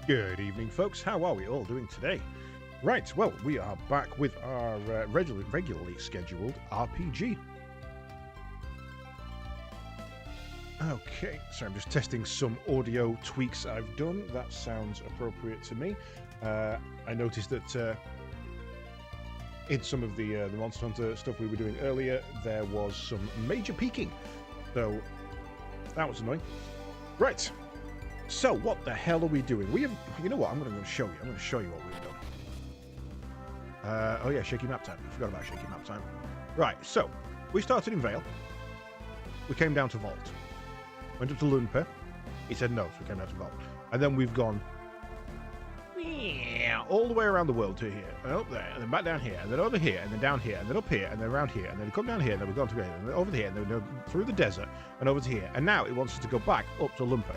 Good evening, folks. How are we all doing today? Right, well, we are back with our regularly scheduled RPG. Okay, so I'm just testing some audio tweaks I've done. That sounds appropriate to me. I noticed that in some of the Monster Hunter stuff we were doing earlier, there was some major peaking. So that was annoying. Right. So, what the hell are we doing? You know what? I'm going to show you. I'm going to show you what we've done. Oh yeah, shaky map time. I forgot about shaky map time. Right, so, we started in Vale. We came down to Vault. Went up to Lunpa. He said no, so we came down to Vault. And then we've gone all the way around the world to here, and up there, and then back down here, and then over here, and then down here, and then up here, and then around here, and then come down here, and then we've gone to here, and then over here, and then through the desert, and over to here. And now it wants us to go back up to Lunpa.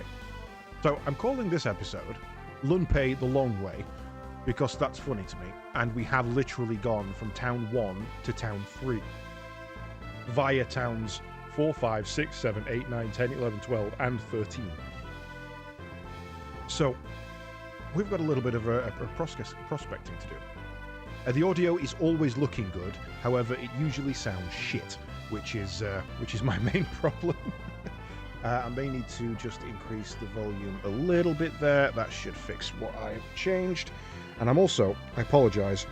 So I'm calling this episode Lunpa the Long Way because that's funny to me, and we have literally gone from Town 1 to Town 3 via Towns 4, 5, 6, 7, 8, 9, 10, 11, 12, and 13. So we've got a little bit of a prospecting to do. The audio is always looking good, however, it usually sounds shit, which is my main problem. I may need to just increase the volume a little bit there. That should fix what I've changed. And I'm also, I apologise,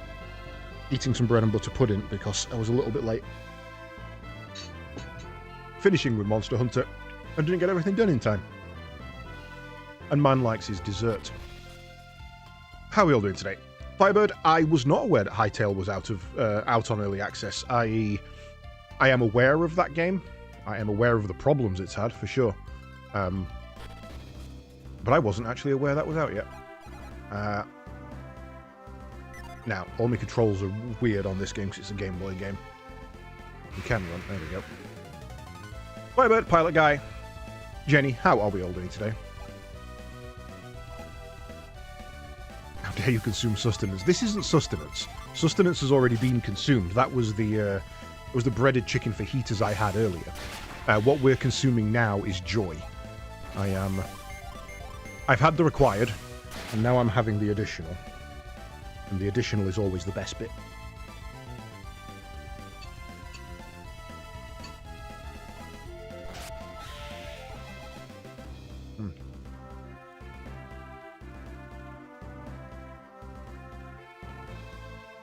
eating some bread and butter pudding because I was a little bit late finishing with Monster Hunter and didn't get everything done in time. And man likes his dessert. How are we all doing today? Firebird, I was not aware that Hytale was out on early access. I am aware of that game. I am aware of the problems it's had, for sure. But I wasn't actually aware that was out yet. Now, all my controls are weird on this game because it's a Game Boy game. You can run. There we go. Firebird, Pilot Guy. Jenny, how are we all doing today? How dare you consume sustenance? This isn't sustenance. Sustenance has already been consumed. That was the breaded chicken fajitas I had earlier. What we're consuming now is joy. I've had the required, and now I'm having the additional. And the additional is always the best bit.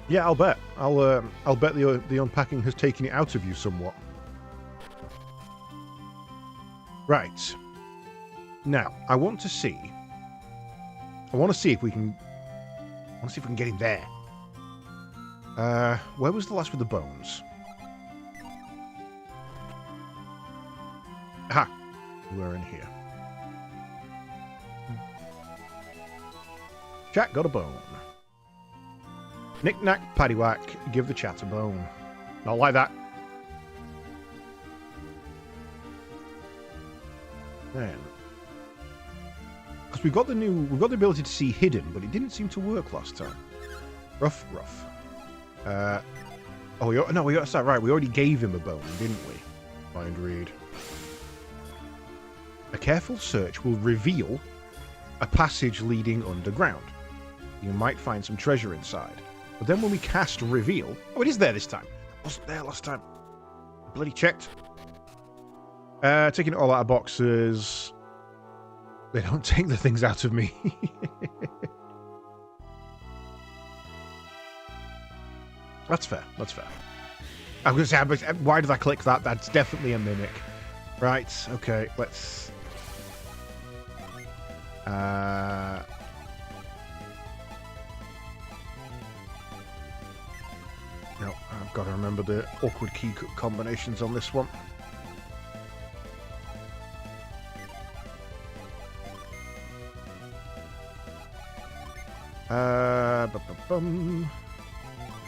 Yeah, I'll bet. I'll bet the unpacking has taken it out of you somewhat. Right. Now, I want to see if we can get in there. Where was the last with the bones? Aha! We're in here. Chat got a bone. Knick-knack, paddywhack, give the chat a bone. Not like that. Then, because we've got the ability to see hidden, but it didn't seem to work last time. Rough. Sorry, right. We already gave him a bone, didn't we? Mind read. A careful search will reveal a passage leading underground. You might find some treasure inside. But then when we cast reveal... Oh, it is there this time. It wasn't there last time. I bloody checked. Taking it all out of boxes. They don't take the things out of me. That's fair. I was going to say, why did I click that? That's definitely a mimic. Right, okay, let's... No, I've got to remember the awkward key combinations on this one.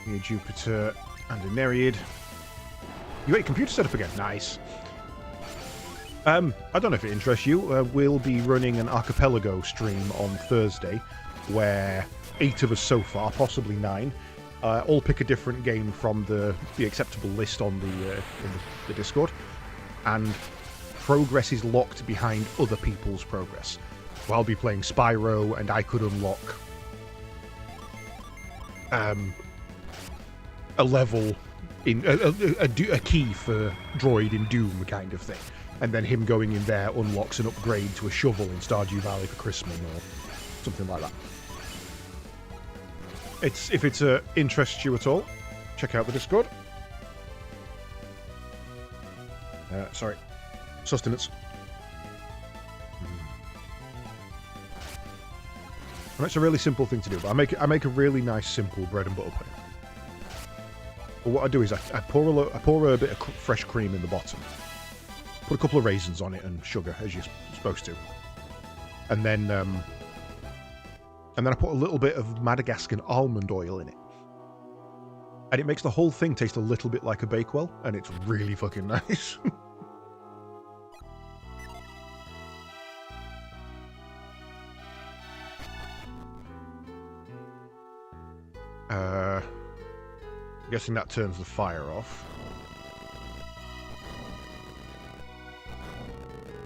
Near Jupiter and a Nereid. You got your computer set up again. Nice. I don't know if it interests you. We'll be running an archipelago stream on Thursday, where 8 of us so far, possibly 9, all pick a different game from the acceptable list on the Discord, and progress is locked behind other people's progress. So I'll be playing Spyro, and I could unlock a level in a key for Droid in Doom kind of thing, and then him going in there unlocks an upgrade to a shovel in Stardew Valley for Christmas or something like that. If it interests you at all, check out the Discord. Sorry, sustenance. And it's a really simple thing to do, but I make a really nice, simple bread and butter pudding. But what I do is I pour a bit of fresh cream in the bottom, put a couple of raisins on it and sugar, as you're supposed to, and then I put a little bit of Madagascar almond oil in it, and it makes the whole thing taste a little bit like a Bakewell, and it's really fucking nice. Guessing that turns the fire off.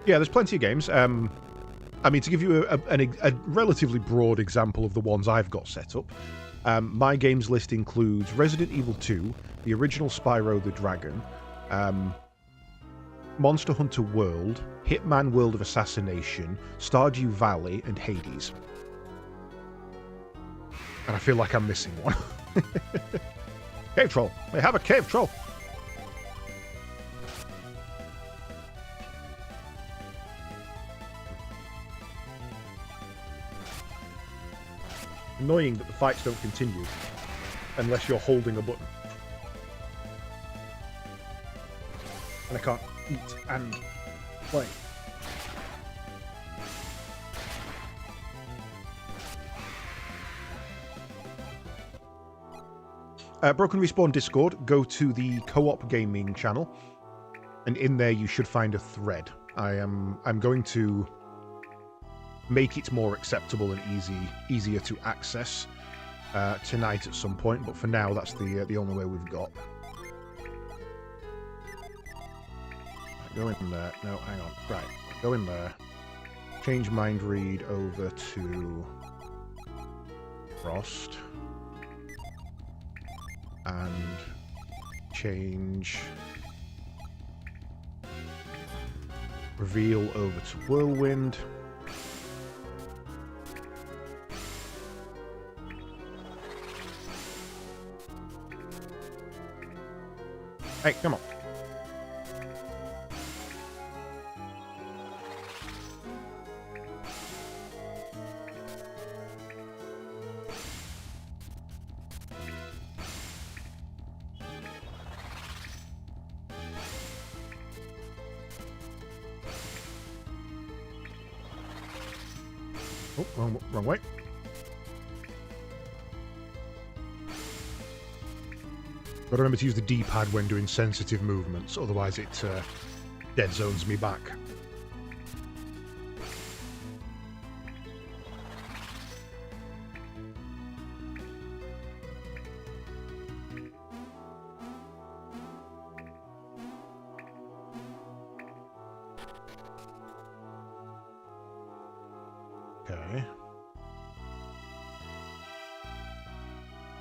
Yeah, there's plenty of games. I mean, to give you a relatively broad example of the ones I've got set up, my games list includes Resident Evil 2, the original Spyro the Dragon, Monster Hunter World, Hitman World of Assassination, Stardew Valley, and Hades. And I feel like I'm missing one. Cave troll. They have a cave troll. Annoying that the fights don't continue unless you're holding a button. And I can't eat and play. Broken Respawn Discord, go to the co-op gaming channel, and in there you should find a thread. I'm going to make it more acceptable and easier to access tonight at some point, but for now that's the only way we've got. Go in there. No, hang on. Right, go in there. Change mind read over to Frost. And change reveal over to Whirlwind. Hey, come on. Oh, wrong way. Gotta remember to use the D-pad when doing sensitive movements, otherwise it dead zones me back. Okay.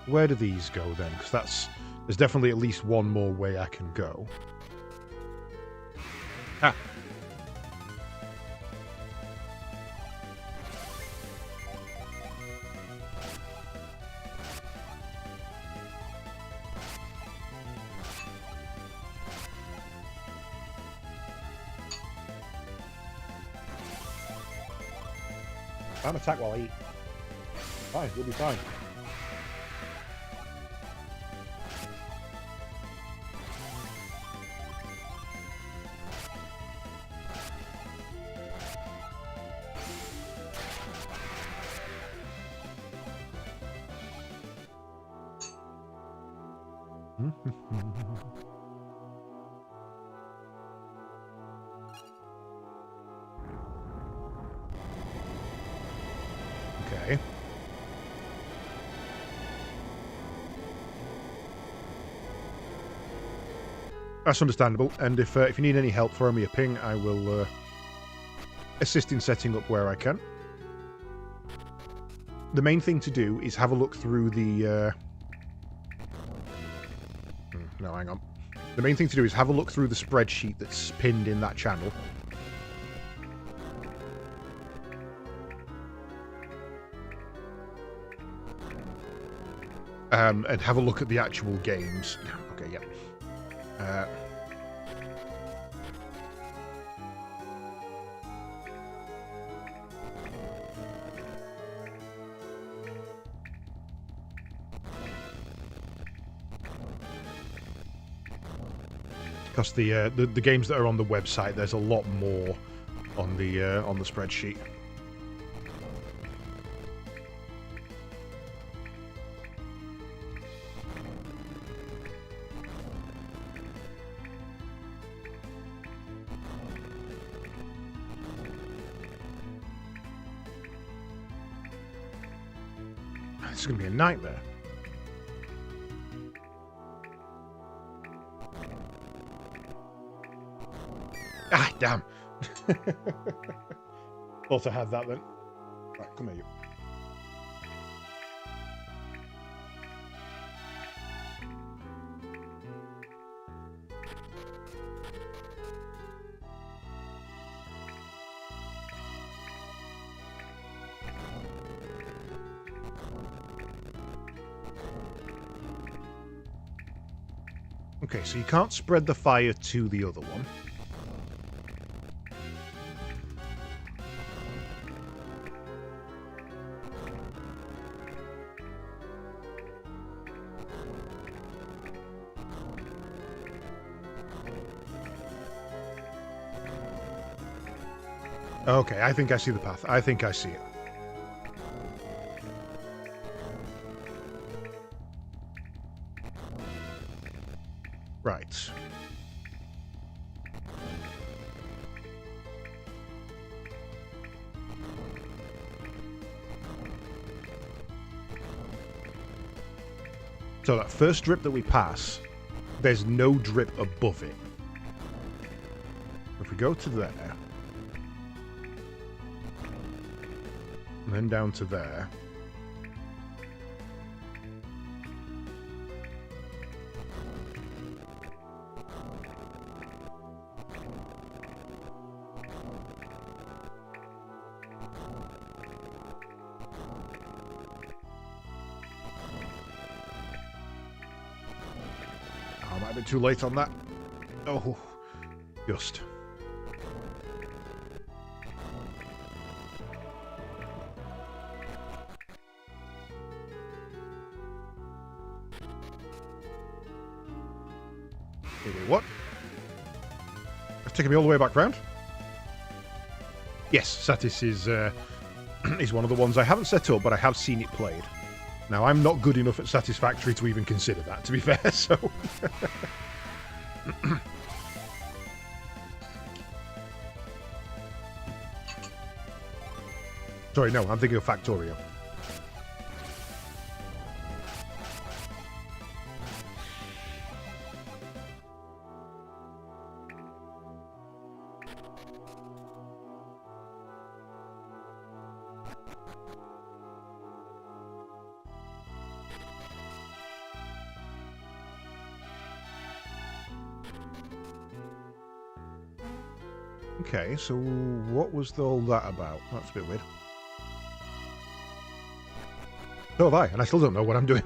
Where do these go then? Because there's definitely at least one more way I can go. Ah. I'm attack while I eat. Fine, we'll be fine. Okay. That's understandable, and if you need any help, throw me a ping. I will assist in setting up where I can. the main thing to do is have a look through the... No, hang on. The main thing to do is have a look through the spreadsheet that's pinned in that channel. And have a look at the actual games. Okay, yeah. Because the games that are on the website, there's a lot more on the spreadsheet. This is going to be a nightmare. Ah, damn. Thought I had that then. Right, come here, you. Okay, so you can't spread the fire to the other one. Okay, I think I see the path. I think I see it. Right. So that first drip that we pass, there's no drip above it. If we go to there, and then down to there. I might have been too late on that. Oh, just. What? It's taking me all the way back round? Yes, Satis is is one of the ones I haven't set up, but I have seen it played. Now, I'm not good enough at Satisfactory to even consider that, to be fair, so... Sorry, no, I'm thinking of Factorio. Okay, so what was all that about? That's a bit weird. So have I, and I still don't know what I'm doing.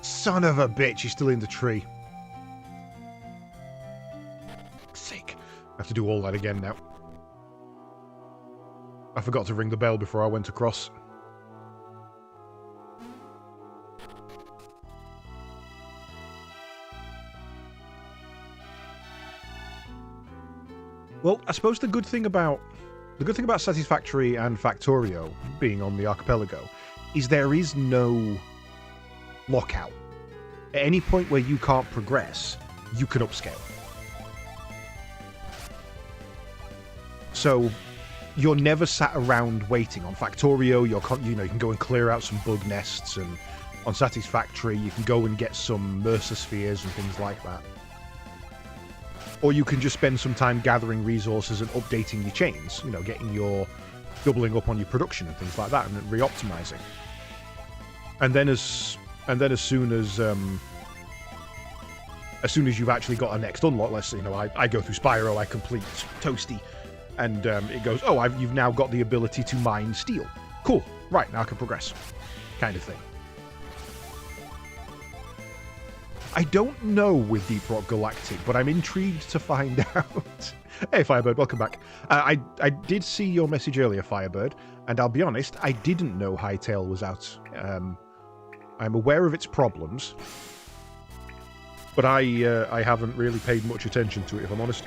Son of a bitch, he's still in the tree. Sake. I have to do all that again now. I forgot to ring the bell before I went across. Well, I suppose the good thing about Satisfactory and Factorio being on the archipelago is there is no lockout. At any point where you can't progress, you can upscale. So you're never sat around waiting. On Factorio, you can go and clear out some bug nests, and on Satisfactory, you can go and get some Mercer spheres and things like that. Or you can just spend some time gathering resources and updating your chains, you know, getting your doubling up on your production and things like that, and re-optimizing. And then as soon as you've actually got a next unlock, let's say, you know, I go through Spyro, I complete Toasty, and it goes, oh, you've now got the ability to mine steel. Cool, right, now I can progress, kind of thing. I don't know with Deep Rock Galactic, but I'm intrigued to find out. Hey, Firebird, welcome back. I did see your message earlier, Firebird, and I'll be honest, I didn't know Hytale was out. I'm aware of its problems, but I haven't really paid much attention to it, if I'm honest.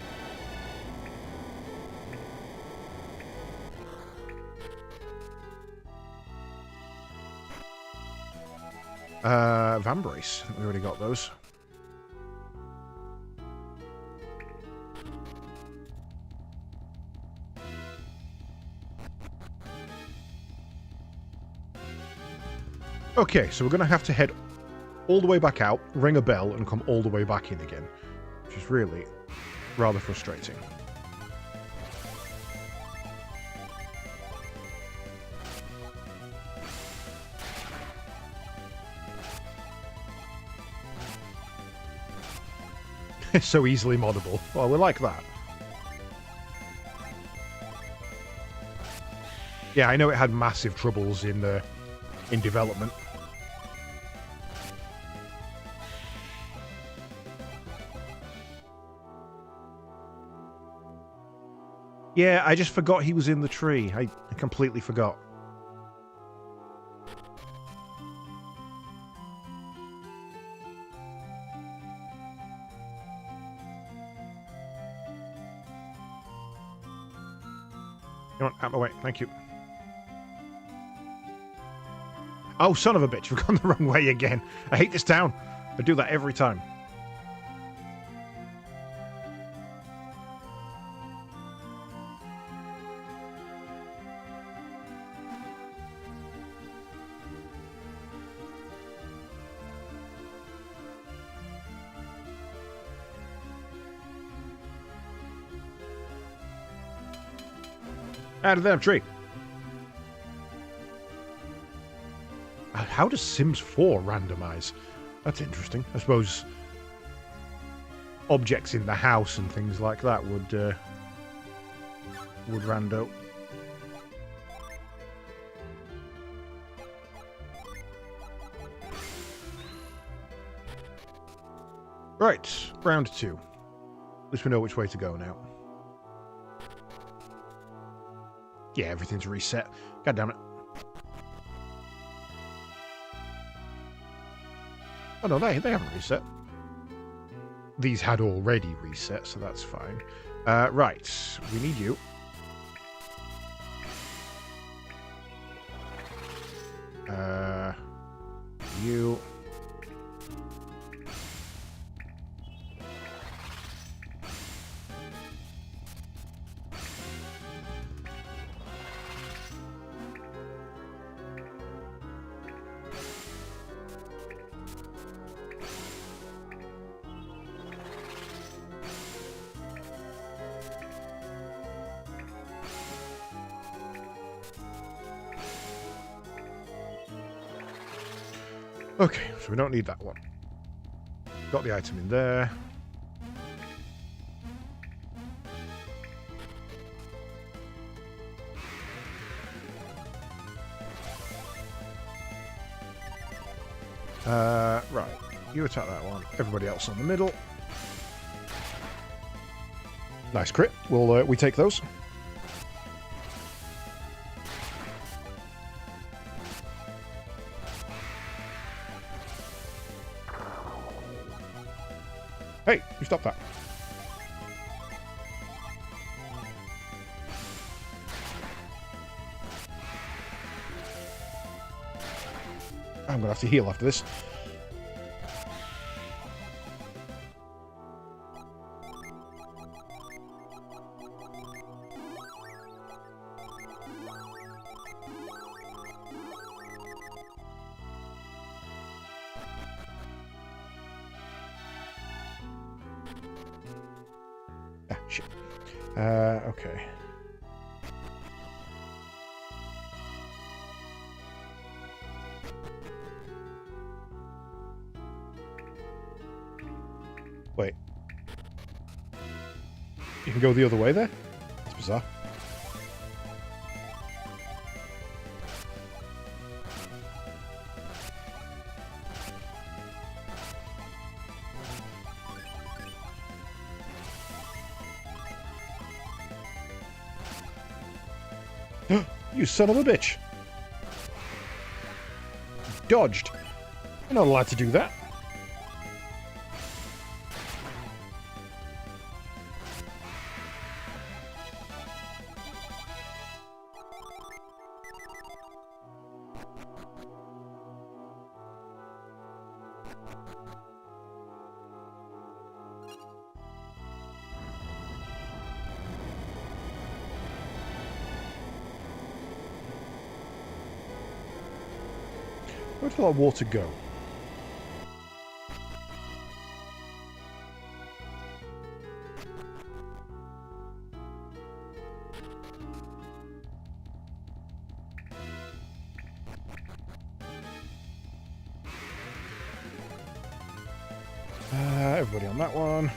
Vambrace. I think we already got those. Okay, so we're going to have to head all the way back out, ring a bell, and come all the way back in again, which is really rather frustrating. It's so easily moddable. Well, we like that. Yeah, I know it had massive troubles in development. Yeah, I just forgot he was in the tree. I completely forgot. Come on, out of my way. Thank you. Oh, son of a bitch. We've gone the wrong way again. I hate this town. I do that every time. Out of the damn tree. How does Sims 4 randomize? That's interesting. I suppose objects in the house and things like that would rando. Right, round 2. At least we know which way to go now. Yeah, everything's reset. God damn it. Oh no, they haven't reset. These had already reset, so that's fine. Right, we need you. You. Okay, so we don't need that one. Got the item in there. Right. You attack that one. Everybody else on the middle. Nice crit. We take those. Hey, you stop that. I'm going to have to heal after this. Shit. Okay. Wait. You can go the other way there? That's bizarre. You son of a bitch! Dodged. You're not allowed to do that. Where did all that water go? Everybody on that one.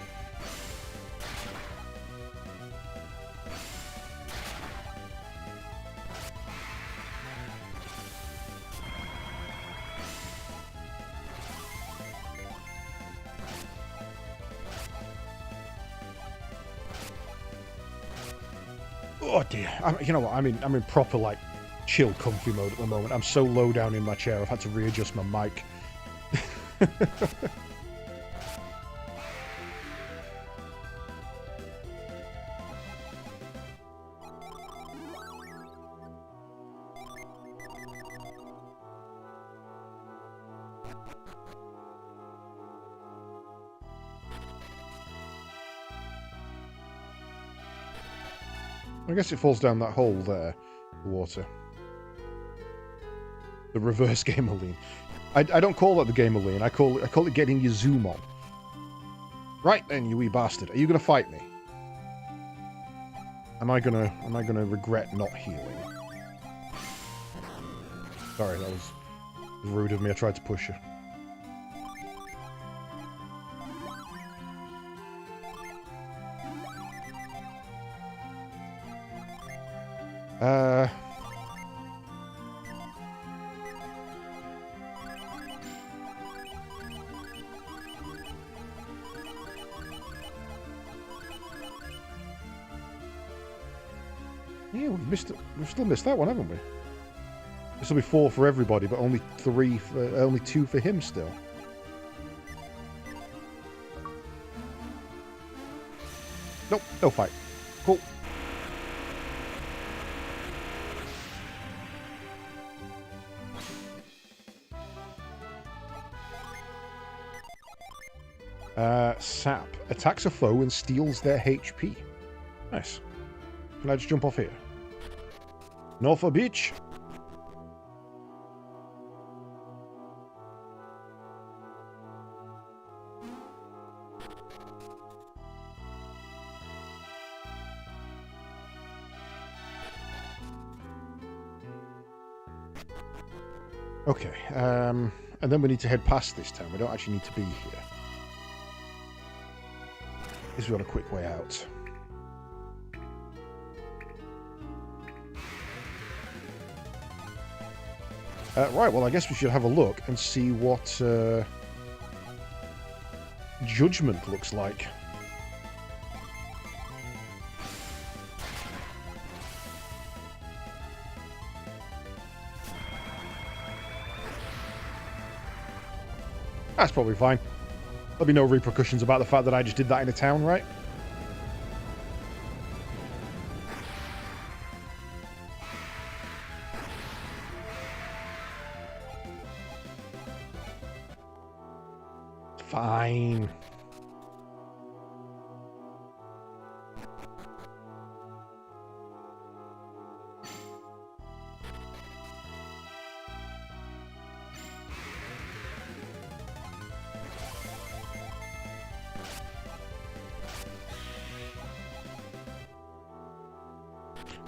Oh dear. You know what? I'm in proper like chill, comfy mode at the moment. I'm so low down in my chair. I've had to readjust my mic. I guess it falls down that hole there, the water. The reverse gamer lean. I don't call that the gamer lean. I call it getting your zoom on. Right then, you wee bastard. Are you gonna fight me? Am I gonna regret not healing? Sorry, that was rude of me. I tried to push you. Yeah, we've still missed that one, haven't we? This will be 4 for everybody, but only 2 for him still. Nope, no fight. Cool. Sap. Attacks a foe and steals their HP. Nice. Can I just jump off here? North Beach. Okay, and then we need to head past this town. We don't actually need to be here. This is got a quick way out. Right, well, I guess we should have a look and see what Judgment looks like. That's probably fine. There'll be no repercussions about the fact that I just did that in a town, right? Fine.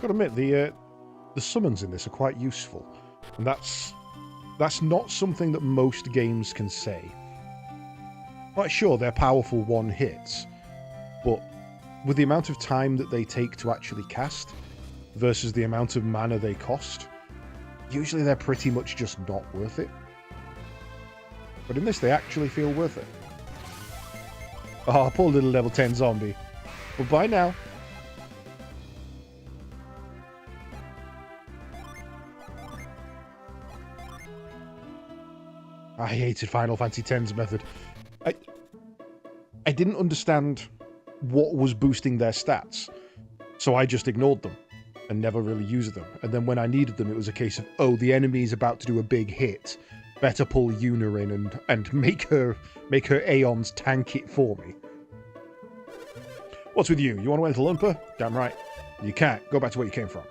Gotta admit, the summons in this are quite useful, and that's not something that most games can say. Like, sure, they're powerful one hits, but with the amount of time that they take to actually cast versus the amount of mana they cost, usually they're pretty much just not worth it. But in this, they actually feel worth it. Oh, poor little level 10 zombie. Well, bye now. I hated Final Fantasy X's method. I didn't understand what was boosting their stats, so I just ignored them and never really used them. And then when I needed them, it was a case of, oh, the enemy is about to do a big hit. Better pull Yuna in and make her Aeons tank it for me. What's with you? You want to enter Lunpa? Damn right. You can't. Go back to where you came from.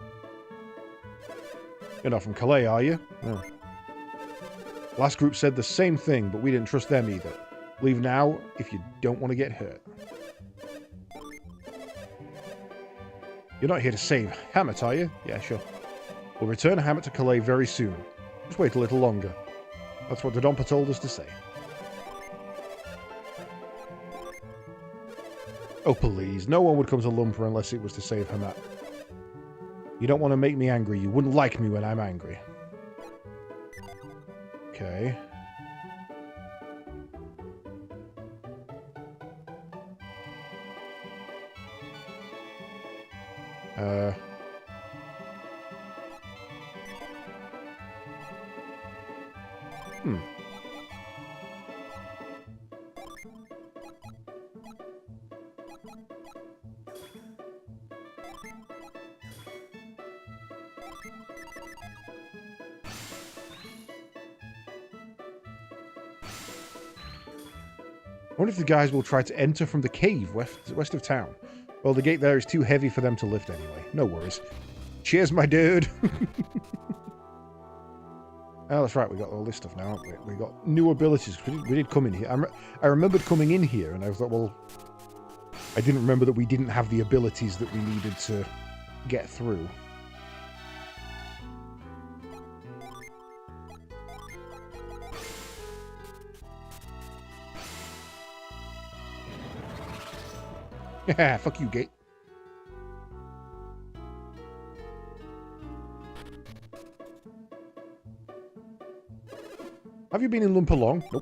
You're not from Calais, are you? Oh. Last group said the same thing, but we didn't trust them either. Leave now if you don't want to get hurt. You're not here to save Hammett, are you? Yeah, sure. We'll return Hammett to Calais very soon. Just wait a little longer. That's what the Dompa told us to say. Oh, please. No one would come to Lunpa unless it was to save Hammett. You don't want to make me angry. You wouldn't like me when I'm angry. Okay. I wonder if the guys will try to enter from the cave west of town. Well, the gate there is too heavy for them to lift anyway. No worries. Cheers, my dude! Oh, that's right, we got all this stuff now, haven't we? We got new abilities. We did come in here. I remembered coming in here, and I thought, well... I didn't remember that we didn't have the abilities that we needed to get through. Yeah, fuck you, gate. Have you been in Lunpa long? Nope.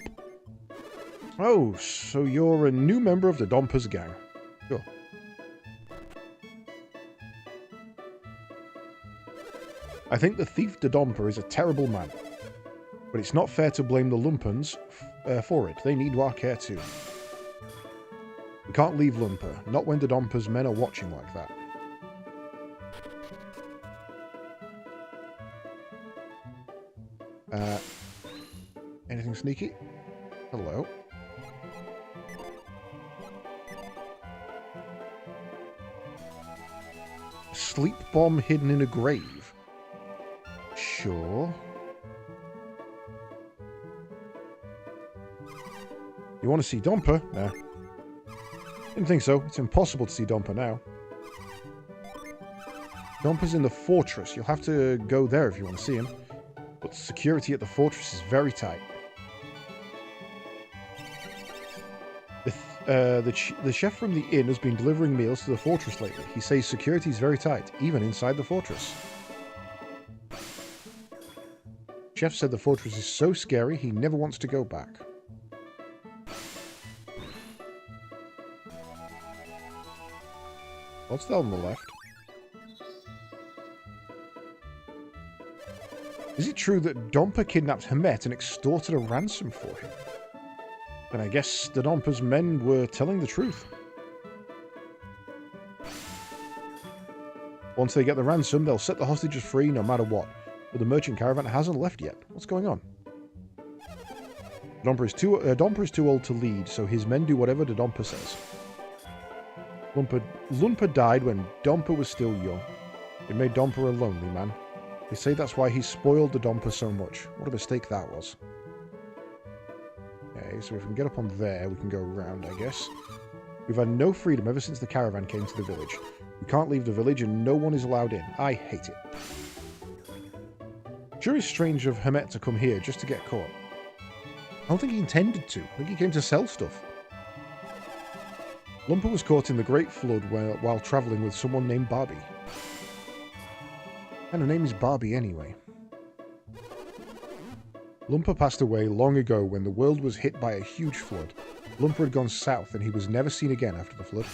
Oh, so you're a new member of the Dompa's gang. Sure. I think the thief de Dompa is a terrible man. But it's not fair to blame the Lumpans for it. They need our care too. We can't leave Lunpa, not when the Dompa's men are watching like that. Anything sneaky? Hello. A sleep bomb hidden in a grave. Sure. You want to see Dompa? Nah. Didn't think so. It's impossible to see Dompa now. Dompa's in the fortress. You'll have to go there if you want to see him. But security at the fortress is very tight. The chef from the inn has been delivering meals to the fortress lately. He says security is very tight, even inside the fortress. Chef said the fortress is so scary he never wants to go back. What's that on the left? Is it true that Dompa kidnapped Hamet and extorted a ransom for him? Then I guess the Dompa's men were telling the truth. Once they get the ransom, they'll set the hostages free no matter what. But the merchant caravan hasn't left yet. What's going on? Dompa is too old to lead, so his men do whatever the Dompa says. Lunpa died when Dompa was still young. It made Dompa a lonely man. They say that's why he spoiled the Dompa so much. What a mistake that was. Okay, so if we can get up on there, we can go around, I guess. We've had no freedom ever since the caravan came to the village. You can't leave the village and no one is allowed in. I hate it. Sure is strange of Hermet to come here just to get caught. I don't think he intended to. I think he came to sell stuff. Lunpa was caught in the Great Flood while travelling with someone named Barbie. And her name is Barbie anyway. Lunpa passed away long ago when the world was hit by a huge flood. Lunpa had gone south and he was never seen again after the flood.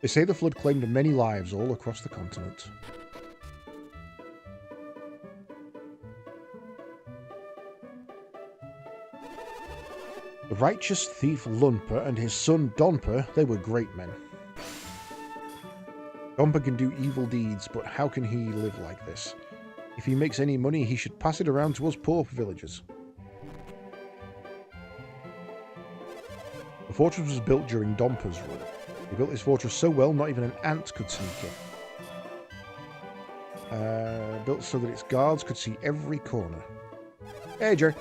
They say the flood claimed many lives all across the continent. The righteous thief Lunpa and his son Donpa, they were great men. Donpa can do evil deeds, but how can he live like this? If he makes any money, he should pass it around to us poor villagers. The fortress was built during Donpa's rule. He built his fortress so well, not even an ant could sneak in. Built so that its guards could see every corner. Hey, Jerry.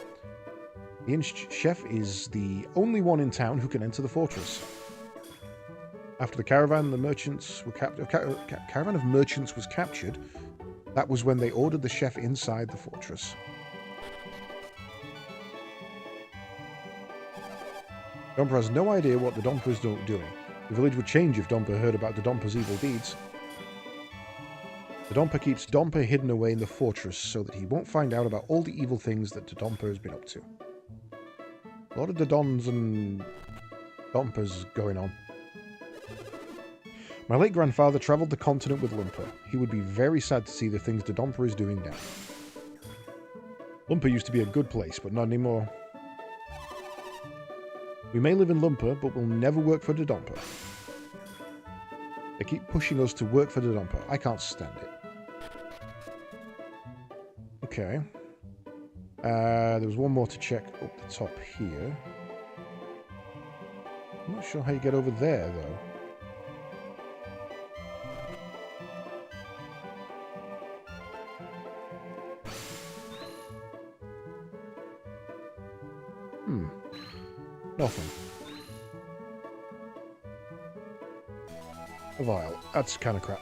The inn chef is the only one in town who can enter the fortress. After the caravan, caravan of merchants was captured, that was when they ordered the chef inside the fortress. Donpa has no idea what the Donpa is doing. The village would change if Donpa heard about the Donpa's evil deeds. The Donpa keeps Donpa hidden away in the fortress so that he won't find out about all the evil things that the Donpa has been up to. A lot of the Dons and Donpas going on. My late grandfather travelled the continent with Lunpa. He would be very sad to see the things the Donpa is doing now. Lunpa used to be a good place, but not anymore. We may live in Lunpa, but we'll never work for the Donpa. They keep pushing us to work for the Donpa. I can't stand it. Okay. There was one more to check up the top here. I'm not sure how you get over there, though. Nothing. A vial. That's kind of crap.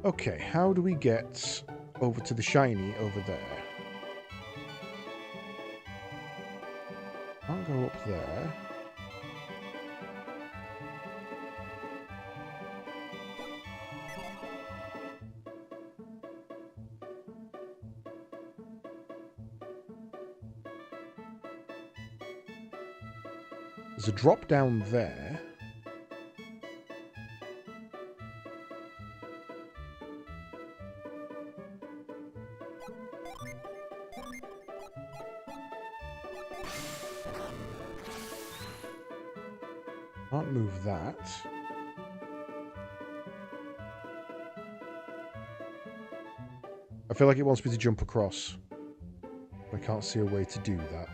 Okay, how do we get over to the shiny over there? Can't go up there. There's a drop down there. Can't move that. I feel like it wants me to jump across. I can't see a way to do that.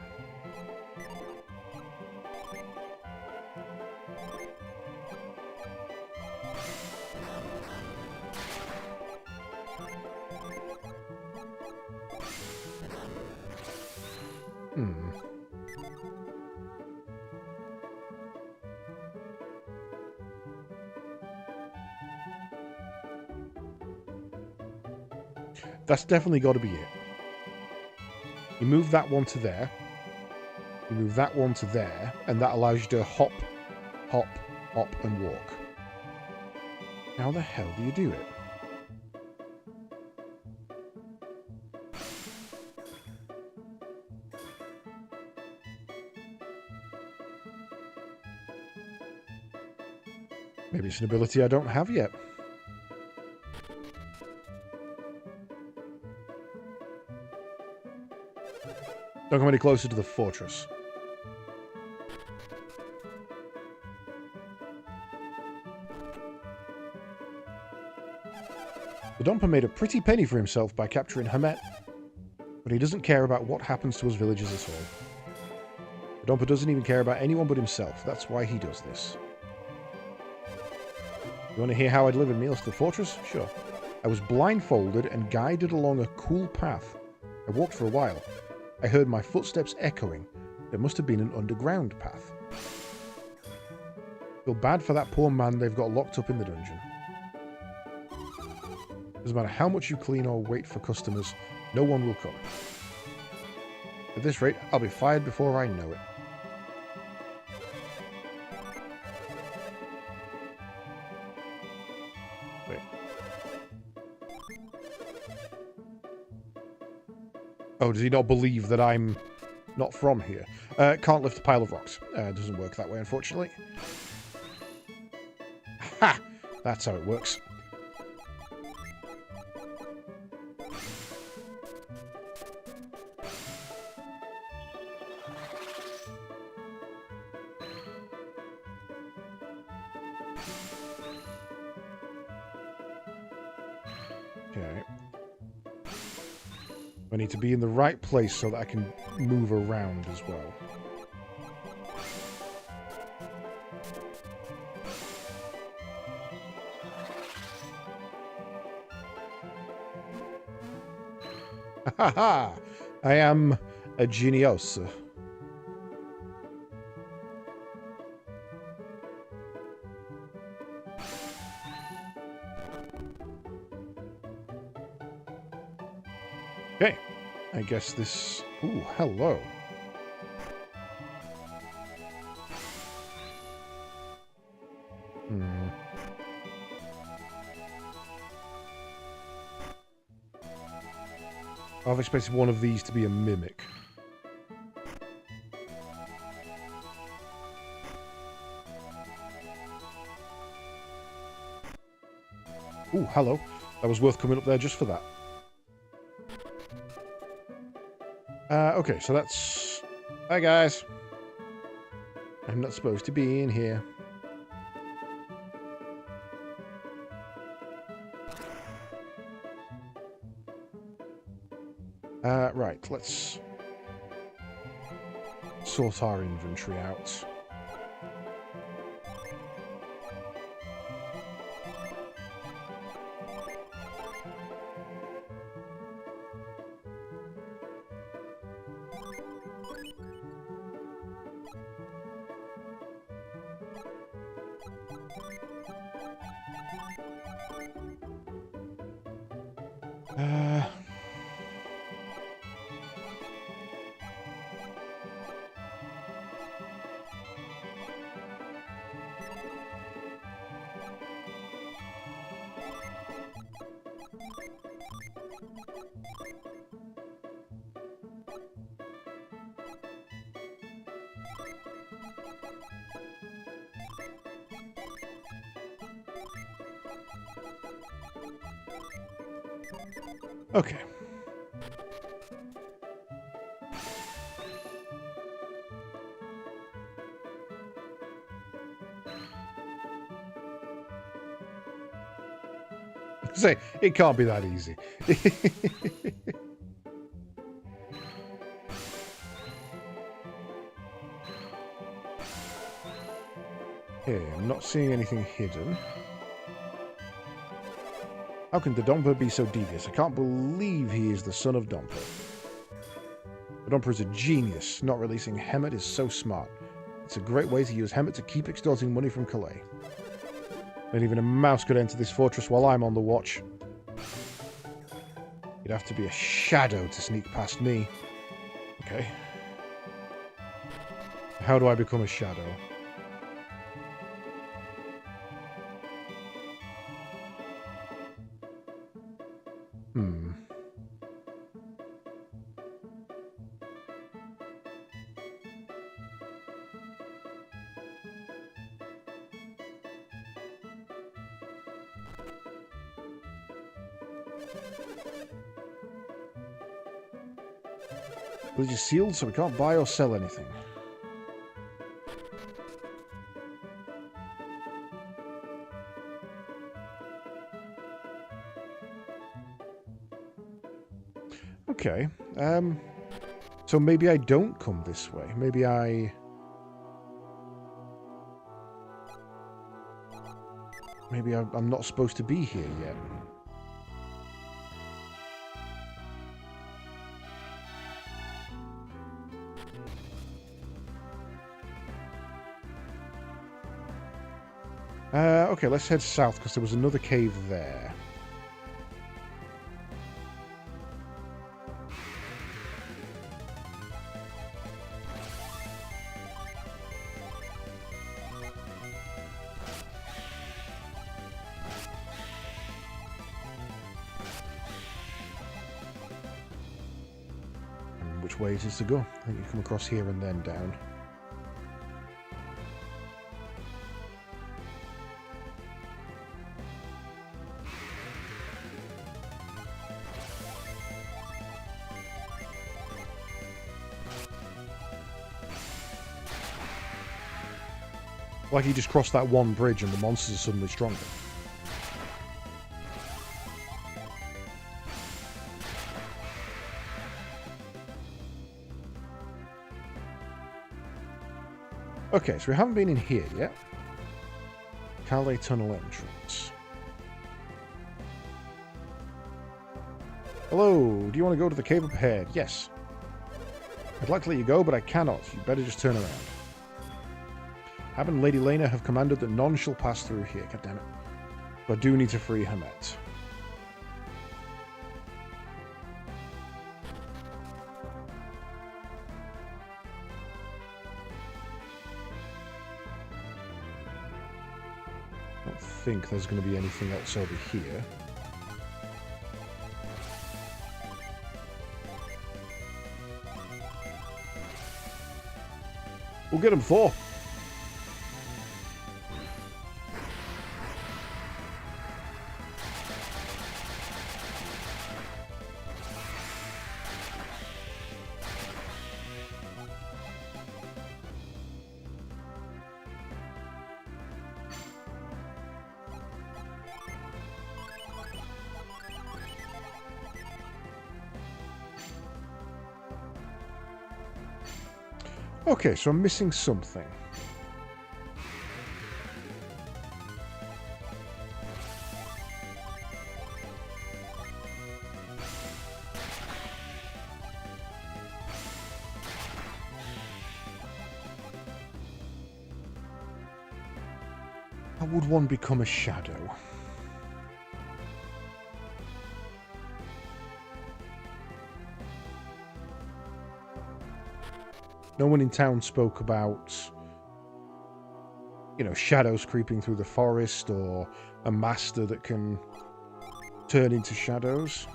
That's definitely got to be it. You move that one to there. You move that one to there, and that allows you to hop, hop, hop, and walk. How the hell do you do it? Maybe it's an ability I don't have yet. Don't come any closer to the fortress. The Donpa made a pretty penny for himself by capturing Hermet, but he doesn't care about what happens to his villagers at all. The Donpa doesn't even care about anyone but himself. That's why he does this. You want to hear how I delivered meals to the fortress? Sure. I was blindfolded and guided along a cool path. I walked for a while. I heard my footsteps echoing. There must have been an underground path. Feel bad for that poor man they've got locked up in the dungeon. Doesn't matter how much you clean or wait for customers, no one will come. At this rate, I'll be fired before I know it. Wait. Oh, does he not believe that I'm not from here? Can't lift a pile of rocks. Doesn't work that way, unfortunately. Ha! That's how it works. Okay. I need to be in the right place so that I can move around as well. Ha ha! I am a genius. Okay, I guess this... Ooh, hello. I've expected one of these to be a mimic. Ooh, hello. That was worth coming up there just for that. Okay, so that's... Hi, guys. I'm not supposed to be in here. Right, let's sort our inventory out. Okay. Say, it can't be that easy. Okay, I'm not seeing anything hidden. How can the Dompa be so devious? I can't believe he is the son of Dompa. The Dompa is a genius. Not releasing Hemet is so smart. It's a great way to use Hemet to keep extorting money from Calais. Not even a mouse could enter this fortress while I'm on the watch. You'd have to be a shadow to sneak past me. Okay. How do I become a shadow? Village is sealed, so we can't buy or sell anything. Okay. So maybe I don't come this way. Maybe I'm not supposed to be here yet. Okay, let's head south because there was another cave there. And which way it is to go? I think you come across here and then down. Like you just crossed that one bridge and the monsters are suddenly stronger. Okay, so we haven't been in here yet. Calais Tunnel entrance. Hello, do you want to go to the cave up ahead? Yes. I'd like to let you go, but I cannot. You'd better just turn around. Hab and Lady Lena have commanded that none shall pass through here. God damn it. But I do need to free Hamet. I don't think there's going to be anything else over here. We'll get him, Thor. Okay, so I'm missing something. How would one become a shadow? No one in town spoke about, you know, shadows creeping through the forest or a master that can turn into shadows.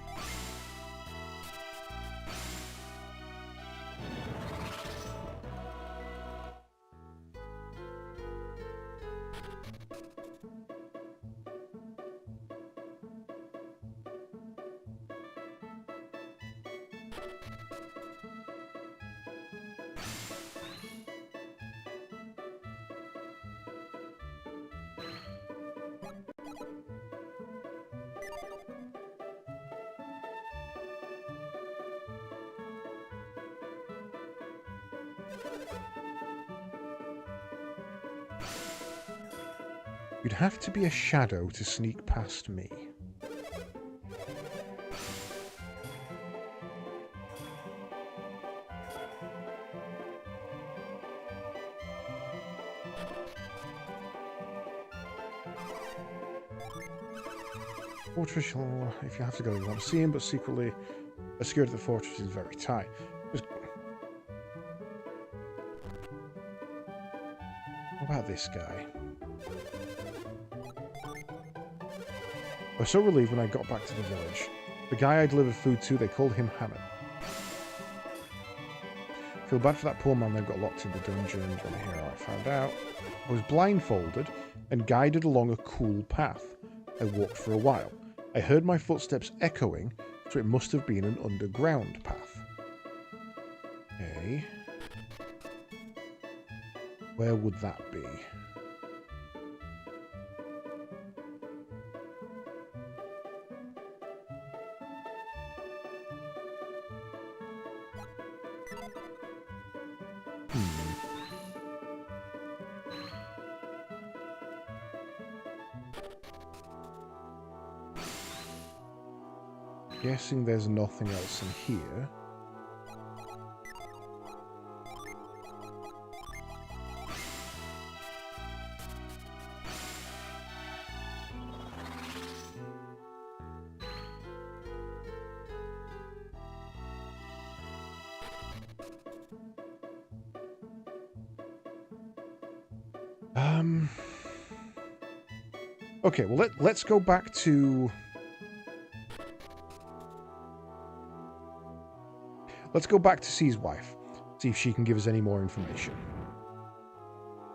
You'd have to be a shadow to sneak past me. Fortress, if you have to go, you want to see him, but secretly, the security of the fortress is very tight. What about this guy? I was so relieved when I got back to the village. The guy I delivered food to, they called him Hammett. I feel bad for that poor man they've got locked in the dungeon. From here I found out. I was blindfolded and guided along a cool path. I walked for a while. I heard my footsteps echoing, so it must have been an underground path. Okay. Where would that be? Guessing there's nothing else in here. Okay, well, let's go back to... Let's go back to C's wife. See if she can give us any more information.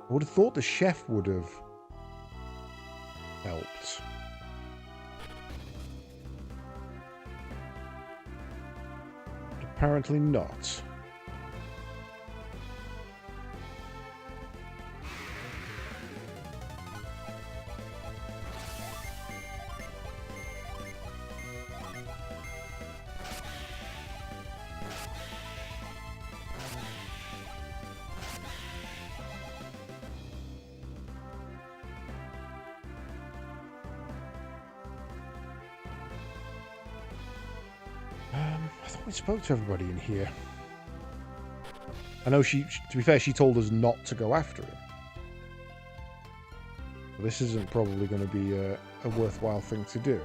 I would have thought the chef would have helped. But apparently not. I thought we spoke to everybody in here. I know to be fair, she told us not to go after him. But this isn't probably going to be a worthwhile thing to do.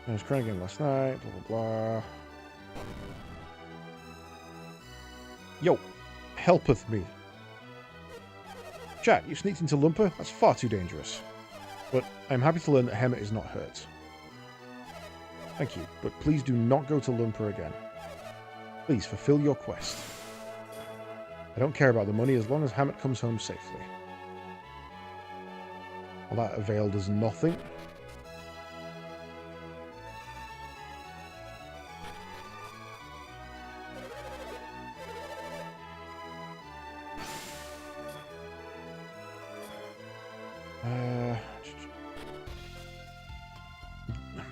I was crying again last night, blah, blah, blah. Yo, helpeth me. Chat, you sneaked into Lunpa? That's far too dangerous. But I'm happy to learn that Hema is not hurt. Thank you, but please do not go to Lunpa again. Please, fulfill your quest. I don't care about the money as long as Hammett comes home safely. Well, that availed us nothing.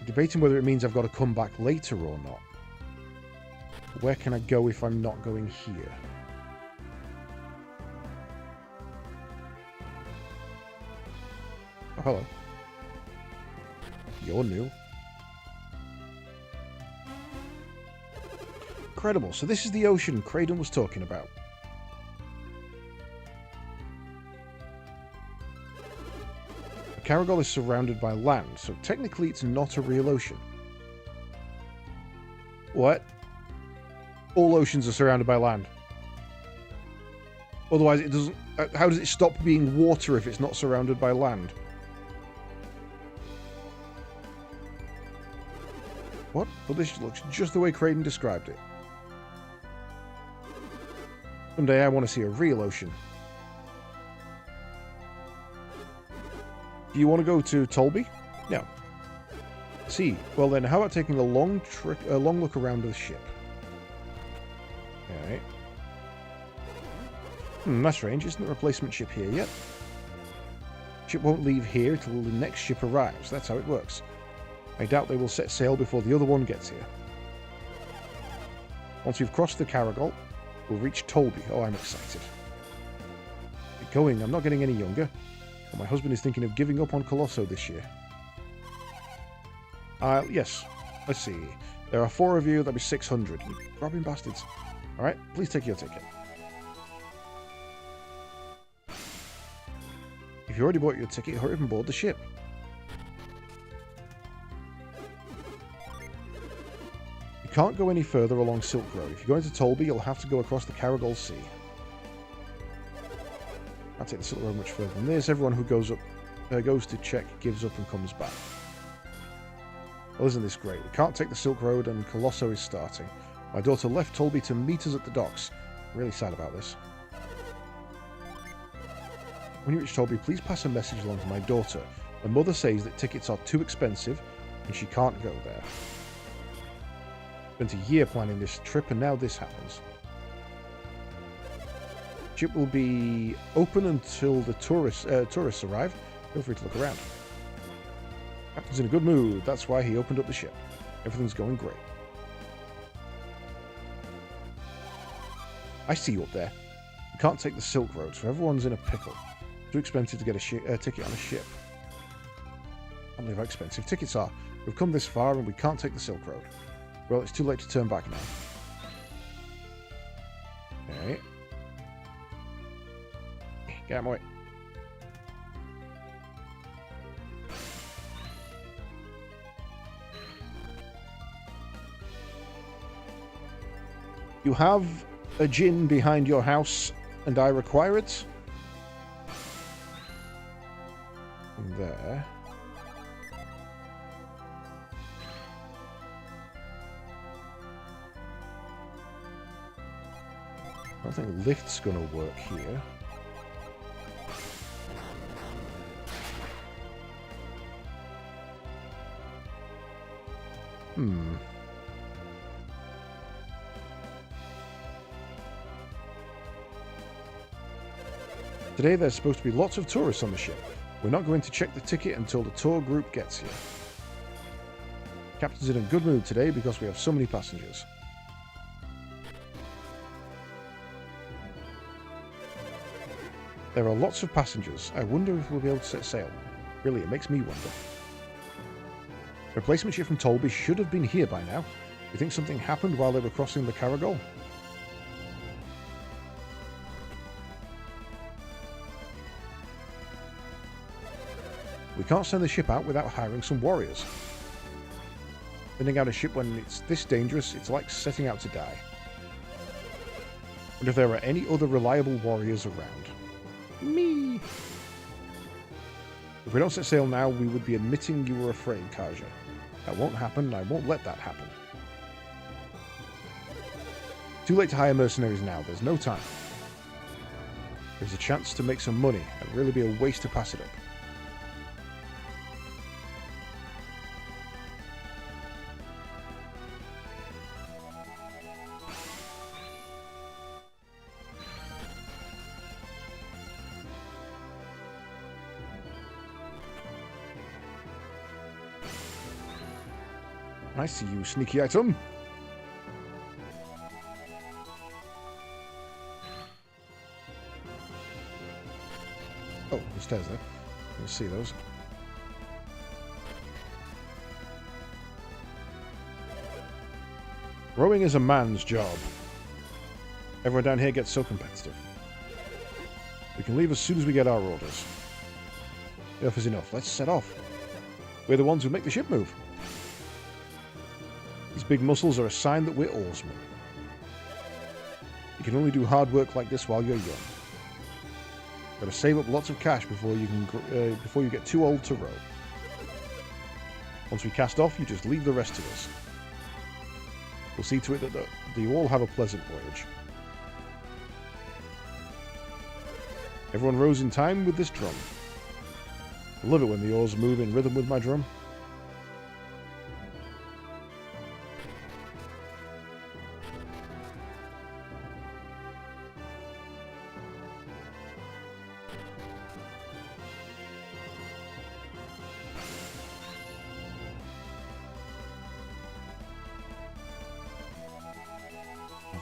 Debating whether it means I've got to come back later or not. Where can I go if I'm not going here? Oh, hello. You're new. Incredible. So this is the ocean Kraden was talking about. Caragol is surrounded by land, so technically it's not a real ocean. What? All oceans are surrounded by land. Otherwise it doesn't... how does it stop being water if it's not surrounded by land? What? But this looks just the way Kraden described it. Someday I want to see a real ocean. Do you want to go to Tolby? No. See, well then, how about taking a long look around the ship? Alright. That's strange. Isn't the replacement ship here yet? Ship won't leave here till the next ship arrives. That's how it works. I doubt they will set sail before the other one gets here. Once we've crossed the Caragol, we'll reach Tolby. Oh, I'm excited. Get going. I'm not getting any younger. My husband is thinking of giving up on Colosso this year. Yes. Let's see. There are 4 of you. That'll be 600. You robbing bastards. Alright, please take your ticket. If you already bought your ticket, hurry up and board the ship. You can't go any further along Silk Road. If you're going to Tolby, you'll have to go across the Caragol Sea. I'll take the Silk Road much further than this. Everyone who goes to check, gives up and comes back. Well, isn't this great? We can't take the Silk Road and Colosso is starting. My daughter left Tolby to meet us at the docks. I'm really sad about this. When you reach Tolby, please pass a message along to my daughter. My mother says that tickets are too expensive and she can't go there. Spent a year planning this trip and now this happens. Ship will be open until the tourists arrive. Feel free to look around. Captain's in a good mood. That's why he opened up the ship. Everything's going great. I see you up there. You can't take the Silk Road, so everyone's in a pickle. Too expensive to get a ticket on a ship. I can't believe how expensive tickets are. We've come this far and we can't take the Silk Road. Well, it's too late to turn back now. Okay. Get out of my way. You have a gin behind your house, and I require it. And there. I don't think lift's going to work here. Today there's supposed to be lots of tourists on the ship. We're not going to check the ticket until the tour group gets here. Captain's in a good mood today because we have so many passengers. There are lots of passengers. I wonder if we'll be able to set sail. Really, it makes me wonder. Replacement ship from Tolby should have been here by now. You think something happened while they were crossing the Caragol? We can't send the ship out without hiring some warriors. Sending out a ship when it's this dangerous, it's like setting out to die. Wonder if there are any other reliable warriors around. Me! If we don't set sail now, we would be admitting you were afraid, Kaja. That won't happen, and I won't let that happen. Too late to hire mercenaries now, there's no time. There's a chance to make some money, and it'd really be a waste to pass it up. I see you, sneaky item. Oh, the stairs there. Let's see those. Rowing is a man's job. Everyone down here gets so competitive. We can leave as soon as we get our orders. Enough is enough. Let's set off. We're the ones who make the ship move. These big muscles are a sign that we're oarsmen. You can only do hard work like this while you're young. Gotta save up lots of cash before you get too old to row. Once we cast off, you just leave the rest to us. We'll see to it that you all have a pleasant voyage. Everyone rows in time with this drum. I love it when the oars move in rhythm with my drum.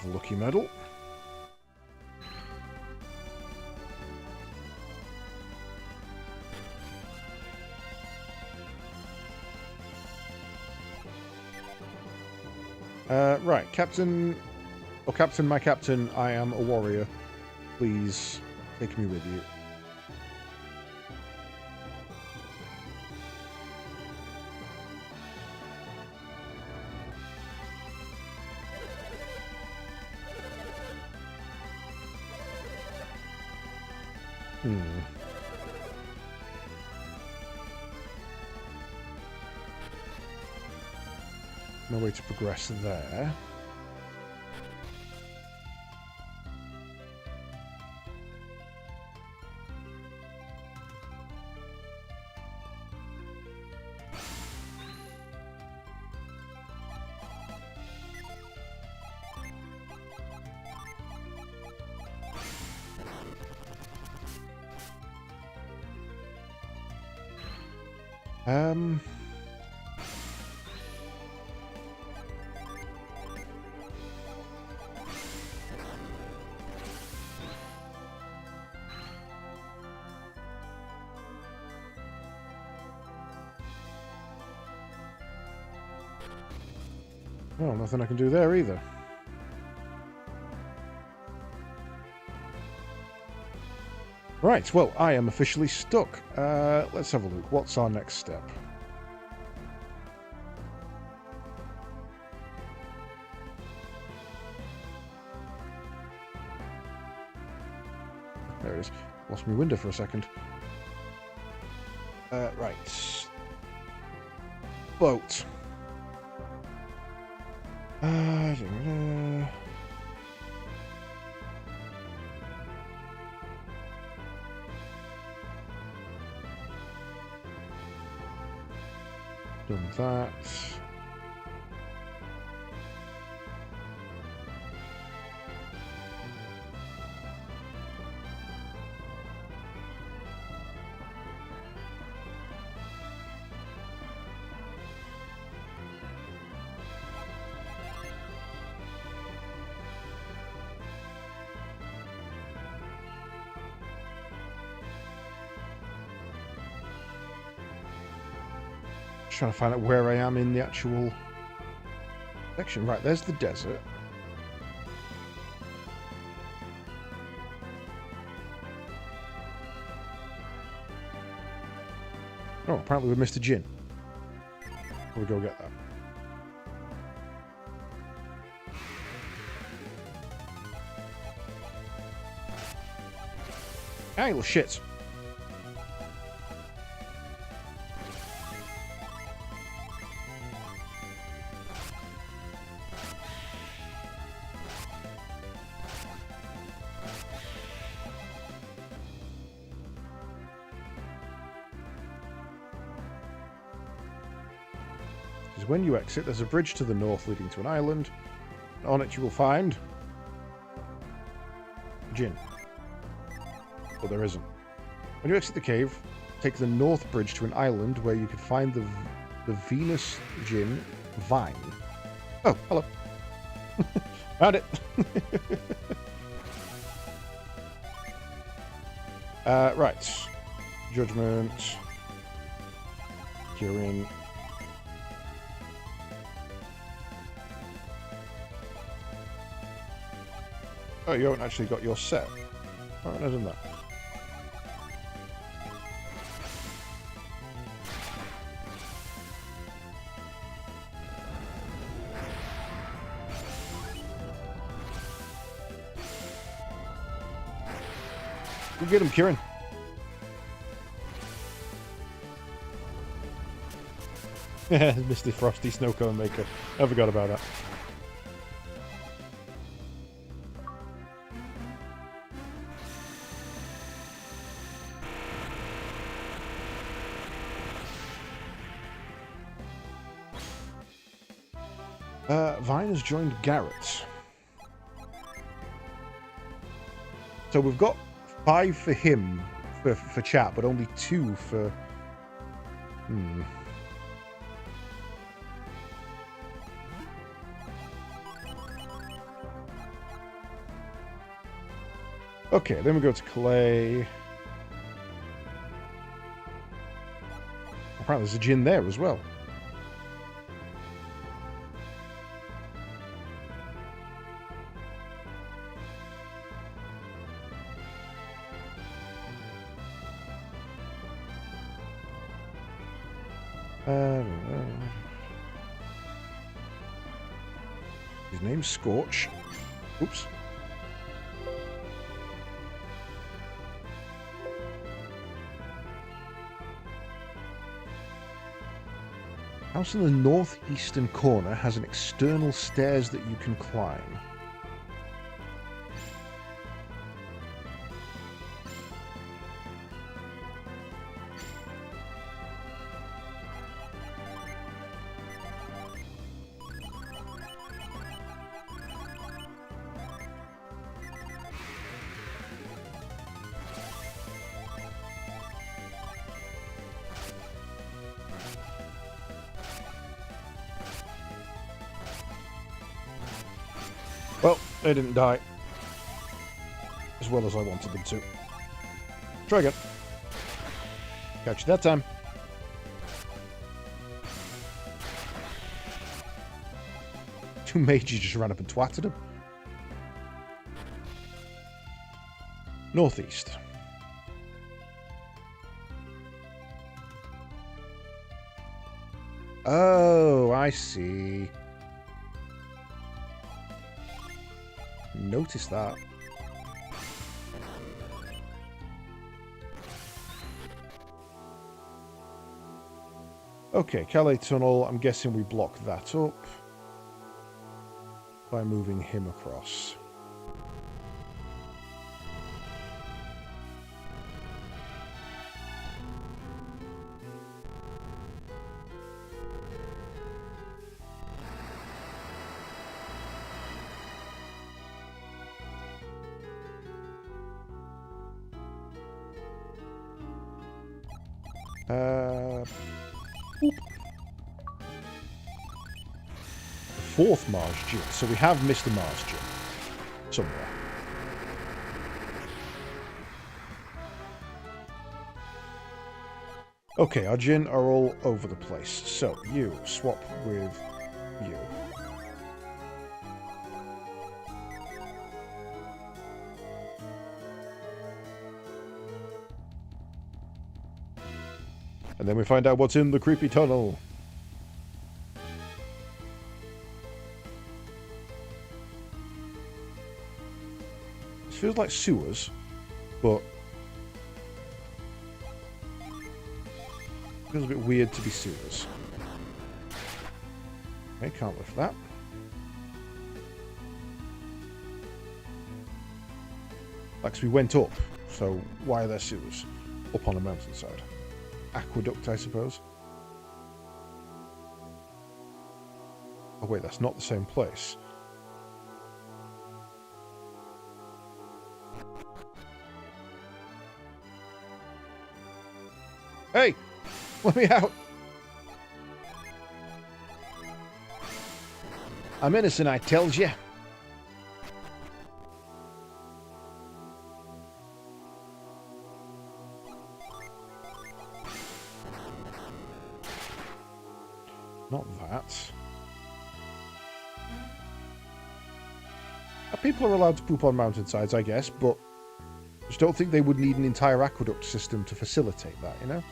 The lucky medal. Right, Captain, my Captain, I am a warrior. Please take me with you. No way to progress there. Well, nothing I can do there either. Right, well, I am officially stuck. Let's have a look. What's our next step? There it is. Lost my window for a second. Right. Boat. Done that. Trying to find out where I am in the actual section. Right, there's the desert. Oh, apparently we missed a gin. We'll go get that. Hey, little shits. When you exit, there's a bridge to the north leading to an island. On it you will find gin. But there isn't. When you exit the cave, take the north bridge to an island where you can find the Venus gin vine. Oh, hello. Found it. Right. Judgment. Curing. Oh, you haven't actually got your set. Oh, I've done that. Go get him, Kieran. Mr. Frosty Snow Cone Maker. I forgot about that. Vine has joined Garrett. So we've got 5 for him for chat, but only 2 for... Okay, then we go to Clay. Apparently there's a gin there as well. His name's Scorch. Oops. House in the northeastern corner has an external stairs that you can climb. Well, they didn't die as well as I wanted them to. Try again. Catch you that time. Two mages just ran up and twatted him. Northeast. Oh, I see. Notice that. Okay, Calais Tunnel. I'm guessing we block that up by moving him across. Fourth Mars Gym. So we have missed a Mars Gym somewhere. Okay, our Jin are all over the place. So you swap with you. And then we find out what's in the creepy tunnel. This feels like sewers, but feels a bit weird to be sewers. Okay, can't lift that. Like, 'cause we went up, so why are there sewers? Up on a mountainside. Aqueduct, I suppose. Oh wait, that's not the same place. Hey! Let me out! I'm innocent, I tells you. Not that. People are allowed to poop on mountainsides, I guess, but I just don't think they would need an entire aqueduct system to facilitate that, you know?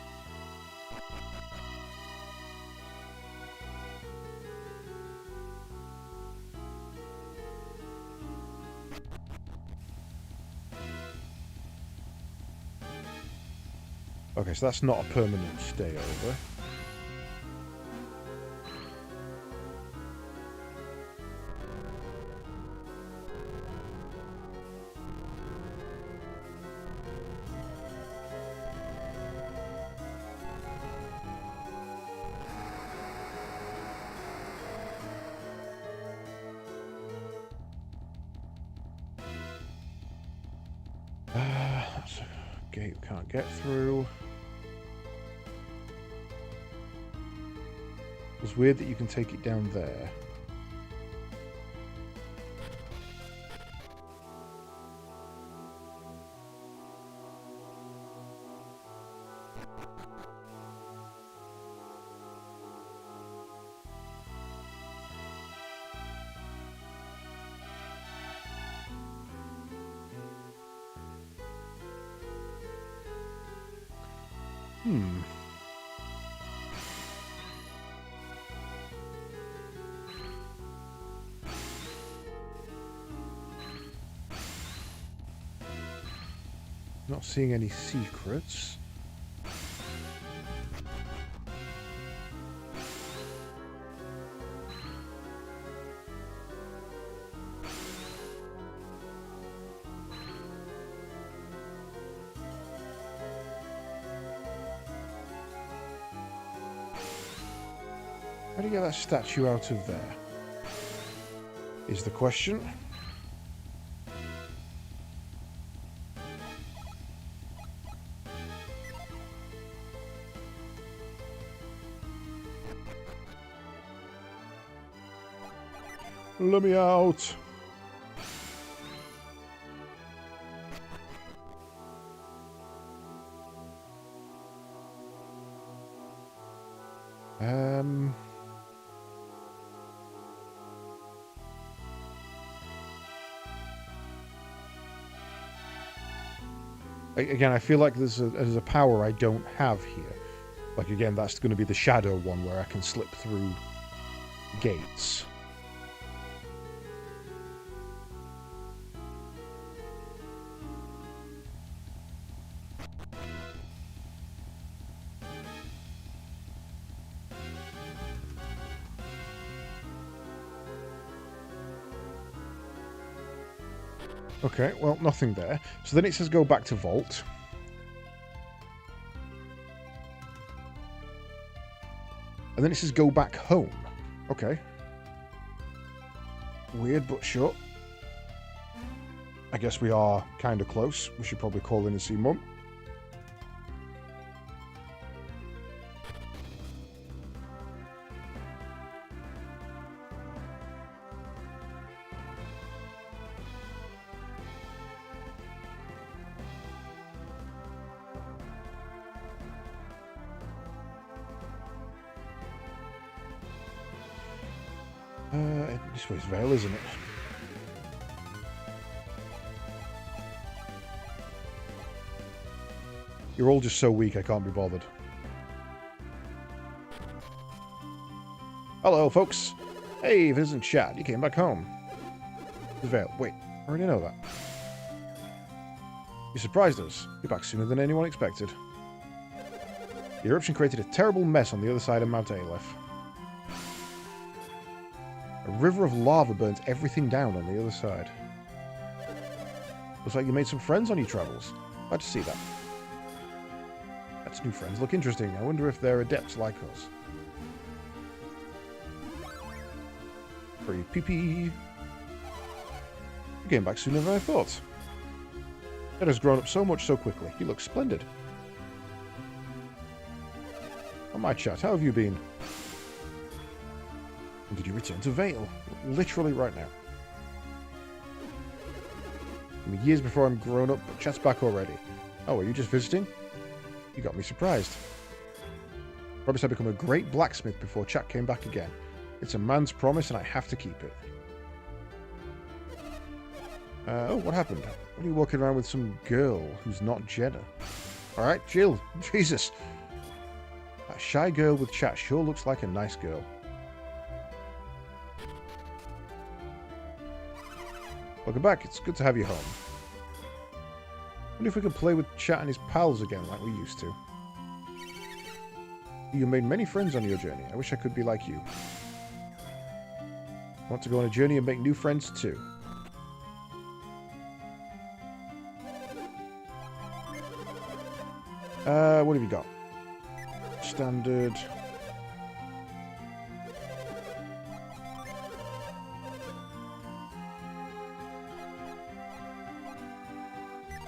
Okay, so that's not a permanent stay over. That's a gate we can't get through. It's weird that you can take it down there. Not seeing any secrets. How do you get that statue out of there? Is the question. Let me out. Again, I feel like there's a power I don't have here. Like, again, that's going to be the shadow one where I can slip through gates. Okay, well, nothing there. So then it says go back to vault. And then it says go back home. Okay. Weird, but sure. I guess we are kind of close. We should probably call in and see Mum. This way's Vale, isn't it? You're all just so weak, I can't be bothered. Hello, folks. Hey, if it isn't Chad, you came back home. The Vale. Wait, I already know that. You surprised us. You're back sooner than anyone expected. The eruption created a terrible mess on the other side of Mount Aleph. A river of lava burns everything down on the other side. Looks like you made some friends on your travels. Glad to see that. That's new friends. Look interesting. I wonder if they're adepts like us. Free pee-pee. You came back sooner than I thought. Ed has grown up so much so quickly. He looks splendid. On my chat, how have you been? And did you return to Vale? Literally right now. I mean, years before I'm grown up, but chat's back already. Oh, are you just visiting? You got me surprised. Promised I'd become a great blacksmith before chat came back again. It's a man's promise and I have to keep it. Oh, what happened? What are you walking around with some girl who's not Jenna? Alright, Jill. Jesus. That shy girl with chat sure looks like a nice girl. Welcome back. It's good to have you home. Wonder if we can play with Chat and his pals again like we used to. You made many friends on your journey. I wish I could be like you. I want to go on a journey and make new friends too. What have you got? Standard.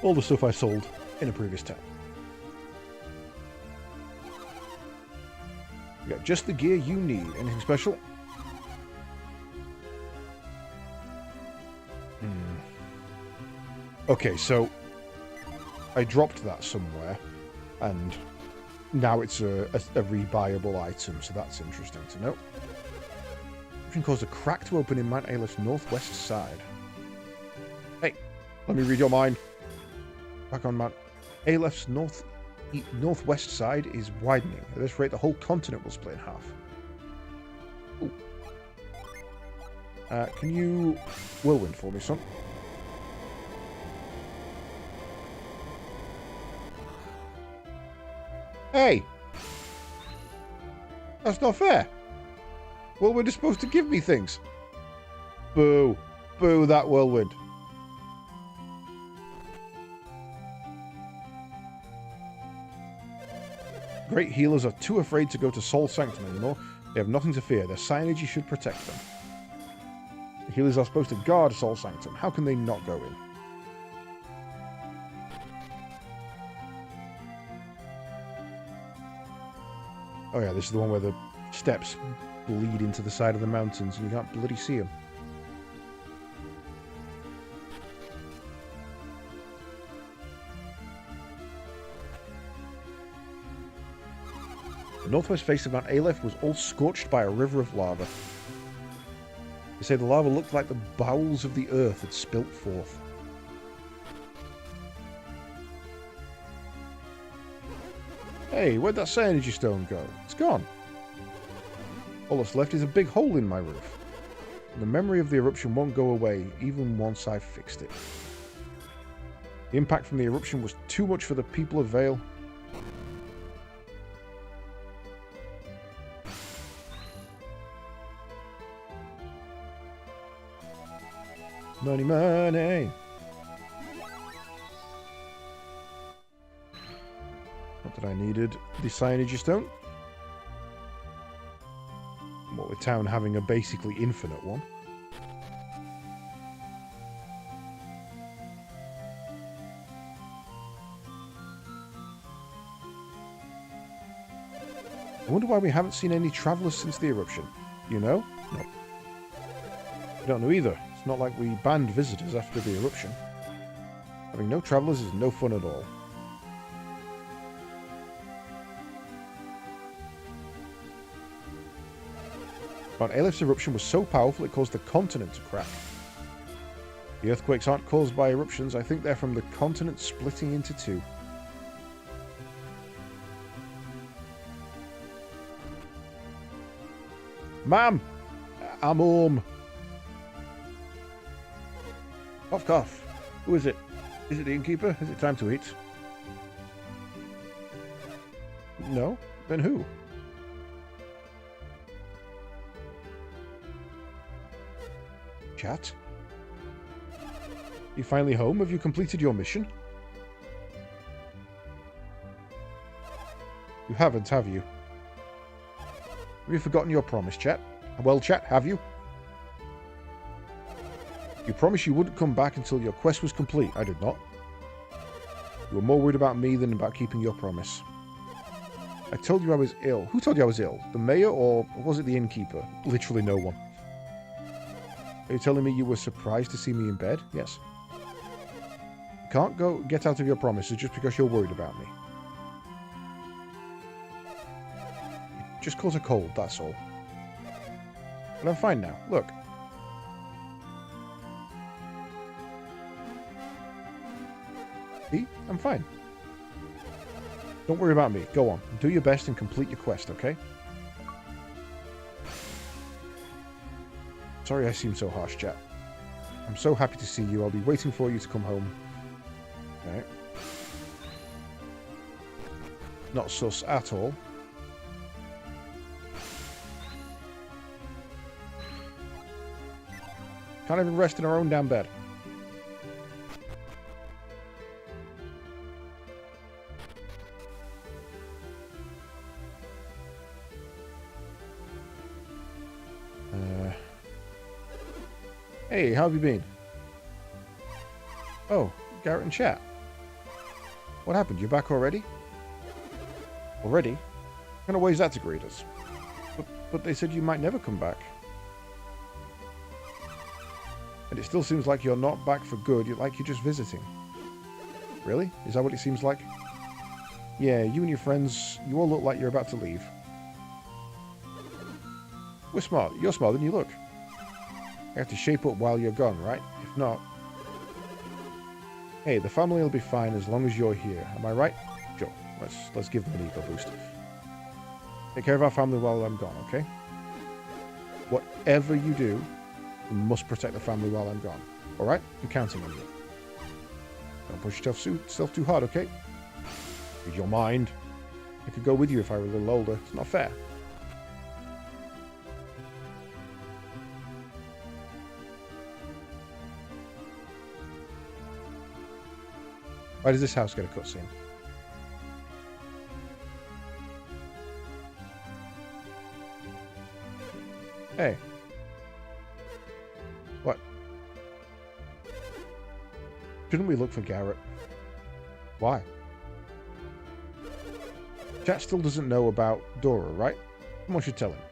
All the stuff I sold in a previous tab. You got just the gear you need. Anything special? Okay, so I dropped that somewhere, and now it's a rebuyable item, so that's interesting to know. You can cause a crack to open in Mount Aleph's northwest side. Hey, let me read your mind. Back on Mount Aleph's northwest side is widening. At this rate, the whole continent will split in half. Ooh. Can you whirlwind for me, son? Hey! That's not fair. Whirlwind is supposed to give me things. Boo. Boo that whirlwind. Great healers are too afraid to go to Soul Sanctum anymore. They have nothing to fear. Their signage should protect them. The healers are supposed to guard Soul Sanctum. How can they not go in? Oh yeah, this is the one where the steps bleed into the side of the mountains and you can't bloody see them. The northwest face of Mount Aleph was all scorched by a river of lava. They say the lava looked like the bowels of the earth had spilt forth. Hey, where'd that Energy Stone go? It's gone. All that's left is a big hole in my roof. And the memory of the eruption won't go away, even once I've fixed it. The impact from the eruption was too much for the people of Vale. Money, money. that I needed the Cyanogen Stone. What with town having a basically infinite one. I wonder why we haven't seen any travellers since the eruption. You know? No. I don't know either. It's not like we banned visitors after the eruption. Having no travellers is no fun at all. Mount Alep's eruption was so powerful it caused the continent to crack. The earthquakes aren't caused by eruptions. I think they're from the continent splitting into two. Ma'am! I'm home. Cough, cough. Who is it? Is it the innkeeper? Is it time to eat? No? Then who? Chat? You finally home? Have you completed your mission? You haven't, have you? Have you forgotten your promise, chat? Well, chat, have you? You promised you wouldn't come back until your quest was complete. I did not. You were more worried about me than about keeping your promise. I told you I was ill. Who told you I was ill? The mayor or was it the innkeeper? Literally no one. Are you telling me you were surprised to see me in bed? Yes. You can't go get out of your promises just because you're worried about me. It just caught a cold, that's all. But I'm fine now. Look. See? I'm fine. Don't worry about me. Go on. Do your best and complete your quest, okay? Sorry I seem so harsh, chat. I'm so happy to see you. I'll be waiting for you to come home. Okay. Not sus at all. Can't even rest in our own damn bed. Hey, how have you been? Oh, Garrett and chat. What happened? You're back already? Already? What kind of way is that to greet us? But they said you might never come back. And it still seems like you're not back for good. You're just visiting. Really? Is that what it seems like? Yeah, you and your friends, you all look like you're about to leave. We're smart. You're smarter than you look. I have to shape up while you're gone, right? If not... Hey, the family will be fine as long as you're here. Am I right? Sure. Let's give them an ego boost. Take care of our family while I'm gone, okay? Whatever you do, you must protect the family while I'm gone. Alright? I'm counting on you. Don't push yourself too hard, okay? Read your mind. I could go with you if I were a little older. It's not fair. Why does this house get a cutscene? Hey. What? Shouldn't we look for Garrett? Why? Chat still doesn't know about Dora, right? Someone should tell him.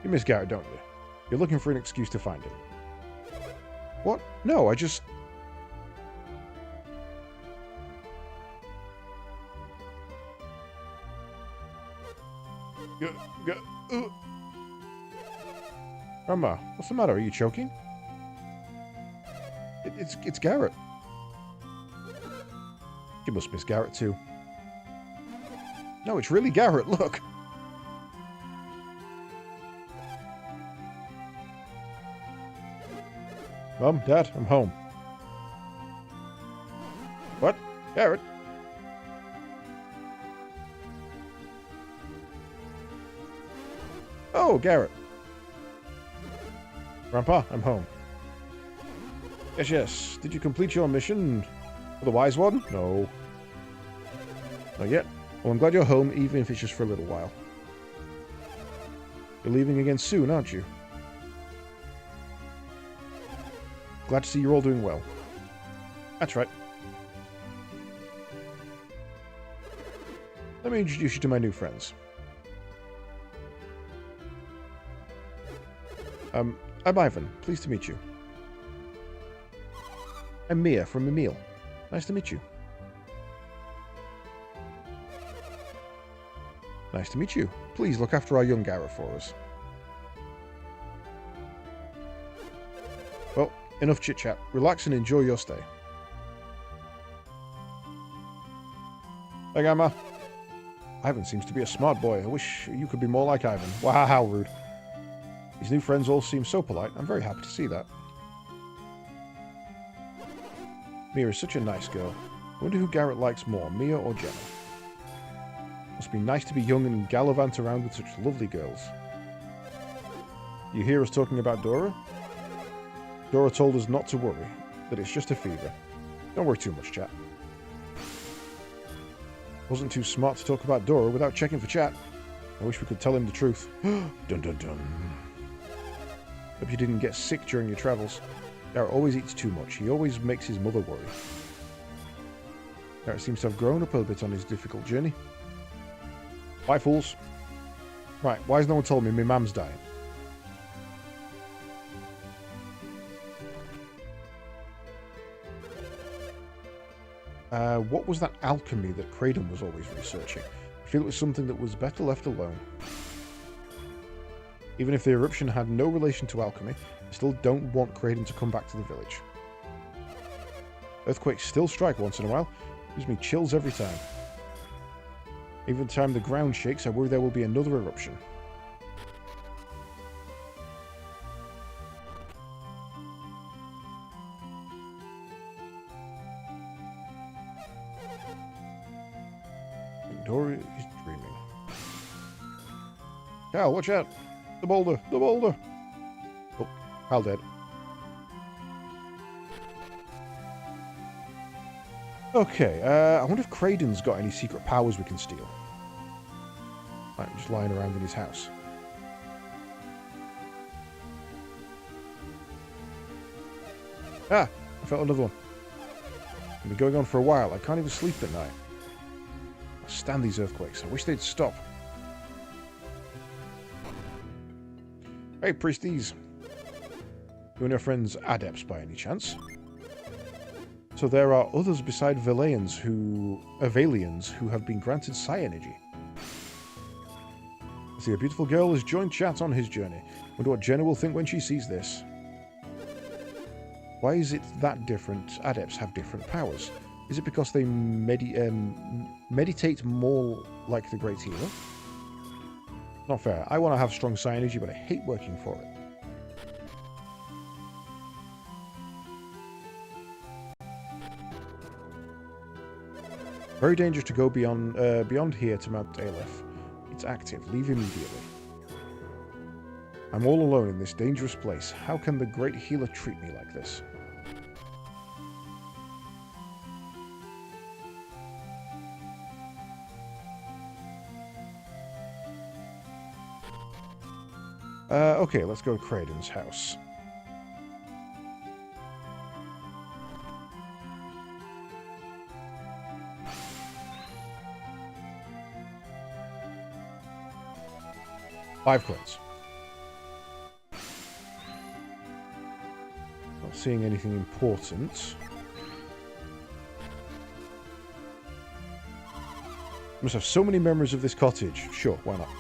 You miss Garrett, don't you? You're looking for an excuse to find him. What? No, I just... Grandma, what's the matter? Are you choking? It's Garrett. You must miss Garrett too. No, it's really Garrett, look. Mom, Dad, I'm home. What? Garrett? Oh, Garrett. Grandpa, I'm home. Yes, yes. Did you complete your mission for the Wise One? No. Not yet. Well, I'm glad you're home, even if it's just for a little while. You're leaving again soon, aren't you? Glad to see you're all doing well. That's right. Let me introduce you to my new friends. I'm Ivan. Pleased to meet you. I'm Mia from Emil. Nice to meet you. Nice to meet you. Please look after our young Garrett for us. Well, enough chit-chat. Relax and enjoy your stay. Hey, Gamma. Ivan seems to be a smart boy. I wish you could be more like Ivan. Wow, how rude. His new friends all seem so polite. I'm very happy to see that. Mia is such a nice girl. I wonder who Garrett likes more, Mia or Jenna? Must be nice to be young and gallivant around with such lovely girls. You hear us talking about Dora? Dora told us not to worry, that it's just a fever. Don't worry too much, chat. Wasn't too smart to talk about Dora without checking for chat. I wish we could tell him the truth. Dun dun dun. Hope you didn't get sick during your travels. Garrett always eats too much. He always makes his mother worry. Garrett seems to have grown up a bit on his difficult journey. Bye, fools. Right, why has no one told me my mum's dying? What was that alchemy that Kraden was always researching? I feel it was something that was better left alone. Even if the eruption had no relation to alchemy, I still don't want Kraden to come back to the village. Earthquakes still strike once in a while. Gives me chills every time. Every time the ground shakes, I worry there will be another eruption. Dora is dreaming. Cal, watch out! The boulder! The boulder! Oh, Cal dead. Okay, I wonder if Kraden's got any secret powers we can steal. Right, just lying around in his house. Ah! I felt another one. It's been going on for a while. I can't even sleep at night. I stand these earthquakes. I wish they'd stop. Hey, priesties. You and your friends adepts by any chance? So there are others beside Avalians who have been granted psi energy. I see a beautiful girl has joined chat on his journey. Wonder what Jenna will think when she sees this. Why is it that different adepts have different powers? Is it because they meditate more like the Great Healer? Not fair. I want to have strong psi energy, but I hate working for it. Very dangerous to go beyond here to Mount Aleph. It's active. Leave immediately. I'm all alone in this dangerous place. How can the Great Healer treat me like this? Okay, let's go to Kraden's house. Five coins. Not seeing anything important. Must have so many memories of this cottage. Sure, why not?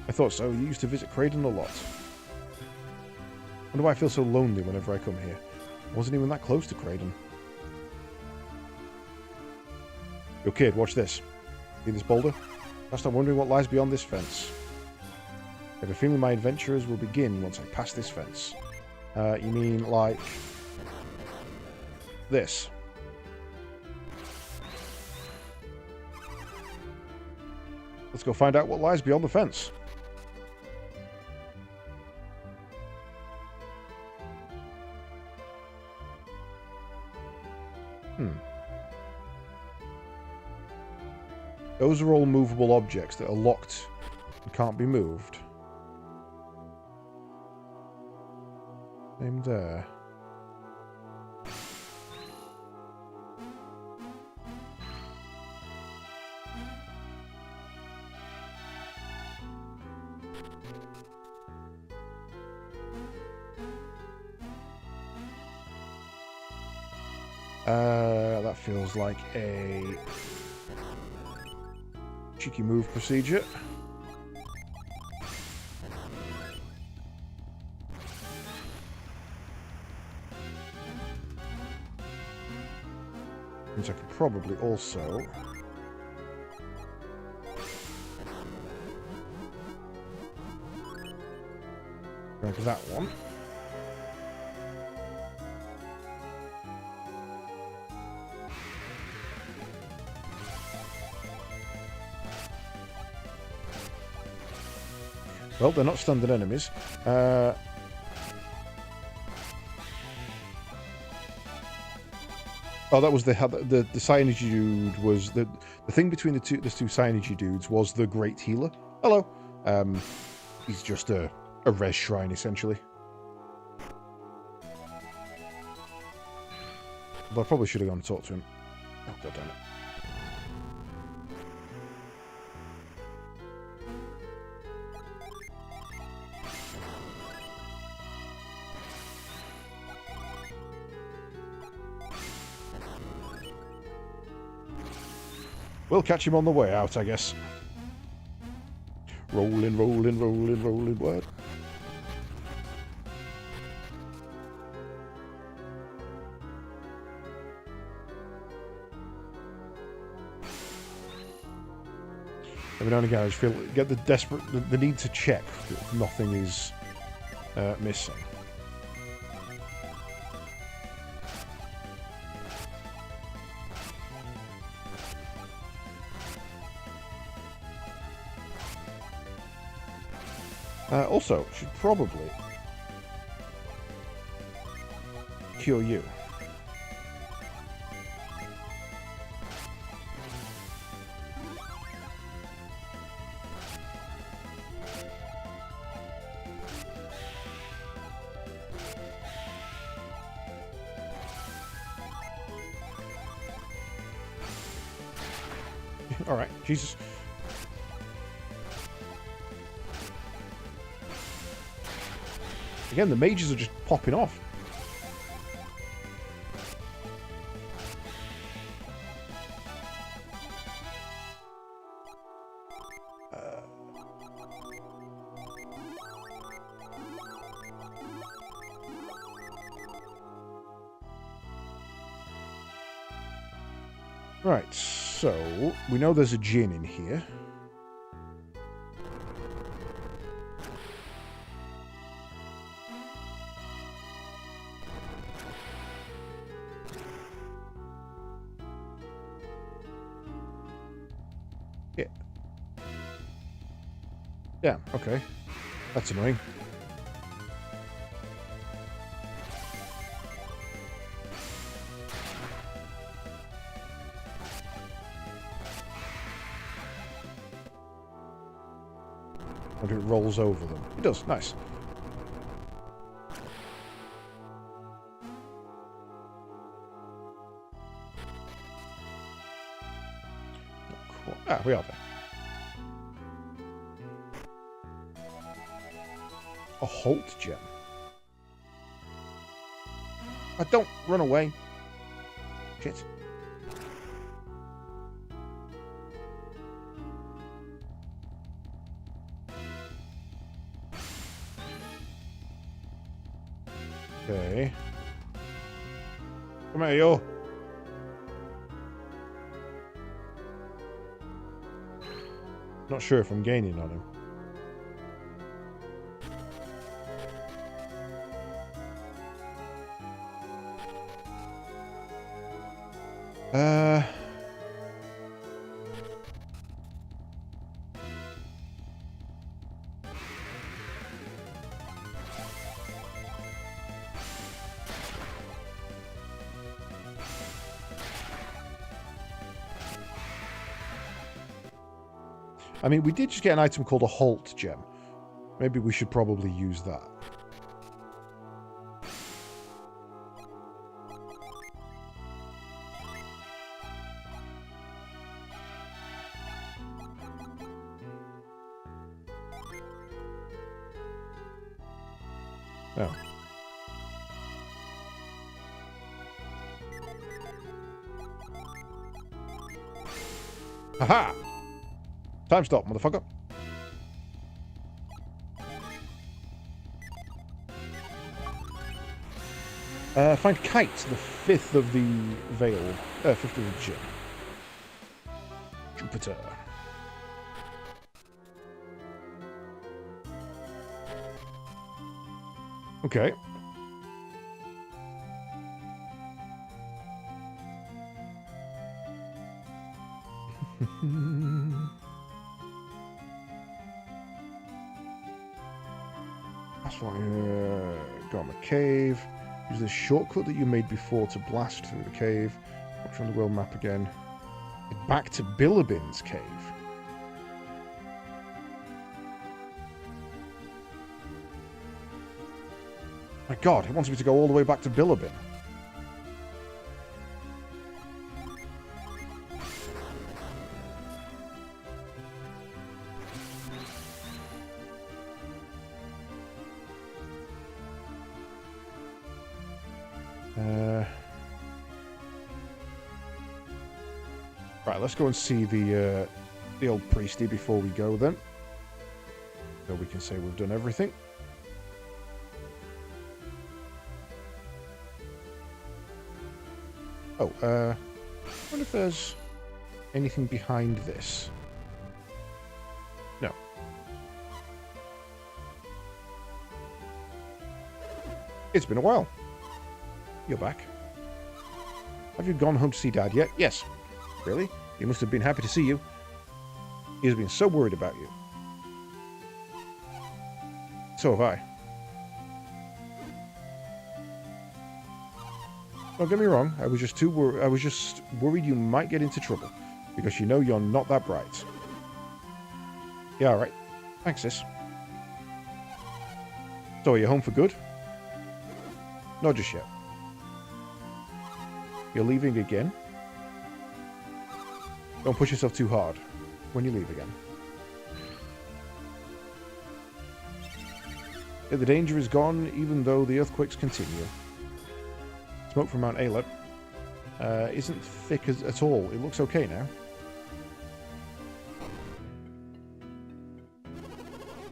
I thought so. You used to visit Kraden a lot. Wonder why I feel so lonely whenever I come here. I wasn't even that close to Kraden. Yo kid, watch this. See this boulder? I'll start wondering what lies beyond this fence. I have a feeling my adventures will begin once I pass this fence. You mean like this? Let's go find out what lies beyond the fence. Those are all movable objects that are locked and can't be moved. Same there. That feels like a cheeky move procedure. Means I could probably also grab that one. Well, they're not standard enemies. Oh, that was the Cyanogy dude was the thing between the two Cyanogy dudes was the Great Healer. Hello. He's just a res shrine essentially. But I probably should have gone and talked to him. Oh, god damn it. We'll catch him on the way out, I guess. Rolling, rolling, rolling, rolling, what? Every now and again, I just get the need to check that nothing is missing. Also, should probably cure you. All right, Jesus. Again, the mages are just popping off. Right, so we know there's a djinn in here. Yeah. Yeah, okay. That's annoying. And it rolls over them. It does, nice. Ah, we are there. A halt gem. Don't run away. Shit. Okay. Come here, yo. Not sure if I'm gaining on him. I mean, we did just get an item called a Halt gem. Maybe we should probably use that. Oh. Aha! Time stop, motherfucker. Find Kite, the 5th of the Veil. 5th of the gem. Jupiter. Okay. That's fine. Go on the cave. Use the shortcut that you made before to blast through the cave. Watch on the world map again. Head back to Billabin's cave. My God, it wants me to go all the way back to Billabin. Right, let's go and see the old priesty before we go then. So we can say we've done everything. Oh, I wonder if there's anything behind this. No. It's been a while. You're back. Have you gone home to see Dad yet? Yes. Really? He must have been happy to see you. He has been so worried about you. So have I. Don't get me wrong. I was just worried you might get into trouble because you know you're not that bright. Yeah, all right. Thanks, sis. So, are you home for good? Not just yet. You're leaving again? Don't push yourself too hard when you leave again. Yeah, the danger is gone, even though the earthquakes continue. Smoke from Mount Aelep isn't thick at all. It looks okay now.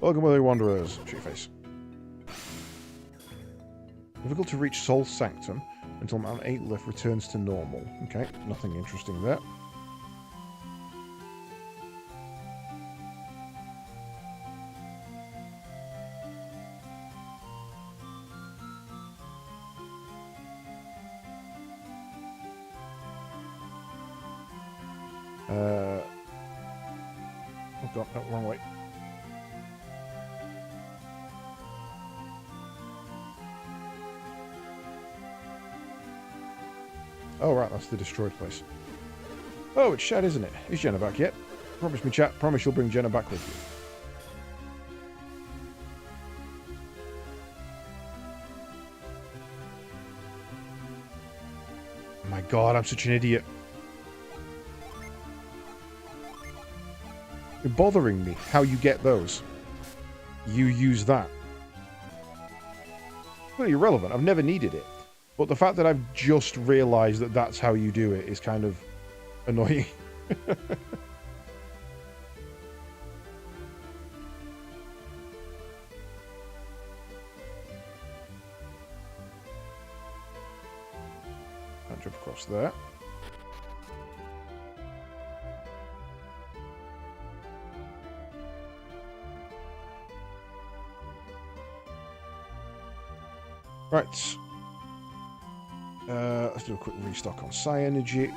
Welcome, weather wanderers. Treeface. Difficult to reach Soul Sanctum until Mount Aelep returns to normal. Okay, nothing interesting there. Oh god, no, wrong way. Oh right, that's the destroyed place. Oh, it's Shad, isn't it? Is Jenna back yet? Promise me, chat. Promise you'll bring Jenna back with you. Oh my god, I'm such an idiot. You're bothering me. How you get those? You use that. Well, irrelevant. I've never needed it. But the fact that I've just realised that that's how you do it is kind of annoying. I'll jump across there. Right. Let's do a quick restock on Psi Energy.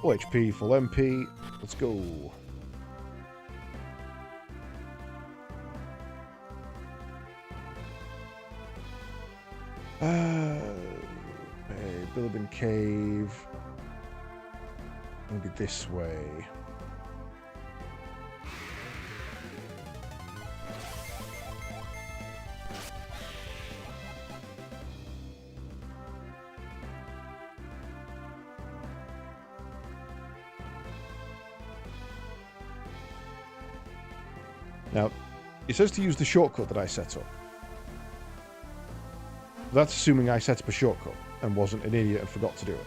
Full HP, full MP. Let's go. Billabin Cave. Maybe this way. Now, it says to use the shortcut that I set up. That's assuming I set up a shortcut and wasn't an idiot and forgot to do it.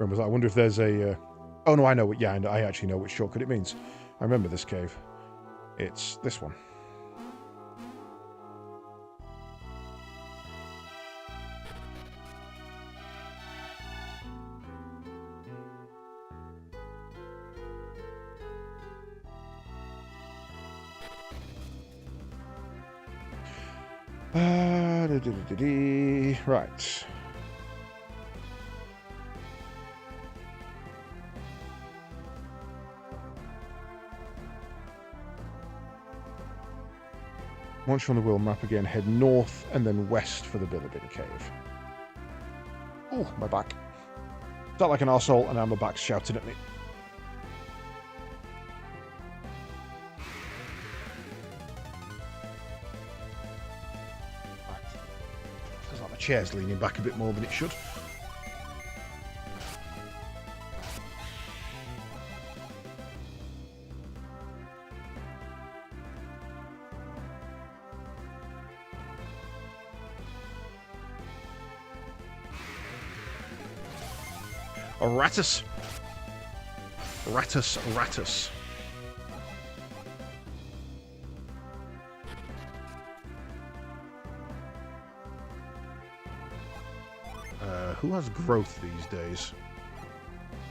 I wonder if there's a... Oh, no, I know what... Yeah, I actually know which shortcut it means. I remember this cave. It's this one. Right. Once you're on the world map again, head north and then west for the Bilibin Cave. Oh, my back. Felt like an arsehole and now my back's shouting at me. Feels like my chair's leaning back a bit more than it should. Ratus. Ratus. Who has growth these days?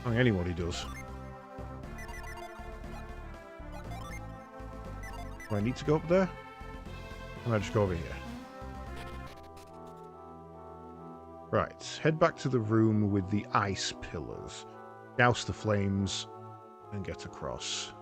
I think anybody does. Do I need to go up there? Or I just go over here? Right, head back to the room with the ice pillars. Douse the flames and get across.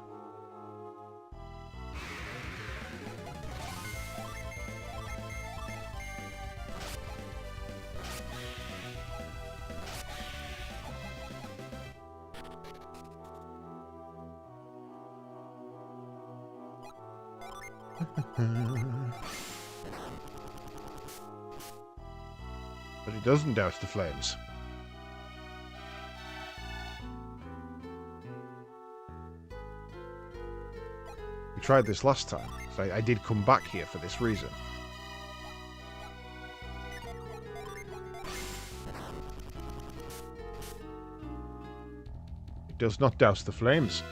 But it doesn't douse the flames. We tried this last time, so I did come back here for this reason. It does not douse the flames.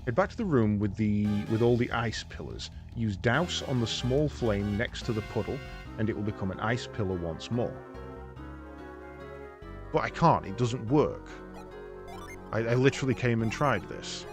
Head back to the room with all the ice pillars. Use douse on the small flame next to the puddle, and it will become an ice pillar once more. But I can't, it doesn't work. I literally came and tried this.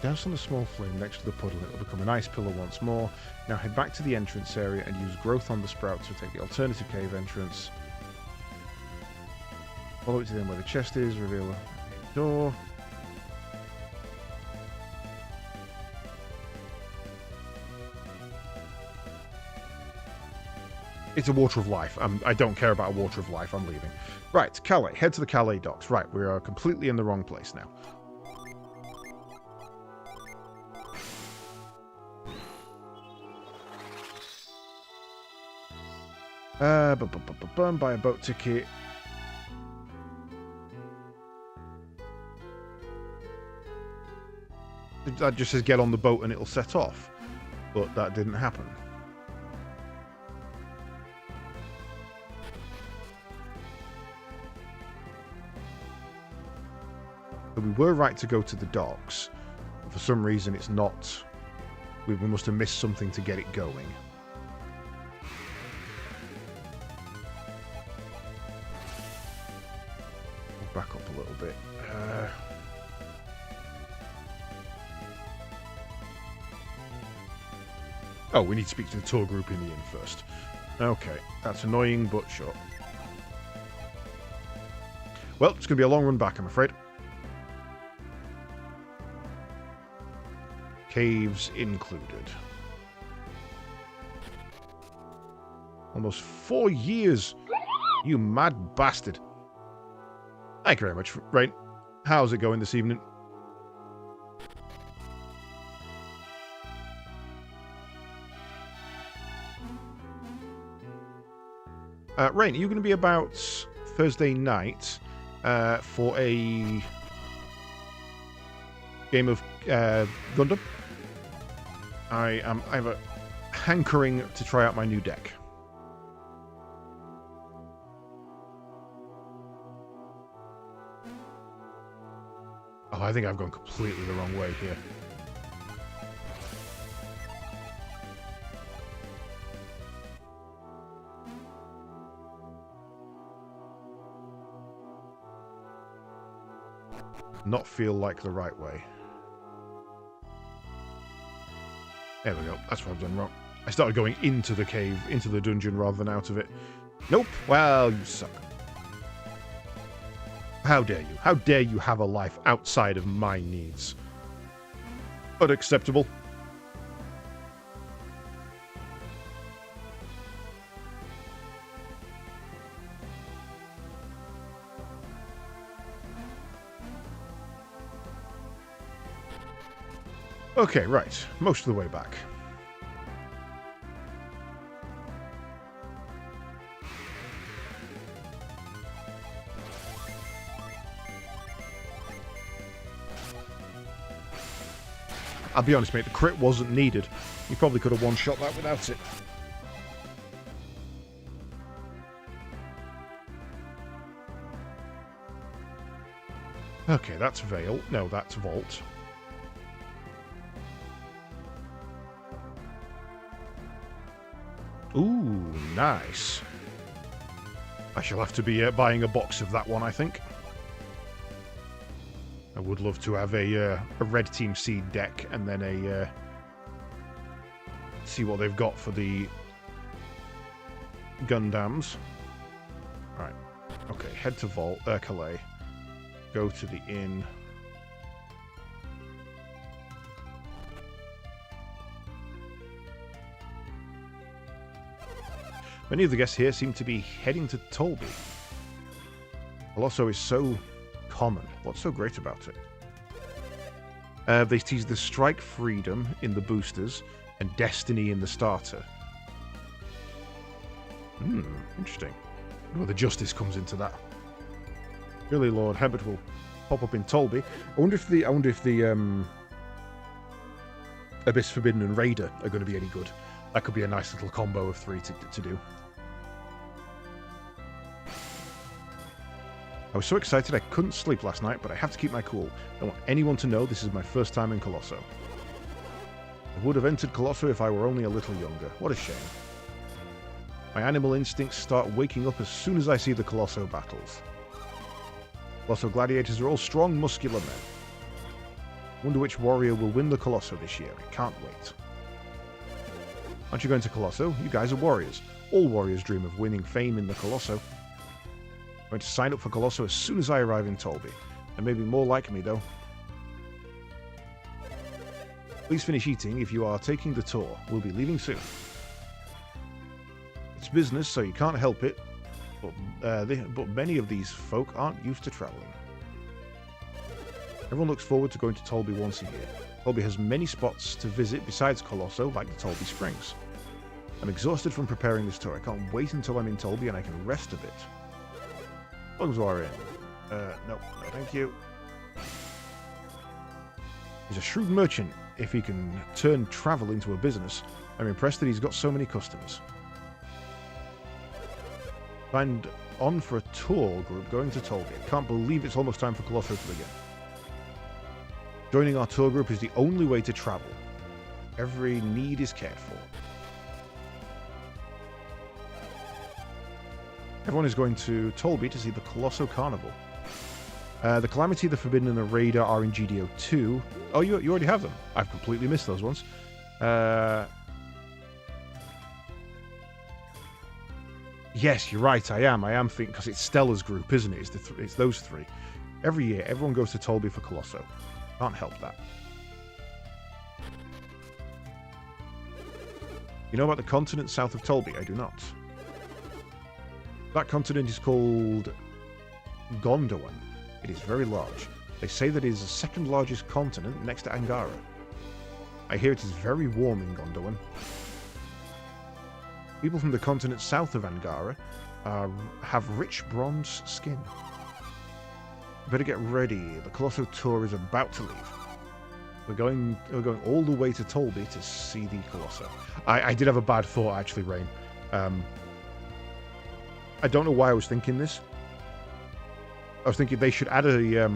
Douse on the small flame next to the puddle, it will become an ice pillar once more. Now head back to the entrance area and use growth on the sprout to take the alternative cave entrance. Follow it to the end where the chest is, reveal a door. It's a water of life. I don't care about a water of life, I'm leaving. Right, Calais. Head to the Calais docks. Right, we are completely in the wrong place now. Buy a boat ticket. That just says get on the boat and it'll set off. But that didn't happen. we were right to go to the docks. For some reason, it's not. We must have missed something to get it going. We'll back up a little bit. Oh, we need to speak to the tour group in the inn first. Okay, that's annoying, but sure. Well, it's going to be a long run back, I'm afraid. Caves included. Almost 4 years! You mad bastard. Thank you very much. Right. How's it going this evening? Rain, are you going to be about Thursday night for a game of Gundam? I have a hankering to try out my new deck. Oh, I think I've gone completely the wrong way here. Not feel like the right way. There we go. That's what I've done wrong. I started going into the cave, into the dungeon, rather than out of it. Nope. Well, you suck. How dare you? How dare you have a life outside of my needs? Unacceptable. Okay, right. Most of the way back. I'll be honest, mate, the crit wasn't needed. You probably could have one-shot that without it. Okay, that's Vale. No, that's Vault. Ooh, nice. I shall have to be buying a box of that one, I think. I would love to have a red team seed deck and then a see what they've got for the Gundams. Right. Okay, head to Vault, Calais. Go to the inn. Many of the guests here seem to be heading to Tolby. Colosso is so common. What's so great about it? They tease the Strike Freedom in the boosters and Destiny in the starter. Interesting. Well, the Justice comes into that. Really, Lord Hebert will pop up in Tolby. I wonder if the Abyss Forbidden and Raider are going to be any good. That could be a nice little combo of 3 to do. I was so excited I couldn't sleep last night, but I have to keep my cool. I don't want anyone to know this is my first time in Colosso. I would have entered Colosso if I were only a little younger. What a shame. My animal instincts start waking up as soon as I see the Colosso battles. Colosso gladiators are all strong, muscular men. Wonder which warrior will win the Colosso this year. I can't wait. Aren't you going to Colosso? You guys are warriors. All warriors dream of winning fame in the Colosso. I'm going to sign up for Colosso as soon as I arrive in Tolby. There may be more like me, though. Please finish eating if you are taking the tour. We'll be leaving soon. It's business, so you can't help it. But many of these folk aren't used to travelling. Everyone looks forward to going to Tolby once a year. Tolby has many spots to visit besides Colosso, like the Tolby Springs. I'm exhausted from preparing this tour. I can't wait until I'm in Tolby and I can rest a bit. Bugs are in. No, thank you. He's a shrewd merchant. If he can turn travel into a business, I'm impressed that he's got so many customers. Signed on for a tour group going to Tolby. Can't believe it's almost time for Colosso to begin. Joining our tour group is the only way to travel. Every need is cared for. Everyone is going to Tolby to see the Colosso Carnival. The Calamity, the Forbidden, and the Raider are in GDO 2. Oh, you already have them. I've completely missed those ones. Yes, you're right. I am thinking, because it's Stella's group, isn't it? It's those three. Every year, everyone goes to Tolby for Colosso. Can't help that. You know about the continent south of Tolby? I do not. That continent is called Gondowan. It is very large. They say that it is the second largest continent next to Angara. I hear it is very warm in Gondowan. People from the continent south of Angara have rich bronze skin. Better get ready. The Colosso tour is about to leave. We're going all the way to Tolby to see the Colosso. I did have a bad thought actually, Rain. I don't know why I was thinking this. I was thinking they should add a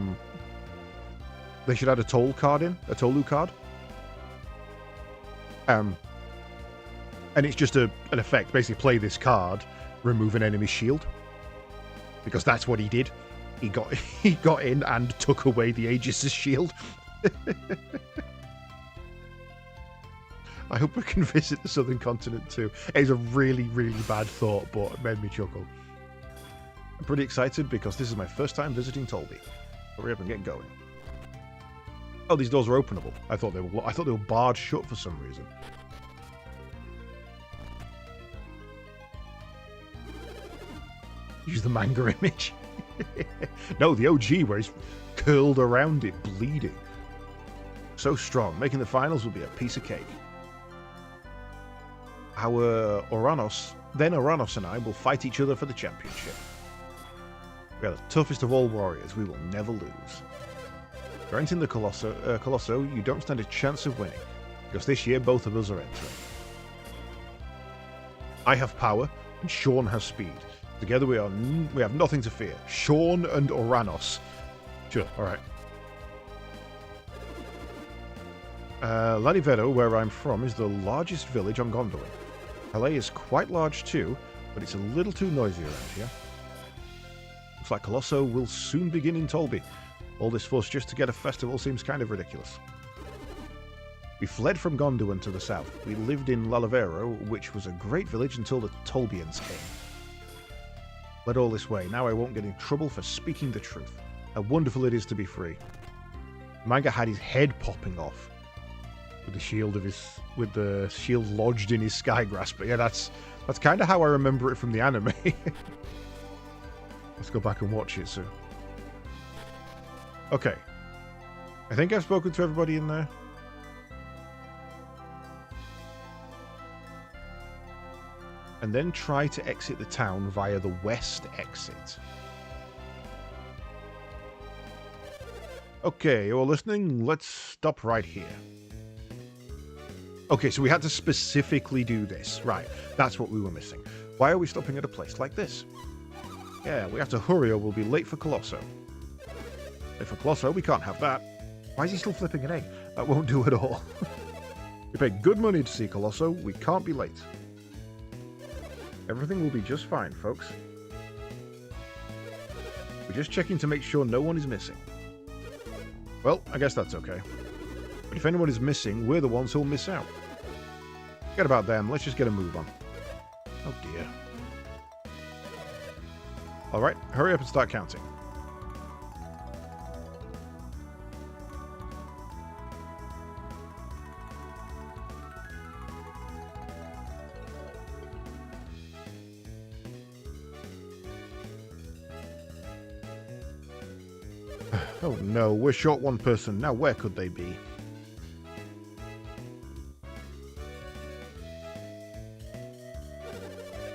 toll card in, a Tolu card. And it's just an effect. Basically, play this card, remove an enemy shield, because that's what he did. He got in and took away the Aegis' shield. I hope we can visit the Southern Continent too. It's a really, really bad thought, but it made me chuckle. I'm pretty excited because this is my first time visiting Tolby. Hurry up and get going. Oh, these doors are openable. I thought they were barred shut for some reason. Use the manga image. No, the OG where he's curled around it, bleeding. So strong. Making the finals will be a piece of cake. Our Oranos and I will fight each other for the championship. We are the toughest of all warriors. We will never lose. If you're entering the Colosso, you don't stand a chance of winning, because this year both of us are entering. I have power, and Sean has speed. Together we have nothing to fear. Sean and Oranos. Sure, alright. Ladivero, where I'm from, is the largest village on Gondolin. Calais is quite large too, but it's a little too noisy around here. Looks like Colosso will soon begin in Tolby. All this fuss just to get a festival seems kind of ridiculous. We fled from Gondowan to the south. We lived in Lalavero, which was a great village until the Tolbians came. Led all this way. Now I won't get in trouble for speaking the truth. How wonderful it is to be free. Manga had his head popping off with the shield lodged in his sky grasp. But yeah, that's kind of how I remember it from the anime. Let's go back and watch it, so. Okay. I think I've spoken to everybody in there. And then try to exit the town via the west exit. Okay, you're all listening? Let's stop right here. Okay, so we had to specifically do this. Right, that's what we were missing. Why are we stopping at a place like this? Yeah, we have to hurry or we'll be late for Colosso. Late for Colosso? We can't have that. Why is he still flipping an egg? That won't do at all. We paid good money to see Colosso. We can't be late. Everything will be just fine, folks. We're just checking to make sure no one is missing. Well, I guess that's okay. But if anyone is missing, we're the ones who'll miss out. Forget about them. Let's just get a move on. Oh dear. Alright, hurry up and start counting. Oh no, we're short one person. Now where could they be?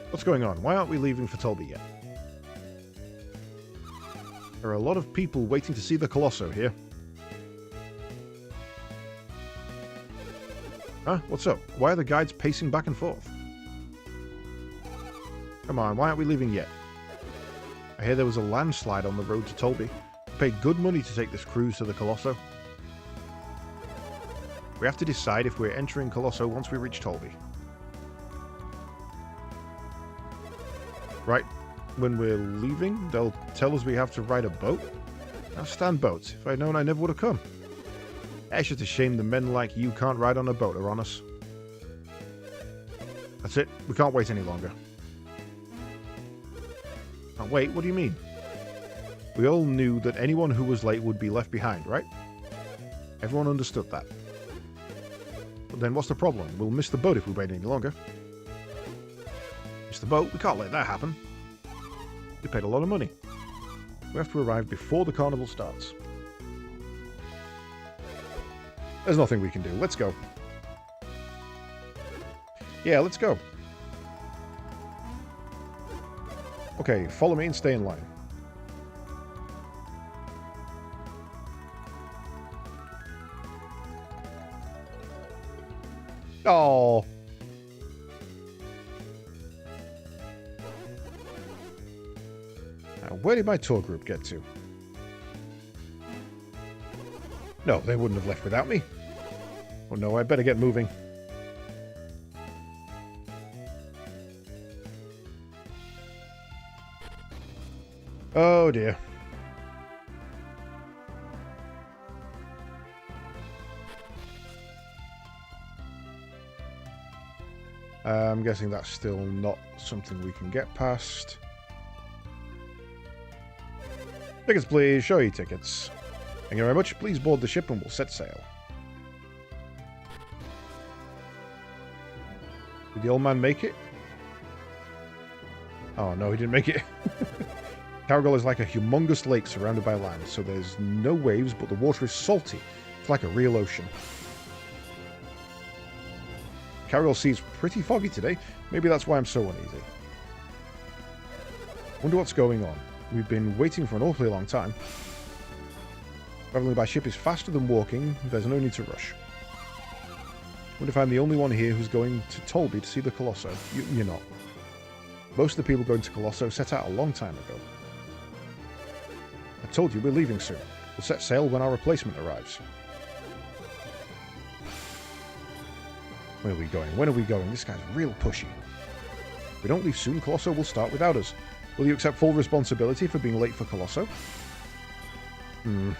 What's going on? Why aren't we leaving for Tolby yet? There are a lot of people waiting to see the Colosso here. Huh? What's up? Why are the guides pacing back and forth? Come on, why aren't we leaving yet? I hear there was a landslide on the road to Tolby. We paid good money to take this cruise to the Colosso. We have to decide if we're entering Colosso once we reach Tolby. Right when we're leaving, they'll tell us we have to ride a boat? Now stand boats. If I'd known, I never would have come. It's just a shame the men like you can't ride on a boat or on us. That's it. We can't wait any longer. Oh, wait, what do you mean? We all knew that anyone who was late would be left behind, right? Everyone understood that. But then what's the problem? We'll miss the boat if we wait any longer. Miss the boat? We can't let that happen. We paid a lot of money. We have to arrive before the carnival starts. There's nothing we can do. Let's go. Yeah, let's go. Okay, follow me and stay in line. Oh. Now, where did my tour group get to? No, they wouldn't have left without me. Oh no, I better get moving. Oh dear. I'm guessing that's still not something we can get past. Tickets, please. Show your tickets. Thank you very much. Please board the ship and we'll set sail. Did the old man make it? Oh, no, he didn't make it. Caragol is like a humongous lake surrounded by land, so there's no waves, but the water is salty. It's like a real ocean. Caragol Sea is pretty foggy today. Maybe that's why I'm so uneasy. Wonder what's going on. We've been waiting for an awfully long time. Travelling by ship is faster than walking. There's no need to rush. Wonder if I'm the only one here who's going to Tolby to see the Colosso. You're not. Most of the people going to Colosso set out a long time ago. I told you we're leaving soon. We'll set sail when our replacement arrives. Where are we going? When are we going? This guy's real pushy. If we don't leave soon, Colosso will start without us. Will you accept full responsibility for being late for Colosso?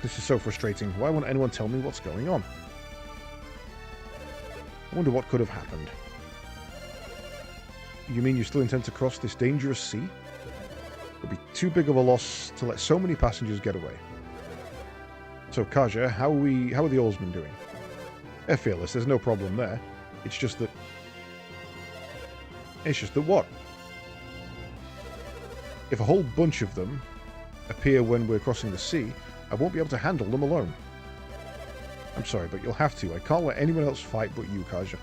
This is so frustrating. Why won't anyone tell me what's going on? I wonder what could have happened. You mean you still intend to cross this dangerous sea? It'll be too big of a loss to let so many passengers get away. So, Kaja, how are the oarsmen doing? They're fearless, there's no problem there. It's just that what? If a whole bunch of them appear when we're crossing the sea, I won't be able to handle them alone. I'm sorry, but you'll have to. I can't let anyone else fight but you, Kaja.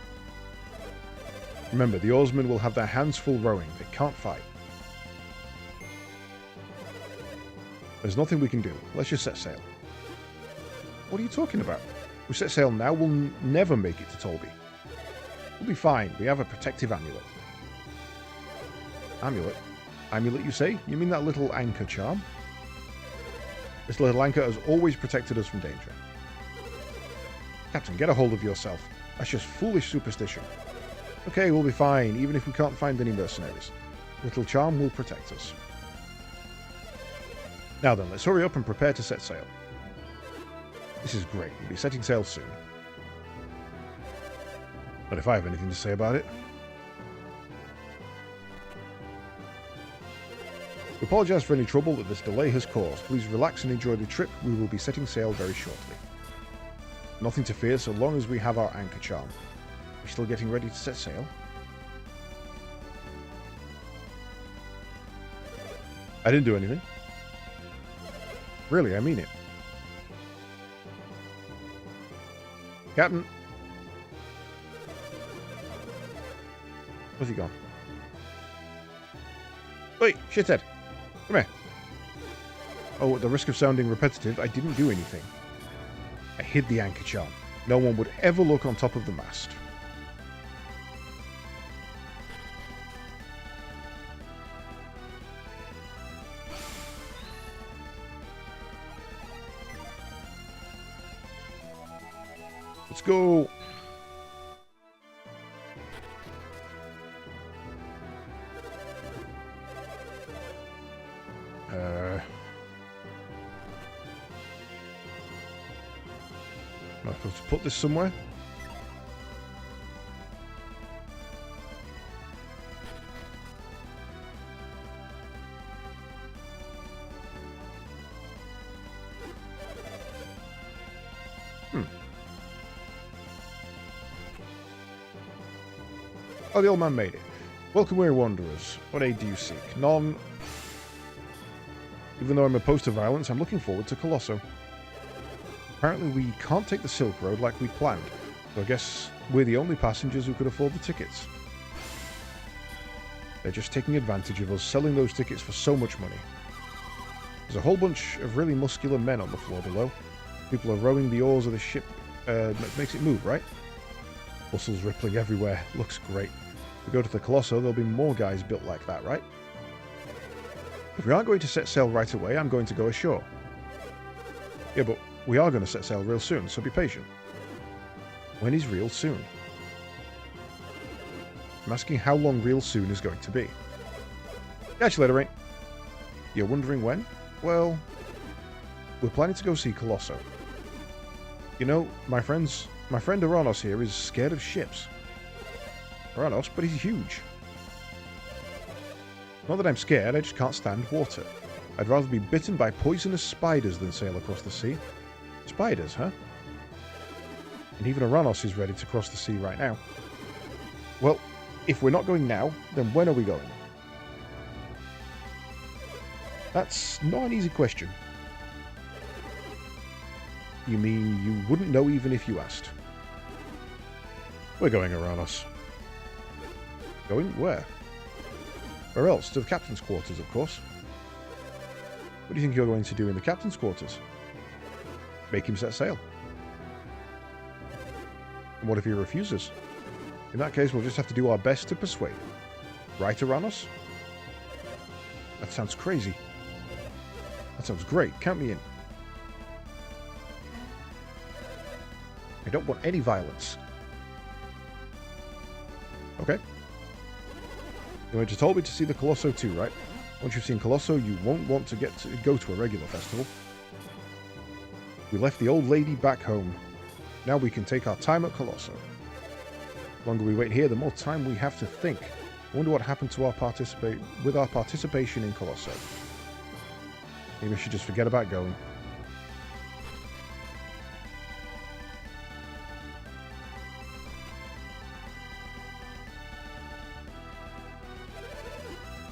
Remember, the oarsmen will have their hands full rowing. They can't fight. There's nothing we can do. Let's just set sail. What are you talking about? We set sail now, we'll never make it to Tolby. We'll be fine. We have a protective amulet. Amulet? Amulet, you say? You mean that little anchor charm? This little anchor has always protected us from danger. Captain, get a hold of yourself. That's just foolish superstition. Okay, we'll be fine, even if we can't find any mercenaries. Little charm will protect us. Now then, let's hurry up and prepare to set sail. This is great. We'll be setting sail soon. But if I have anything to say about it... We apologize for any trouble that this delay has caused. Please relax and enjoy the trip. We will be setting sail very shortly. Nothing to fear so long as we have our anchor charm. We're still getting ready to set sail. I didn't do anything. Really, I mean it. Captain. Where's he gone? Oi, shithead. Come here. Oh, at the risk of sounding repetitive, I didn't do anything. I hid the anchor charm. No one would ever look on top of the mast. Let's go. Am I supposed to put this somewhere? Oh, the old man made it. Welcome, weary wanderers. What aid do you seek? None. Even though I'm opposed to violence, I'm looking forward to Colosso. Apparently we can't take the Silk Road like we planned, so I guess we're the only passengers who could afford the tickets. They're just taking advantage of us, selling those tickets for so much money. There's a whole bunch of really muscular men on the floor below. People are rowing the oars of the ship. Makes it move, right? Muscles rippling everywhere. Looks great. If we go to the Colosso, there'll be more guys built like that, right? If we aren't going to set sail right away, I'm going to go ashore. Yeah, but we are going to set sail real soon, so be patient. When is real soon? I'm asking how long real soon is going to be. Catch you later, mate. You're wondering when? Well, we're planning to go see Colosso. You know, my friend Aranos here is scared of ships. Aranos, but he's huge. Not that I'm scared, I just can't stand water. I'd rather be bitten by poisonous spiders than sail across the sea. Spiders, huh? And even Aranos is ready to cross the sea right now. Well, if we're not going now, then when are we going? That's not an easy question. You mean you wouldn't know even if you asked? We're going, Aranos. Going where? Where else? To the captain's quarters, of course. What do you think you're going to do in the captain's quarters? Make him set sail. And what if he refuses? In that case, we'll just have to do our best to persuade him. Right, Aranos? That sounds crazy. That sounds great. Count me in. I don't want any violence. Okay. You just told me to see the Colosso too, right? Once you've seen Colosso, you won't want to go to a regular festival. We left the old lady back home. Now we can take our time at Colosso. The longer we wait here, the more time we have to think. I wonder what happened to our participation in Colosso. Maybe I should just forget about going.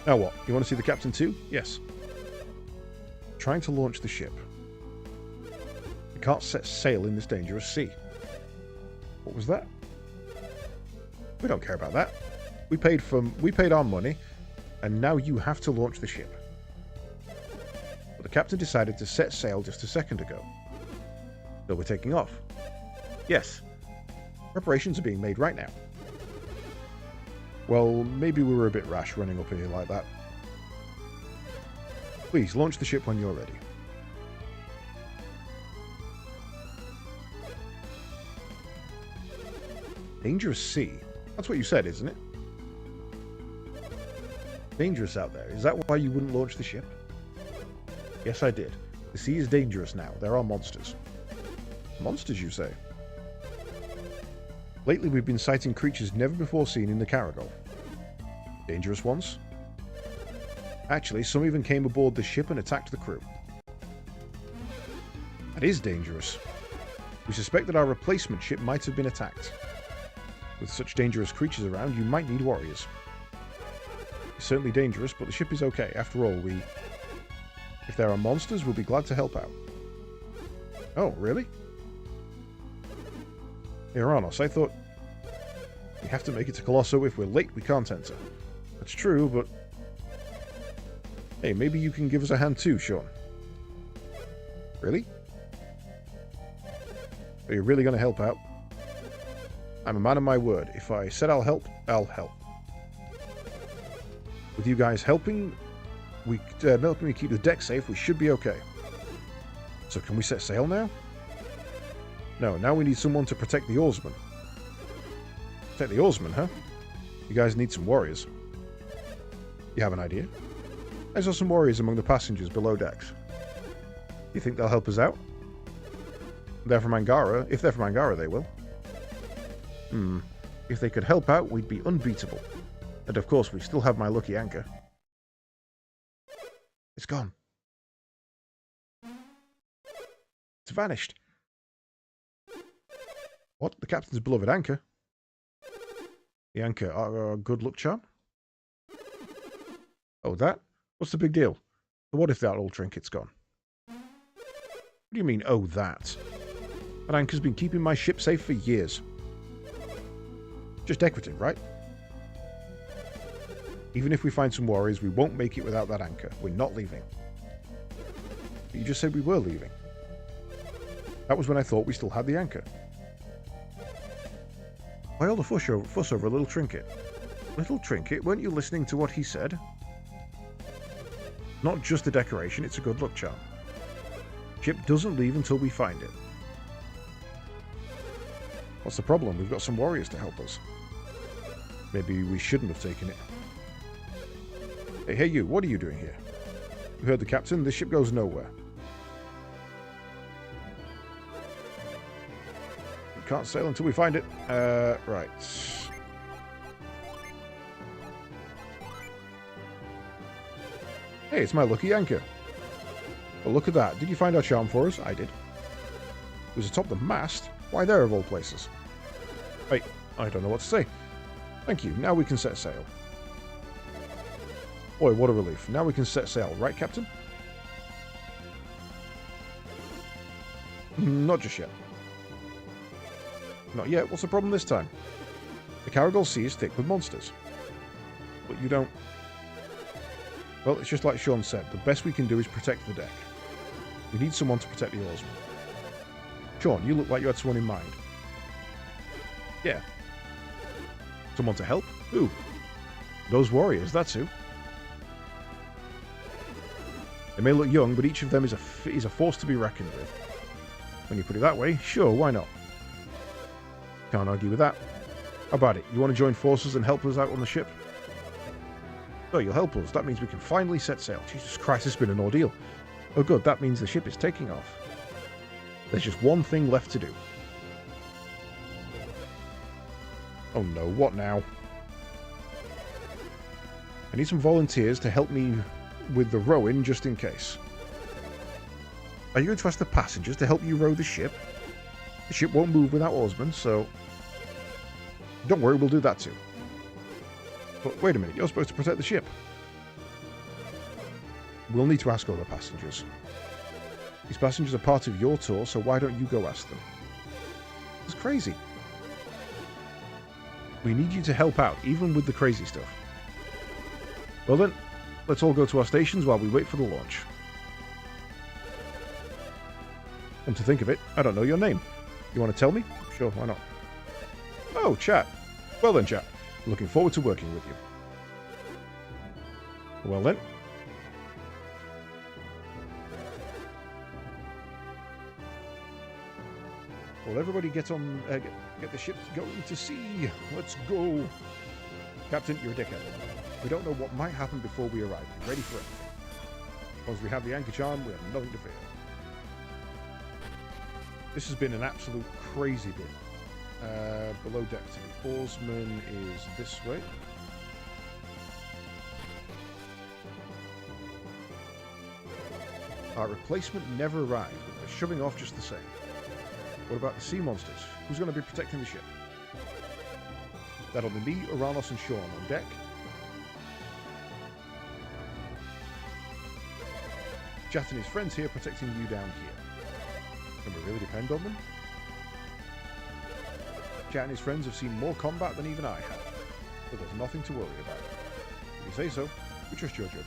Now what? You want to see the captain too? Yes. Trying to launch the ship. We can't set sail in this dangerous sea. What was that? We don't care about that. We paid our money, and now you have to launch the ship. But the captain decided to set sail just a second ago. So we're taking off. Yes. Preparations are being made right now. Well, maybe we were a bit rash running up here like that. Please, launch the ship when you're ready. Dangerous sea? That's what you said, isn't it? Dangerous out there. Is that why you wouldn't launch the ship? Yes, I did. The sea is dangerous now. There are monsters. Monsters, you say? Lately, we've been sighting creatures never before seen in the Caragol. Dangerous ones? Actually, some even came aboard the ship and attacked the crew. That is dangerous. We suspect that our replacement ship might have been attacked. With such dangerous creatures around, you might need warriors. It's certainly dangerous, but the ship is okay. After all, if there are monsters, we'll be glad to help out. Oh, really? Aranos, I thought we have to make it to Colosso. If we're late, we can't enter. That's true, but hey, maybe you can give us a hand too, Sean. Really? Are you really going to help out? I'm a man of my word. If I said I'll help, I'll help. With you guys helping me keep the deck safe, we should be okay. So can we set sail now? No, now we need someone to protect the oarsmen. Protect the oarsmen, huh? You guys need some warriors. You have an idea? I saw some warriors among the passengers below decks. You think they'll help us out? They're from Angara. If they're from Angara, they will. If they could help out, we'd be unbeatable. And of course, we still have my lucky anchor. It's gone. It's vanished. What? The captain's beloved anchor? The anchor, our good luck charm? Oh, that? What's the big deal? So what if that old trinket's gone? What do you mean, oh, that? That anchor's been keeping my ship safe for years. Just decorative, right? Even if we find some warriors, we won't make it without that anchor. We're not leaving. But you just said we were leaving. That was when I thought we still had the anchor. Why all the fuss over a little trinket? Little trinket? Weren't you listening to what he said? Not just a decoration, it's a good luck charm. Ship doesn't leave until we find it. What's the problem? We've got some warriors to help us. Maybe we shouldn't have taken it. Hey you, what are you doing here? You heard the captain, this ship goes nowhere. We can't sail until we find it. Right. Hey, it's my lucky anchor. Well, look at that. Did you find our charm for us? I did. It was atop the mast? Why there of all places? Hey, I don't know what to say. Thank you. Now we can set sail. Boy, what a relief. Now we can set sail, right, Captain? Not just yet. Not yet. What's the problem this time? The Caragol Sea is thick with monsters. But you don't... Well, it's just like Sean said. The best we can do is protect the deck. We need someone to protect the oarsmen. Sean, you look like you had someone in mind. Yeah. Someone to help? Who? Those warriors, that's who. They may look young, but each of them is a force to be reckoned with. When you put it that way, sure, why not? Can't argue with that. How about it? You want to join forces and help us out on the ship? Oh, you'll help us. That means we can finally set sail. Jesus Christ, it's been an ordeal. Oh good, that means the ship is taking off. There's just one thing left to do. Oh no, what now? I need some volunteers to help me with the rowing just in case. Are you going to ask the passengers to help you row the ship? The ship won't move without oarsmen, so... Don't worry, we'll do that too. But wait a minute, you're supposed to protect the ship. We'll need to ask other passengers. These passengers are part of your tour, so why don't you go ask them? It's crazy. We need you to help out, even with the crazy stuff. Well then, let's all go to our stations while we wait for the launch. And to think of it, I don't know your name. You want to tell me? Sure, why not? Oh, Chat. Well then, Chat. Looking forward to working with you. Well then. Well, everybody get on, get the ship going to sea. Let's go. Captain, you're a dickhead. We don't know what might happen before we arrive. Be ready for anything. As long as we have the anchor charm, we have nothing to fear. This has been an absolute crazy bit. Below deck to the oarsman is this way. Our replacement never arrived, but they're shoving off just the same. What about the sea monsters? Who's going to be protecting the ship? That'll be me, Uranus, and Sean on deck. Chat and his friends here protecting you down here. Can we really depend on them? Chat and his friends have seen more combat than even I have, but there's nothing to worry about. If you say so, we trust your judgment.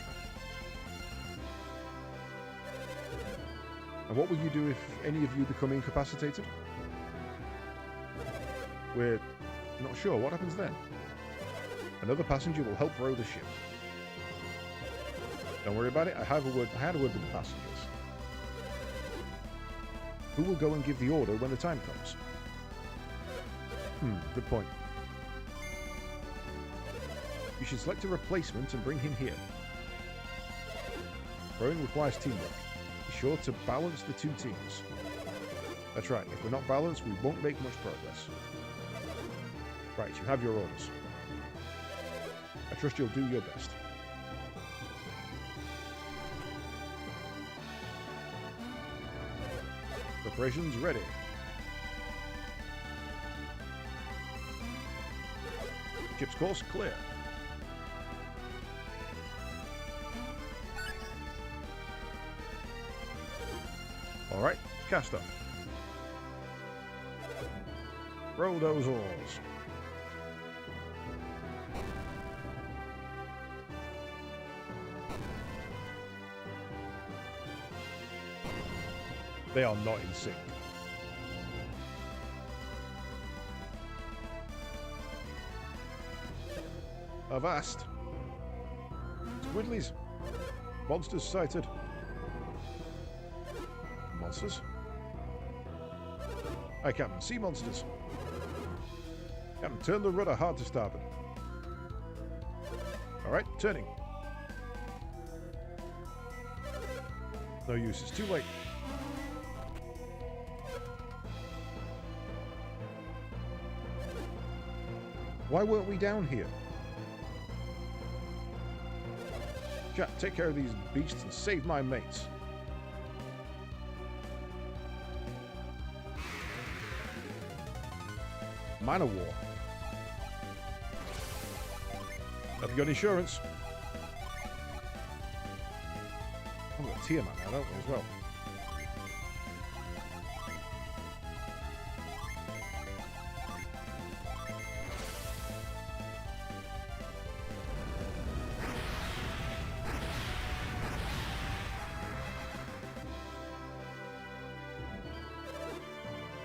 And what will you do if any of you become incapacitated? We're not sure. What happens then? Another passenger will help row the ship. Don't worry about it. I had a word with the passengers. Who will go and give the order when the time comes? Good point. You should select a replacement and bring him here. Throwing requires teamwork. Be sure to balance the two teams. That's right, if we're not balanced, we won't make much progress. Right, you have your orders. I trust you'll do your best. Preparations ready. Ship's course clear. Alright, cast off. Roll those oars. They are not in sync. Avast! Squidleys! Monsters sighted. Monsters? Hi, Captain. Sea monsters. Captain, turn the rudder hard to starboard. Alright, turning. No use, it's too late. Why weren't we down here? Chat, take care of these beasts and save my mates. Man of war. Have you got insurance? I've got Tiamat now, don't we, as well?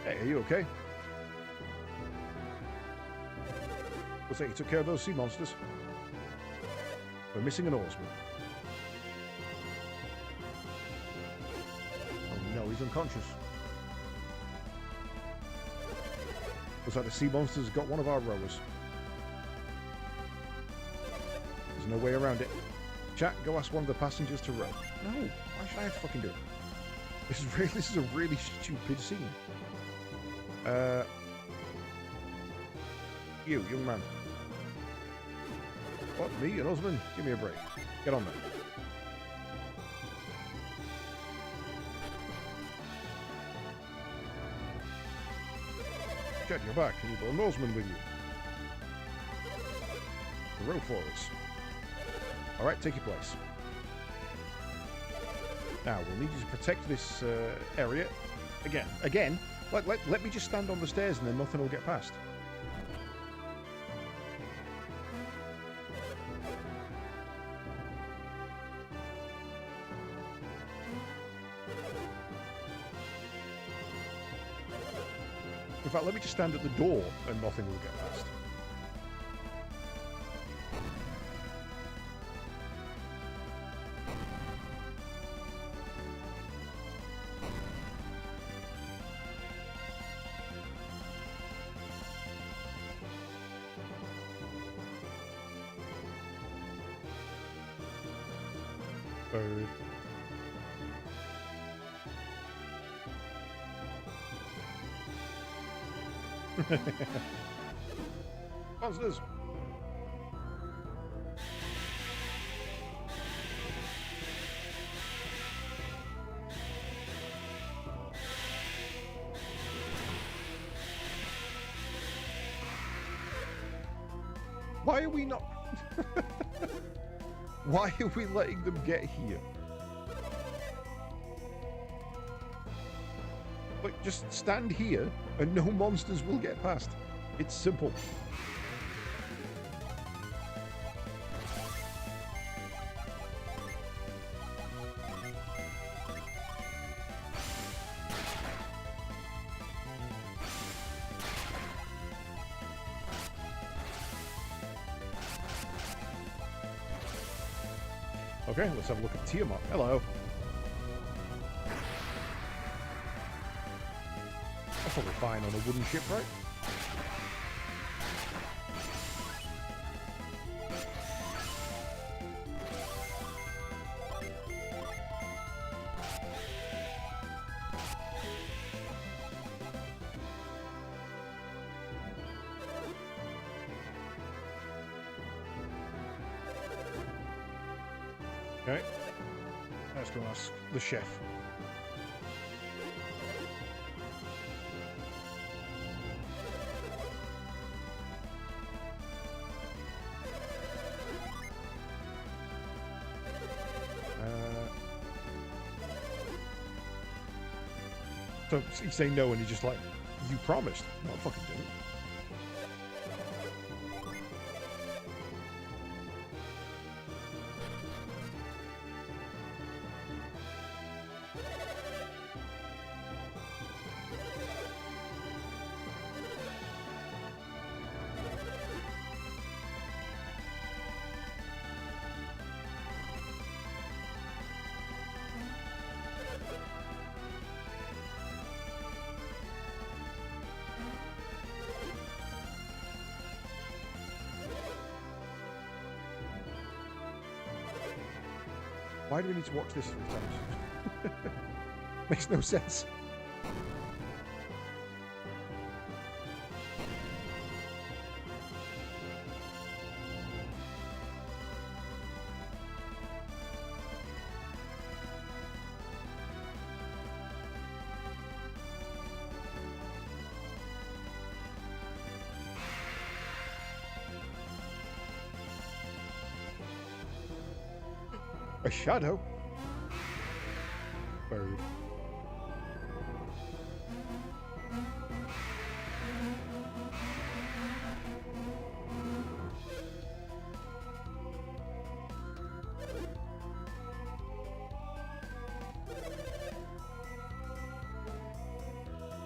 Hey, are you okay? Looks like you took care of those sea monsters. We're missing an oarsman. Oh no, he's unconscious. Looks like the sea monsters got one of our rowers. There's no way around it. Chat, go ask one of the passengers to row. No, why should I have to fucking do it? This is a really stupid scene. You, young man. What, me, an husband? Give me a break. Get on there. Chet, you're back. Can you put a Norseman with you? The row for us. Alright, take your place. Now, we'll need you to protect this area. Again, let me just stand on the stairs and then nothing will get past. In fact, let me just stand at the door and nothing will get past. Bird. Monsters! Why are we not... Why are we letting them get here? Like, just stand here and no monsters will get past. It's simple. Okay, let's have a look at Tiamat. Hello. That's probably fine on a wooden ship, right? Okay. Let's go ask the chef. So he's saying no, and he's just like, "You promised." No, I fucking didn't. Why do we need to watch this 3 times? Makes no sense. A shadow? Bird.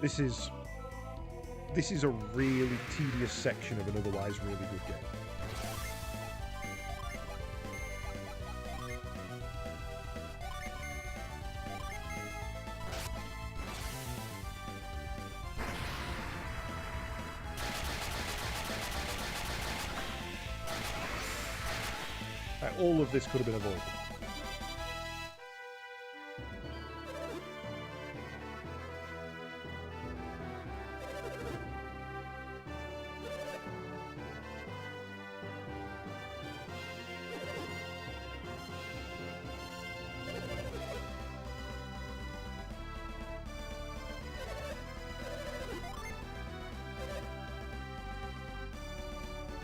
This is a really tedious section of an otherwise really good game. All of this could have been avoided.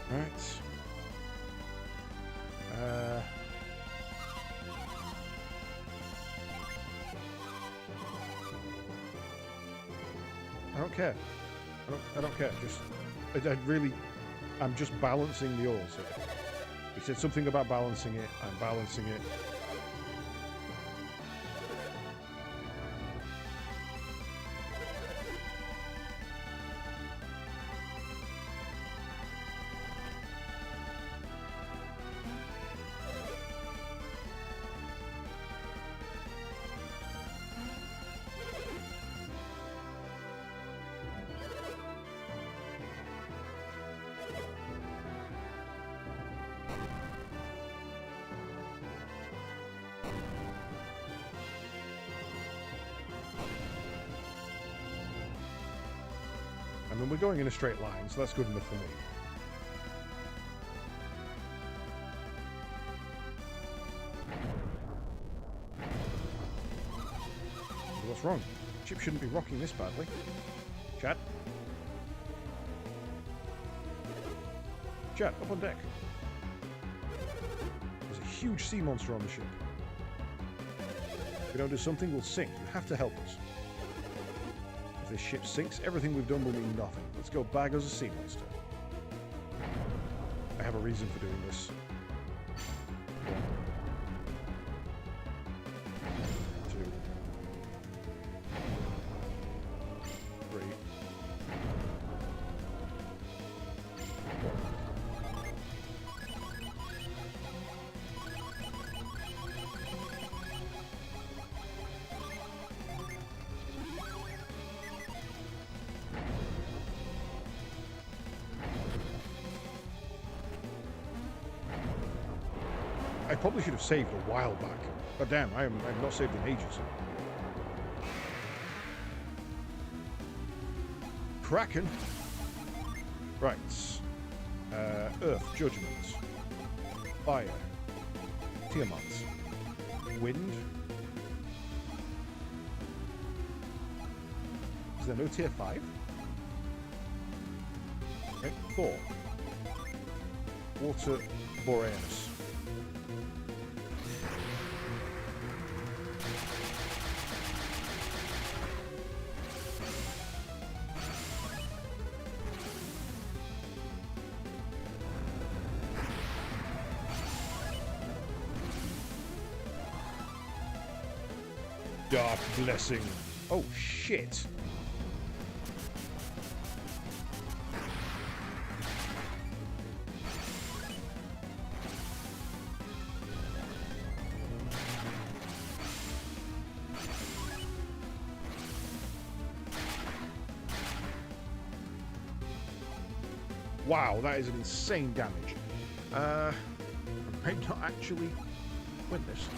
All right. I don't care. I don't care. I'm just balancing the oars here. He said something about balancing it. I'm balancing it. I mean, we're going in a straight line, so that's good enough for me. What's wrong? Chip shouldn't be rocking this badly. Chad? Chad, up on deck. There's a huge sea monster on the ship. If we don't do something, we'll sink. You have to help us. If this ship sinks, everything we've done will mean nothing. Let's go bag us a sea monster. I have a reason for doing this. 2, 3. I probably should have saved a while back. But damn, I've not saved in ages. Kraken. Right. Earth, Judgment. Fire. Tiamat. wind. Is there no tier 5? Okay, Thor. Water Boreanus. Dark Blessing. Oh, shit. Wow, that is an insane damage. I might not actually win this.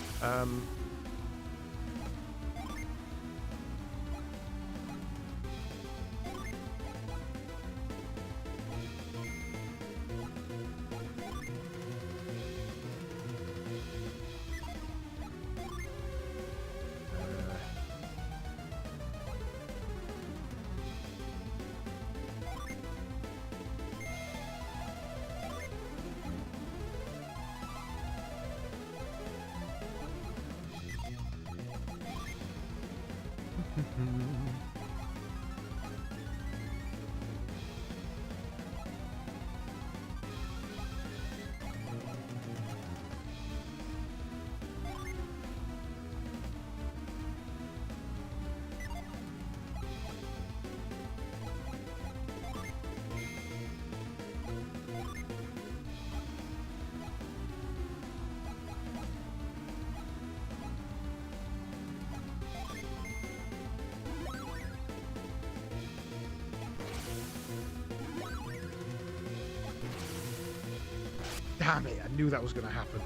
Damn it, I knew that was going to happen.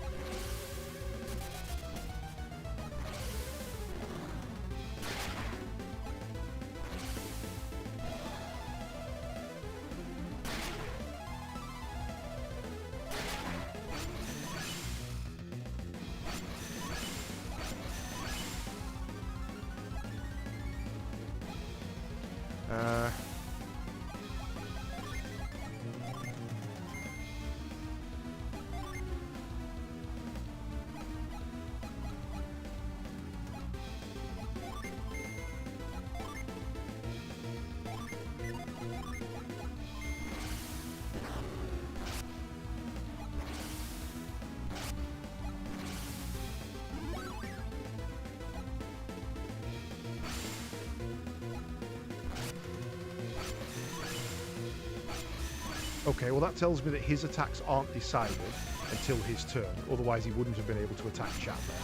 Okay, well that tells me that his attacks aren't decided until his turn, otherwise he wouldn't have been able to attack chat there.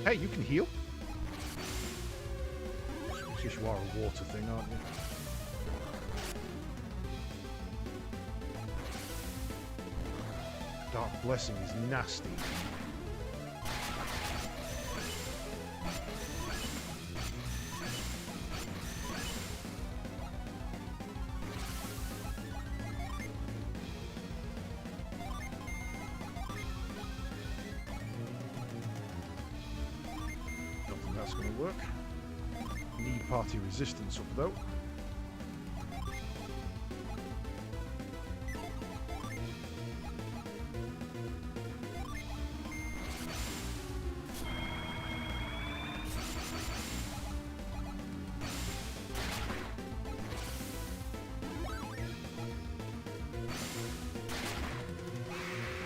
Hey, you can heal? I guess you are a water thing, aren't you? Dark Blessing is nasty. That's going to work. Need party resistance up though.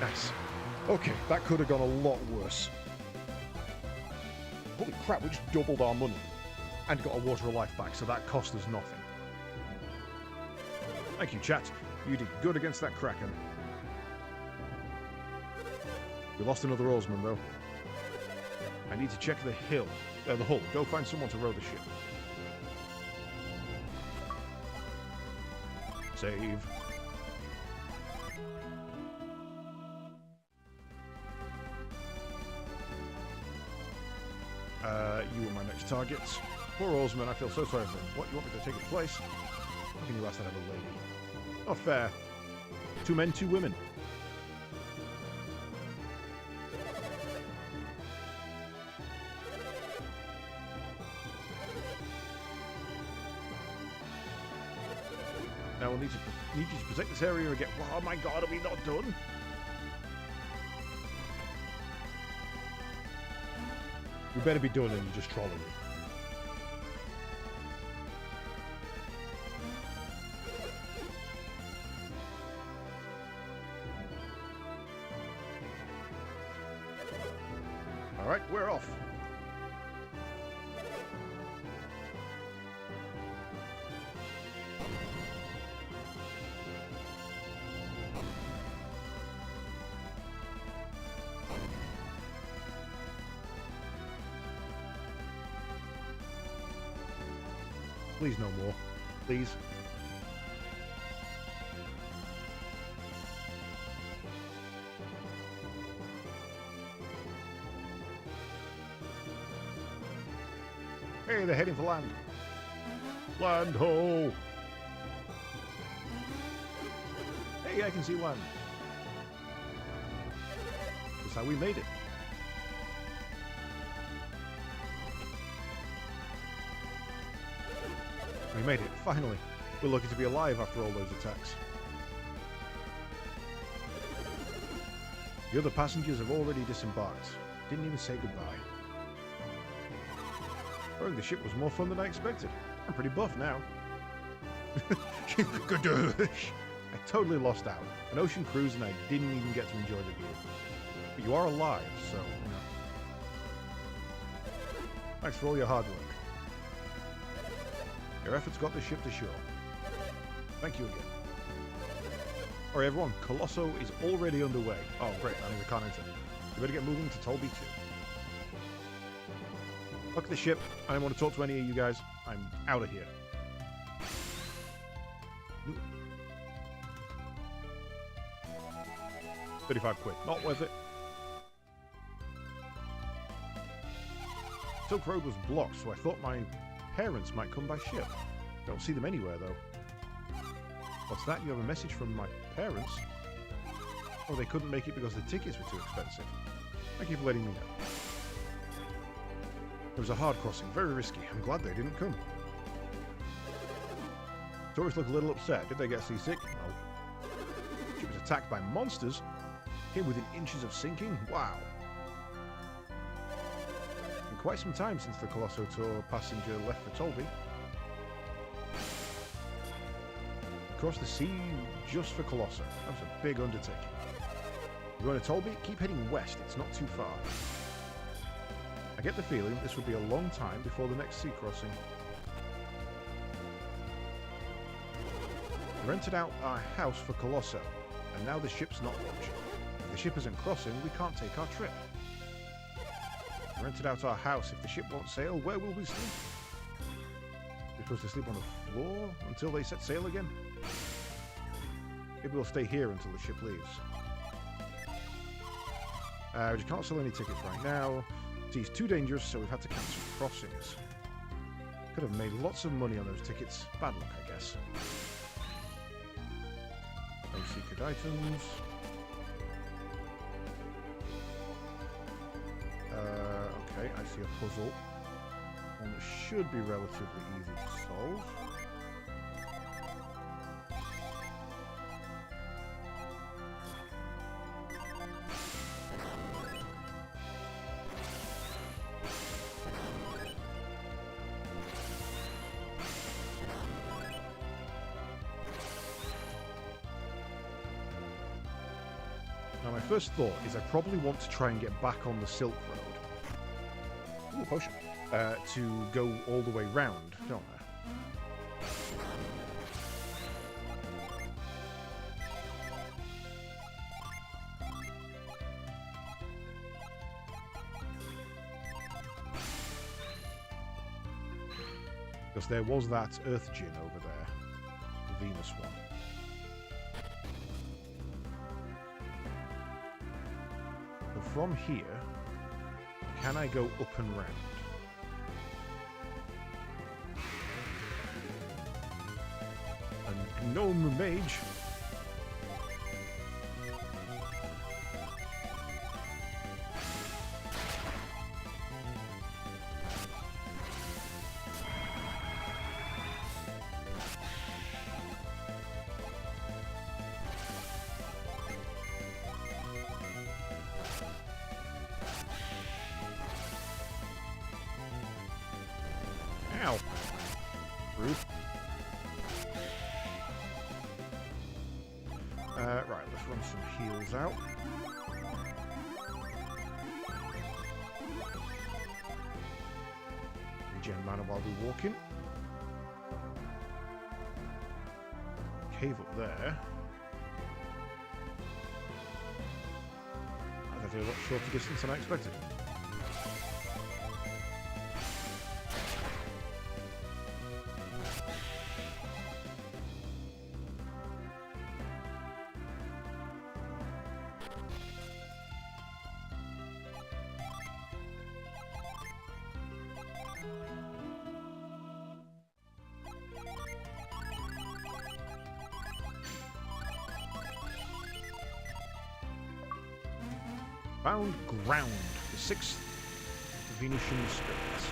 Nice. Okay, that could have gone a lot worse. Holy crap, we just doubled our money. And got a water of life back, so that cost us nothing. Thank you, chat. You did good against that Kraken. We lost another oarsman, though. I need to check the hull. Go find someone to row the ship. Save. You are my next targets. Poor oarsman, I feel so sorry for him. What, you want me to take his place? How can you ask that of a lady? Not fair. 2 men, 2 women. Now we'll need you to protect this area again. Oh my god, are we not done? We better be done and you're just trolling me. Alright, we're off. Please no more. Please. Hey, they're heading for land. Land ho! Hey, I can see land. That's how we made it. We made it, finally. We're lucky to be alive after all those attacks. The other passengers have already disembarked. Didn't even say goodbye. Rowing the ship was more fun than I expected. I'm pretty buff now. I totally lost out. An ocean cruise and I didn't even get to enjoy the view. But you are alive, so, you know. Thanks for all your hard work. Your efforts got the ship to shore. Thank you again. Alright everyone, Colosso is already underway. Oh great, that means I can't enter. You better get moving to Tolby 2. Look at the ship. I don't want to talk to any of you guys. I'm out of here. 35 quid. Not worth it. Silk Road was blocked, so I thought my parents might come by ship. Don't see them anywhere, though. What's that? You have a message from my parents? Oh, they couldn't make it because the tickets were too expensive. Thank you for letting me know. It was a hard crossing, very risky. I'm glad they didn't come. Tourists look a little upset. Did they get seasick? No. She was attacked by monsters. Came within inches of sinking. Wow. Been quite some time since the Colosso Tour passenger left for Tolby. Across the sea just for Colosso. That was a big undertaking. You're going to Tolby? Keep heading west. It's not too far. I get the feeling this will be a long time before the next sea crossing. We rented out our house for Colosso, and now the ship's not launched. If the ship isn't crossing, we can't take our trip. We rented out our house. If the ship won't sail, where will we sleep? We're supposed to sleep on the floor until they set sail again? Maybe we'll stay here until the ship leaves. We just can't sell any tickets right now. Sea's too dangerous, so we've had to cancel crossings. Could have made lots of money on those tickets. Bad luck, I guess. No secret items. Okay, I see a puzzle. One that should be relatively easy to solve. Now, my first thought is I probably want to try and get back on the Silk Road. Ooh, potion. To go all the way round, don't I? Because there was that Earth Djinn over there. The Venus one. So from here, can I go up and round? And gnome mage. Ow. Rude. Right, let's run some heals out. Regen mana while we're walking. Cave up there. That's a lot shorter distance than I expected. Found ground, the 6th Venetian spirits.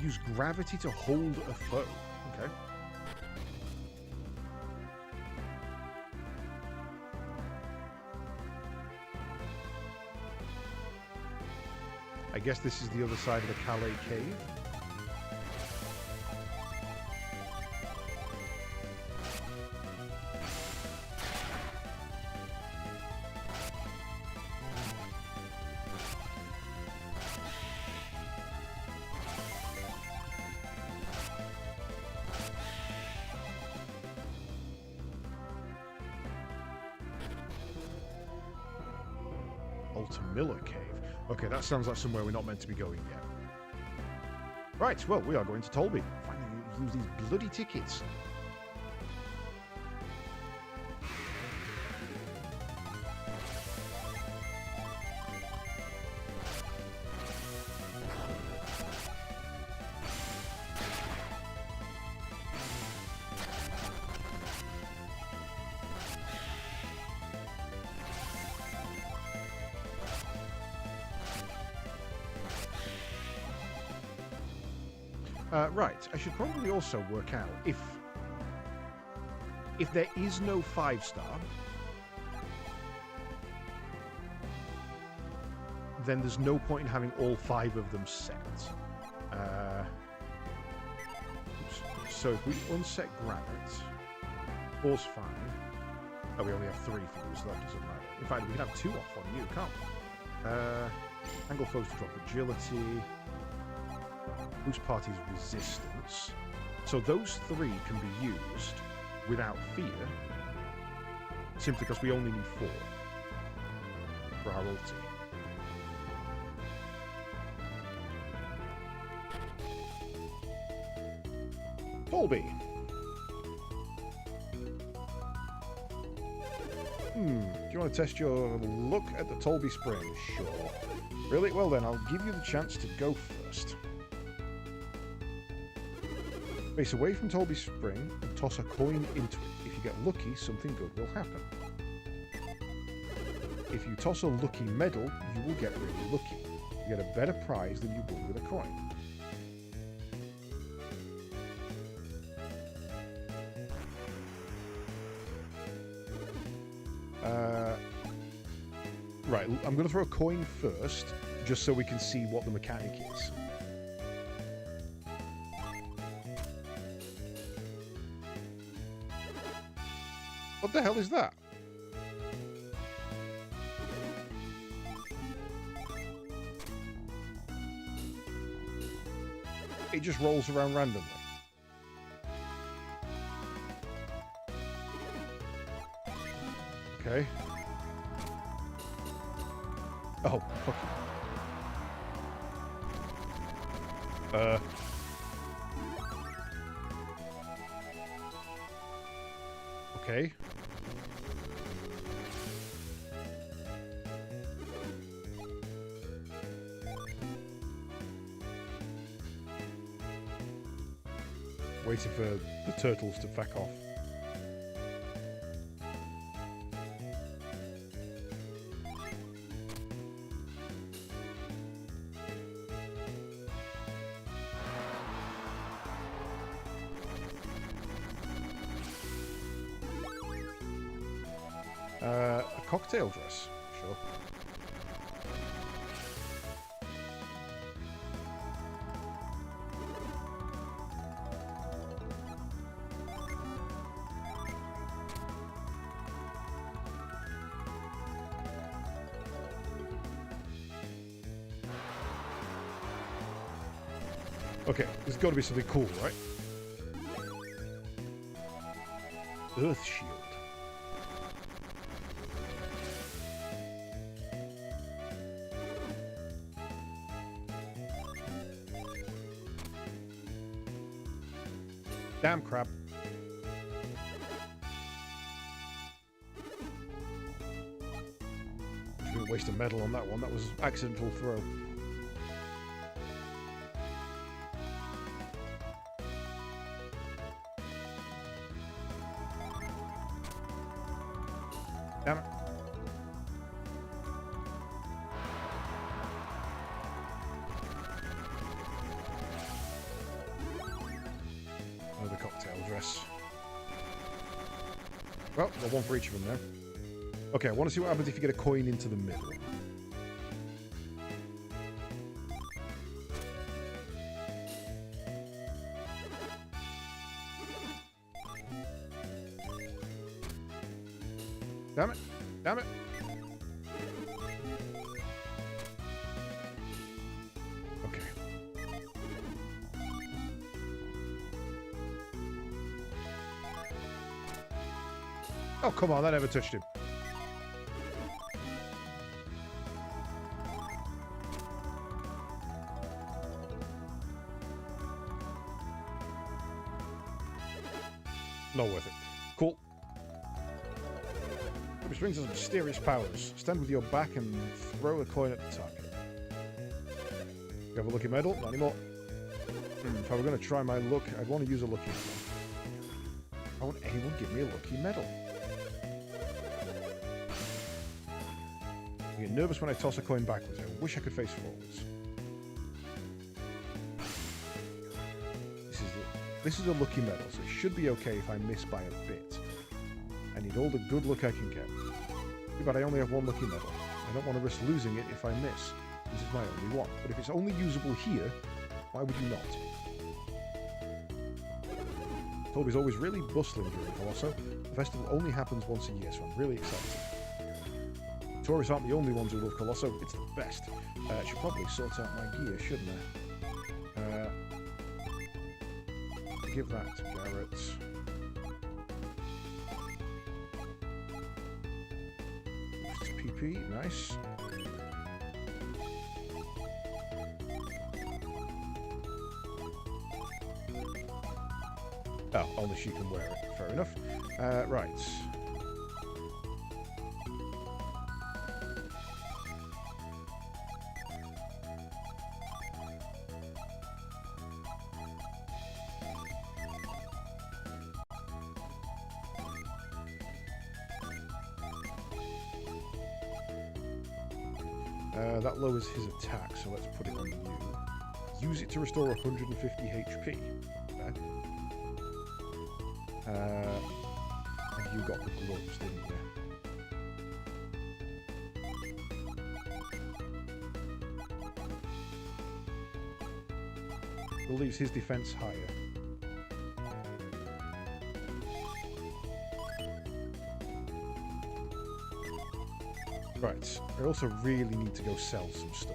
Use gravity to hold a foe. Okay. I guess this is the other side of the Calais Cave. Miller Cave. Okay, that sounds like somewhere we're not meant to be going yet. Right, well, we are going to Tolby. Finally use these bloody tickets. Right, I should probably also work out if there is no 5-star, then there's no point in having all 5 of them set. So if we unset Granite, Force 5, oh, we only have 3 for you, so that doesn't matter. In fact, we can have 2 off on you, can't we? Angle foes to drop agility. Boost party's resistance. So those 3 can be used without fear, simply because we only need 4 for our ulti. Tolby. Do you want to test your luck at the Tolby Spring? Sure. Really? Well then, I'll give you the chance to go first. Face away from Tolby Spring and toss a coin into it. If you get lucky, something good will happen. If you toss a lucky medal, you will get really lucky. You get a better prize than you would with a coin. Right, I'm going to throw a coin first, just so we can see what the mechanic is. What the hell is that? It just rolls around randomly. Okay. Oh, fuck you. Okay. Waiting for the turtles to back off. A cocktail dress, sure. Okay, there's got to be something cool, right? Earth Shield. Damn crap. Shouldn't waste a medal on that one. That was accidental throw. Damn it. Another cocktail dress. Well, got one for each of them now. Okay, I want to see what happens if you get a coin into the middle. Damn it. Damn it. Okay. Oh, come on. That never touched him. Not worth it. Cool. Which brings us mysterious powers. Stand with your back and throw a coin at the target. You have a lucky medal? Not anymore. If I were going to try my luck, I'd want to use a lucky medal. I want anyone to give me a lucky medal. I get nervous when I toss a coin backwards. I wish I could face forwards. This is a lucky medal, so it should be okay if I miss by a bit. I need all the good luck I can get. Too bad I only have one lucky medal. I don't want to risk losing it if I miss. This is my only one. But if it's only usable here, why would you not? Toby's always really bustling during Colosso. The festival only happens once a year, so I'm really excited. Tourists aren't the only ones who love Colosso. It's the best. I should probably sort out my gear, shouldn't I? Give that to Garrett. PP, nice. Oh, only she can wear it. Fair enough. Right. That lowers his attack, so let's put it on you. Use it to restore 150 HP. Okay. And you got the gloves, didn't you? It leaves his defense higher. Right, I also really need to go sell some stuff.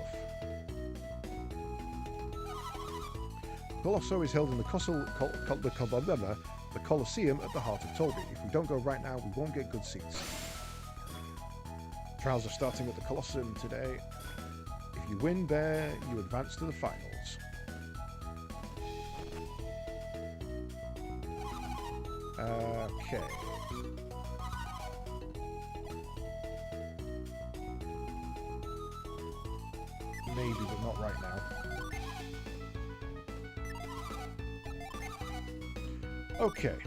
Colosso is held in the Colosseum at the heart of Tolby. If we don't go right now, we won't get good seats. Trials are starting at the Colosseum today. If you win there, you advance to the finals. Okay. Maybe, but not right now. Okay.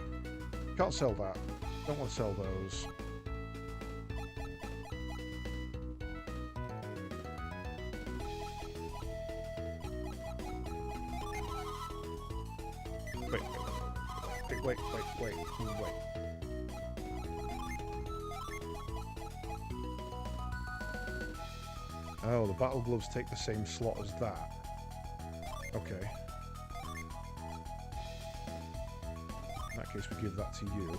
Can't sell that. Don't want to sell those. Wait. Oh, the battle gloves take the same slot as that. Okay. In that case, we give that to you.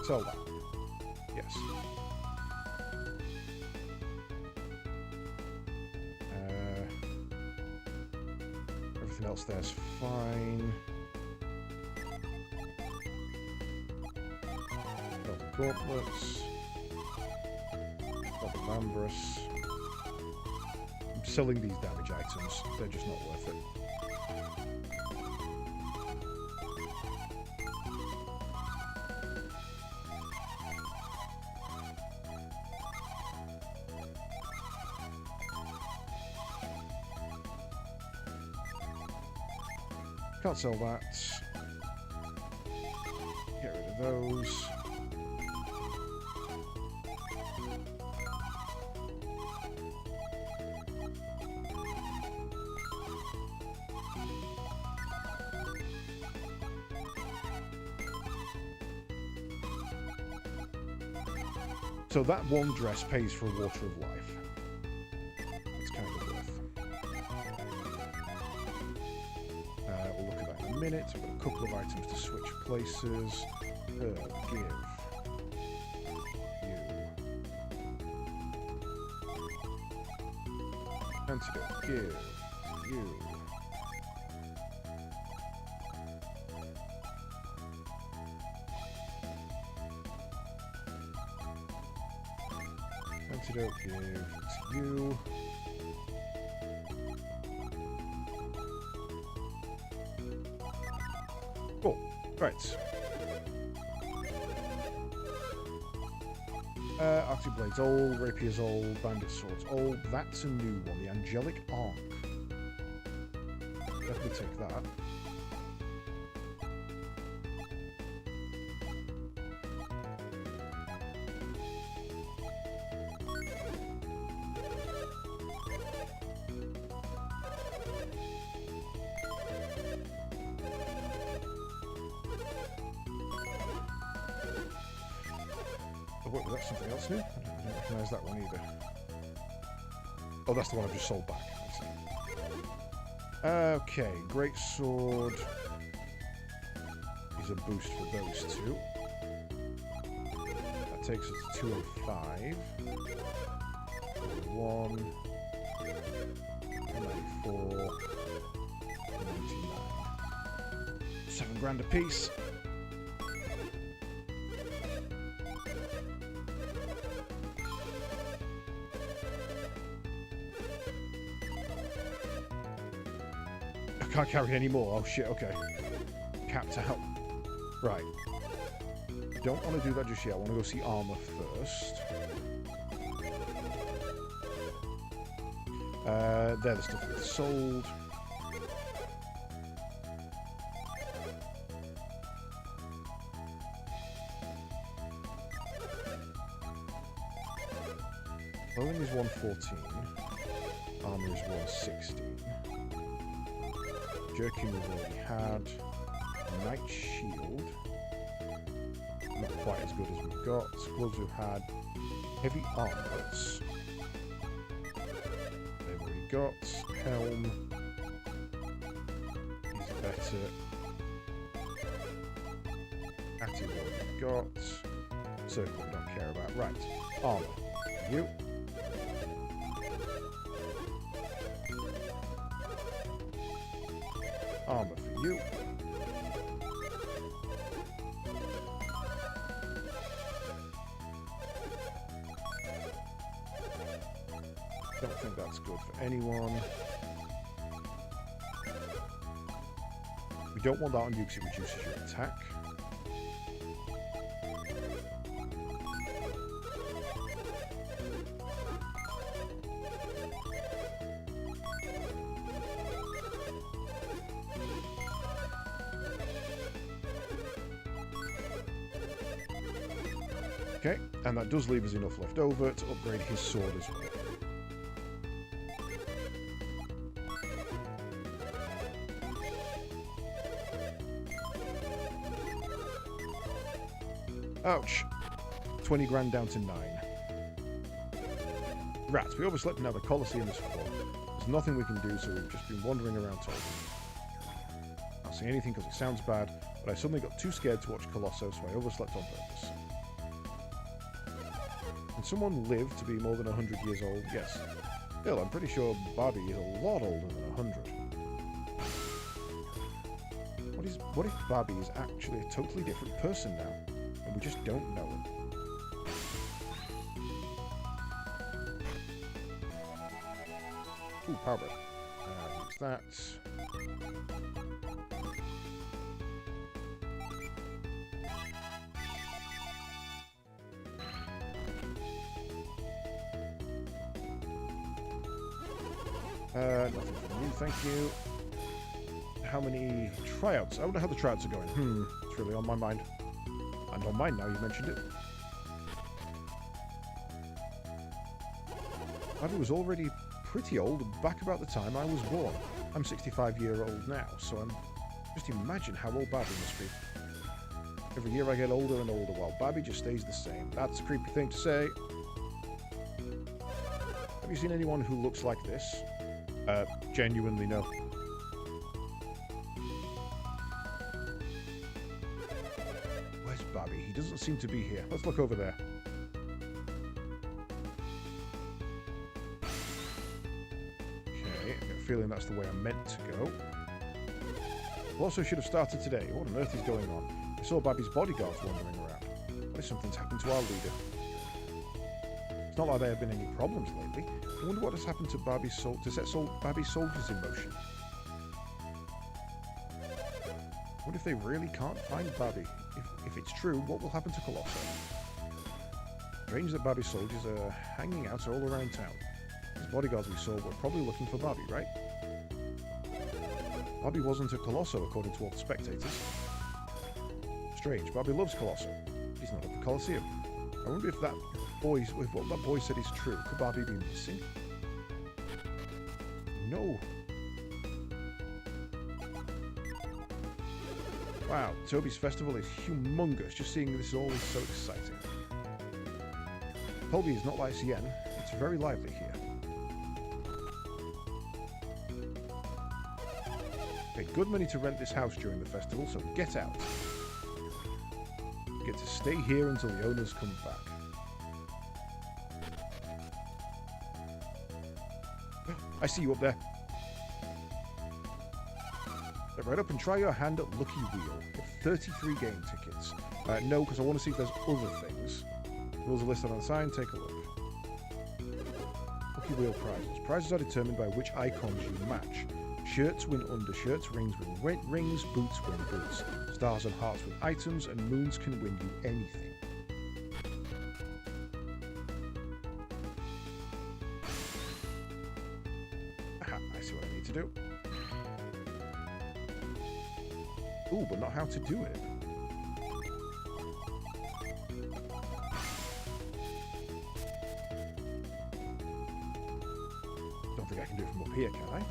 Sell that. Yes. Everything else there's fine. Got the gauntlets. Got the Lambrus. I'm selling these damage items. They're just not worth it. Can't sell that. Get rid of those. So that one dress pays for a Water of Life. That's kind of worth. We'll look at that in a minute. I've got a couple of items to switch places. Give. You. Antidote. Give. You. Antidote. Give to you. Cool. Right. Arctic Blades old, Rapiers old, Bandit Swords old. That's a new one, the Angelic Arc. Definitely take that. Oh, wait, was that something else new? I don't recognise that one either. Oh, that's the one I've just sold back. Okay, Great Sword is a boost for those two. That takes us to 205. 1, 94, 99. 7 grand a piece. Can't carry any more. Oh shit, okay. Capped out. Right. Don't want to do that just yet. I want to go see armor first. They're the stuff that's sold. Clothing is 114. Armor is 116. Jerkin we've already had. Knight Shield. Not quite as good as we've got. Gloves we've had. Heavy armlets. They've already got. Helm. He's better. Hattie, what have we got? Circle, we don't care about. Right. Armour. You. Armour for you. Don't think that's good for anyone. We don't want that on you because it reduces your attack. Okay, and that does leave us enough left over to upgrade his sword as well. Ouch. 20 grand down to 9. Rats, we overslept now. The Colosseum is full. There's nothing we can do, so we've just been wandering around talking. I don't say anything because it sounds bad, but I suddenly got too scared to watch Colosso, so I overslept on purpose. Can someone live to be more than 100 years old? Yes. Still, I'm pretty sure Barbie is a lot older than 100. What if Barbie is actually a totally different person now, and we just don't know it? Ooh, power bread. Use that. Nothing from you, thank you. How many tryouts? I wonder how the tryouts are going. It's really on my mind. And on mine now, you mentioned it. Barbie was already pretty old back about the time I was born. I'm 65-year-old now, so just imagine how old Barbie must be. Every year I get older and older, while Barbie just stays the same. That's a creepy thing to say. Have you seen anyone who looks like this? Genuinely no. Where's Barbie? He doesn't seem to be here. Let's look over there. Okay, I've got a feeling that's the way I'm meant to go. Also should have started today. What on earth is going on? I saw Barbie's bodyguards wandering around. What if something's happened to our leader? It's not like there have been any problems lately. I wonder what has happened to Barbie's to set Barbie's soldiers in motion. What if they really can't find Barbie? If it's true, what will happen to Colosso? Strange that Barbie's soldiers are hanging out all around town. These bodyguards we saw were probably looking for Barbie, right? Barbie wasn't a Colosso, according to all the spectators. Strange. Barbie loves Colosso. He's not at the Colosseum. I wonder if what that boy said is true. Could Barbie be missing? No. Wow, Toby's festival is humongous. Just seeing this all is so exciting. Colby is not like Cien. It's very lively here. Pay good money to rent this house during the festival, so get out. You get to stay here until the owners come back. I see you up there. Step right up and try your hand at Lucky Wheel. Get 33 game tickets. No, because I want to see if there's other things. Rules are listed on the sign. Take a look. Lucky Wheel prizes. Prizes are determined by which icons you match. Shirts win undershirts, rings win rings, boots win boots. Stars and hearts win items, and moons can win you anything. I see what I need to do. Ooh, but not how to do it. Don't think I can do it from up here, can I?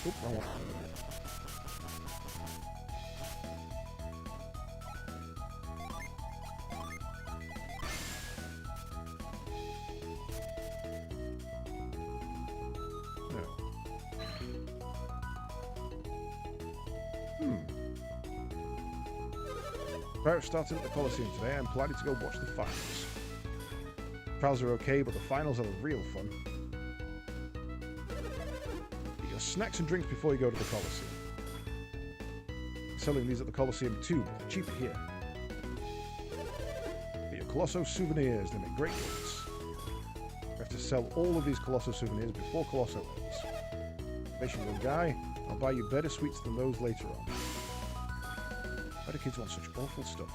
Oop, wrong one. Prior to starting at the Coliseum today, I'm planning to go watch the finals. Trials are okay, but the finals are the real fun. Get your snacks and drinks before you go to the Coliseum. Selling these at the Coliseum too, but they're cheaper here. Get your Colosso souvenirs, they make great gifts. We have to sell all of these Colosso souvenirs before Colosso ends. Patient little guy, I'll buy you better sweets than those later on. Why do kids want such awful stuff?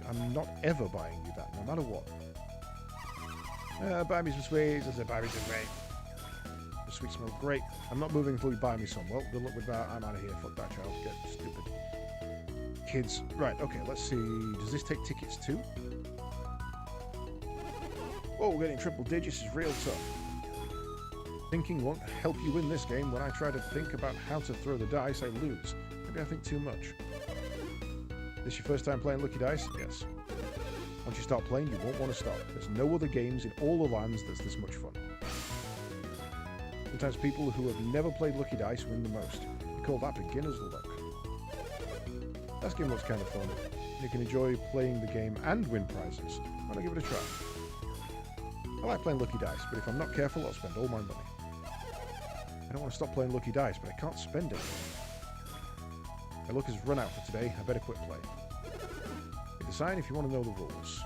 I'm not ever buying you that, no matter what. Buy me some sweets. I said, buy me some sweets. The sweets smell great. I'm not moving until you buy me some. Well, good luck with that. I'm out of here. Fuck that child. Get stupid. Kids. Right, okay, let's see. Does this take tickets too? Oh, getting triple digits is real tough. Thinking won't help you win this game. When I try to think about how to throw the dice, I lose. Maybe I think too much. This your first time playing Lucky Dice? Yes. Once you start playing, you won't want to stop. There's no other games in all the lands that's this much fun. Sometimes people who have never played Lucky Dice win the most. We call that beginner's luck. This game looks kind of fun. You can enjoy playing the game and win prizes. Why not give it a try? I like playing Lucky Dice, but if I'm not careful, I'll spend all my money. I don't want to stop playing Lucky Dice, but I can't spend it. My luck has run out for today. I better quit playing. Hit the sign if you want to know the rules.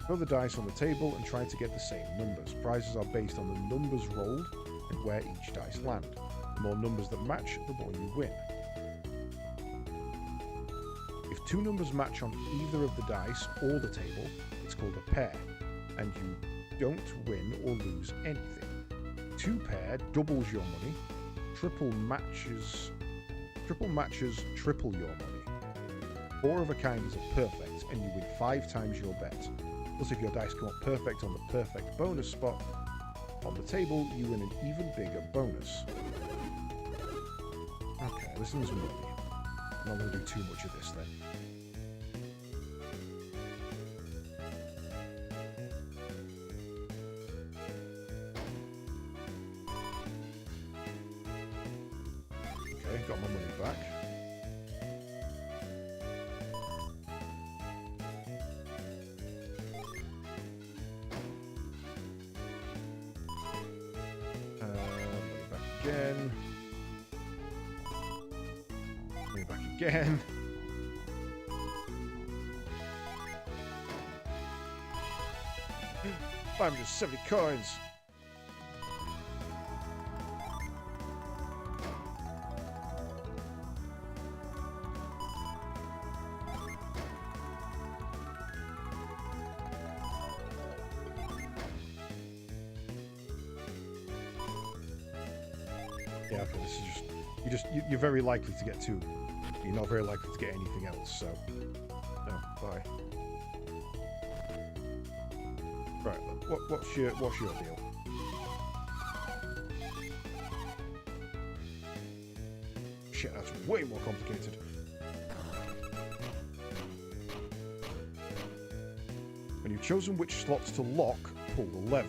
Throw the dice on the table and try to get the same numbers. Prizes are based on the numbers rolled and where each dice land. The more numbers that match, the more you win. If two numbers match on either of the dice or the table, it's called a pair, and you don't win or lose anything. Two pair doubles your money. Triple matches triple your money. Four of a kind is a perfect, and you win 5 times your bet. Plus, if your dice come up perfect on the perfect bonus spot on the table, you win an even bigger bonus. Okay, this one's money. I'm not going to do too much of this then. Okay, got my money back. Again. Money back again. $570 coins. Yeah, okay, this is you're very likely to get 2. You're not very likely to get anything else, so no, bye. Right, what's your deal? Shit, that's way more complicated. When you've chosen which slots to lock, pull the lever.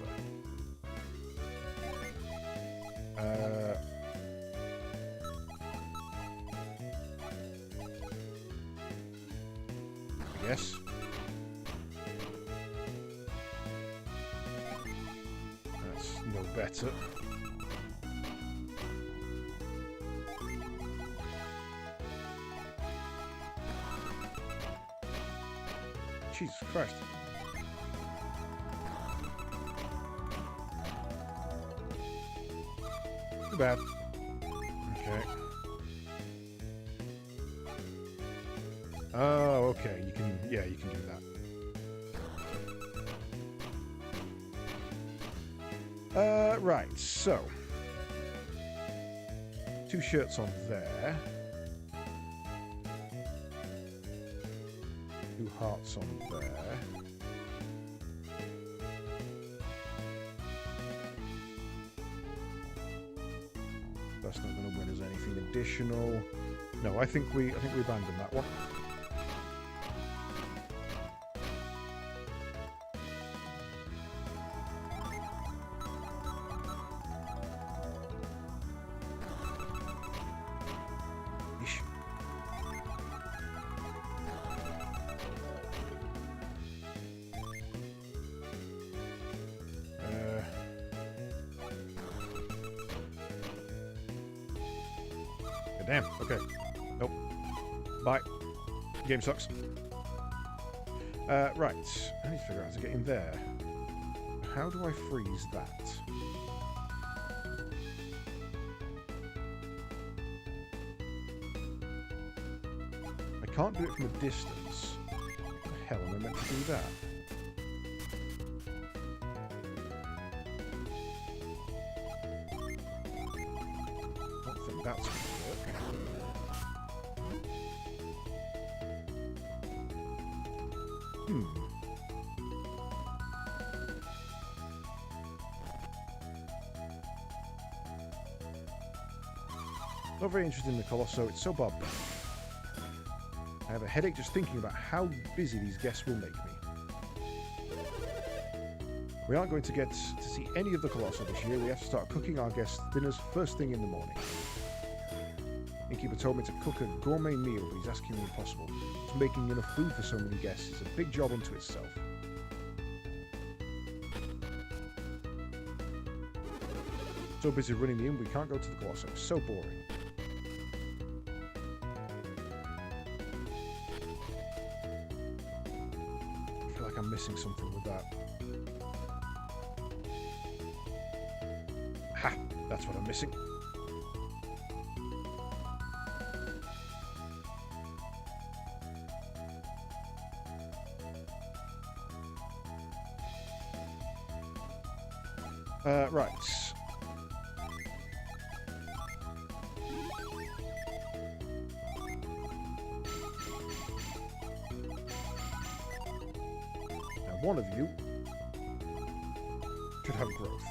Yes. That's no better. Jesus Christ. Too bad. Okay. Oh, okay. You can do that. Right, so 2 shirts on there. 2 hearts on there. That's not going to win us anything additional. No, I think we abandon that one. damn. Okay. Nope. Bye. Game sucks. Right. I need to figure out how to get in there. How do I freeze that? I can't do it from a distance. What the hell am I meant to do that? I don't think that's going to work. Not very interested in the Colosso, it's so barbaric. I have a headache just thinking about how busy these guests will make me. We aren't going to get to see any of the Colosso this year. We have to start cooking our guests' dinners first thing in the morning. Innkeeper told me to cook a gourmet meal, but he's asking the impossible. Just making enough food for so many guests is a big job unto itself. So busy running the inn, we can't go to the Colosso. It's so boring. I feel like I'm missing something with that. Ha! That's what I'm missing. Right. Now, one of you should have growth.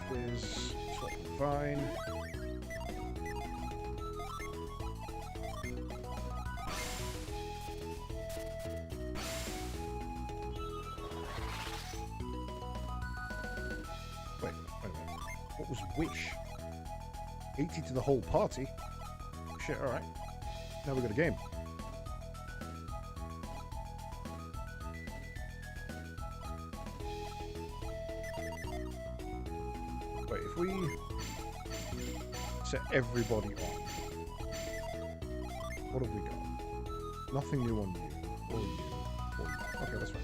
Fizz, swap and vine. Wait a minute. What was wish? 80 to the whole party? Shit, alright. Now we've got a game. Wait, if we set everybody on, what have we got? Nothing new on you, or you, or you. Okay, that's fine.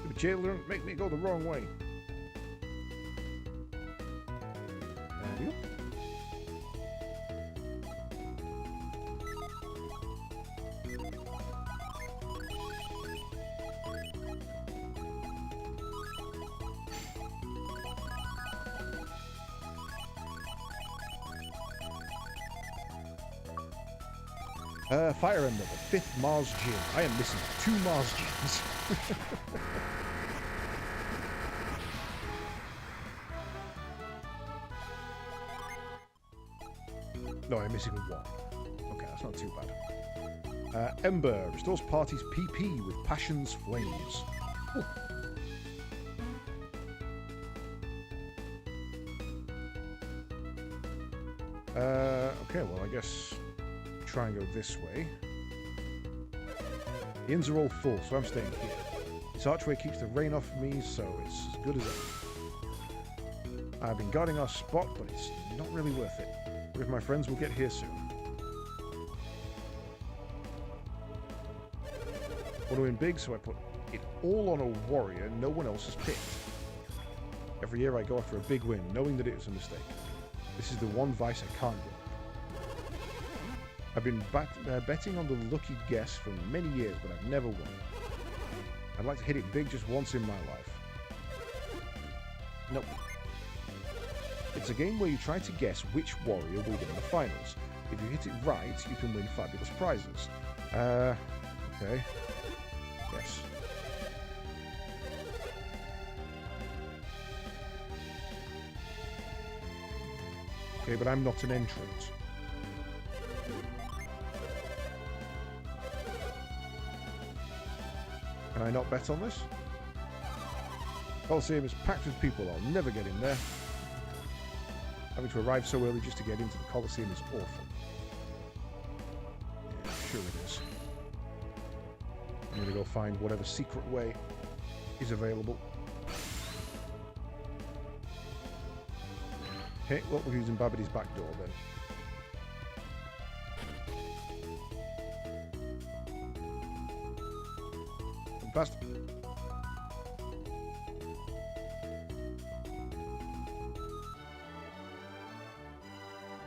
The jailer don't make me go the wrong way. And you? Fire Emblem, the 5th Mars Gym. I am missing 2 Mars Gyms. No, I'm missing 1. Okay, that's not too bad. Ember restores party's PP with Passion's Flames. Ooh. Okay, well, I guess try and go this way. The inns are all full, so I'm staying here. This archway keeps the rain off me, so it's as good as ever. I've been guarding our spot, but it's not really worth it. But if my friends will get here soon. Want to win big, so I put it all on a warrior no one else has picked. Every year I go after a big win, knowing that it was a mistake. This is the one vice I can't give. I've been betting on the lucky guess for many years, but I've never won. I'd like to hit it big just once in my life. Nope. It's a game where you try to guess which warrior will win the finals. If you hit it right, you can win fabulous prizes. Okay. Yes. Okay, but I'm not an entrant. Can I not bet on this? Colosseum is packed with people. I'll never get in there. Having to arrive so early just to get into the Colosseum is awful. Yeah, sure it is. I'm going to go find whatever secret way is available. Okay, well, we're using Babbidy's back door then. Past.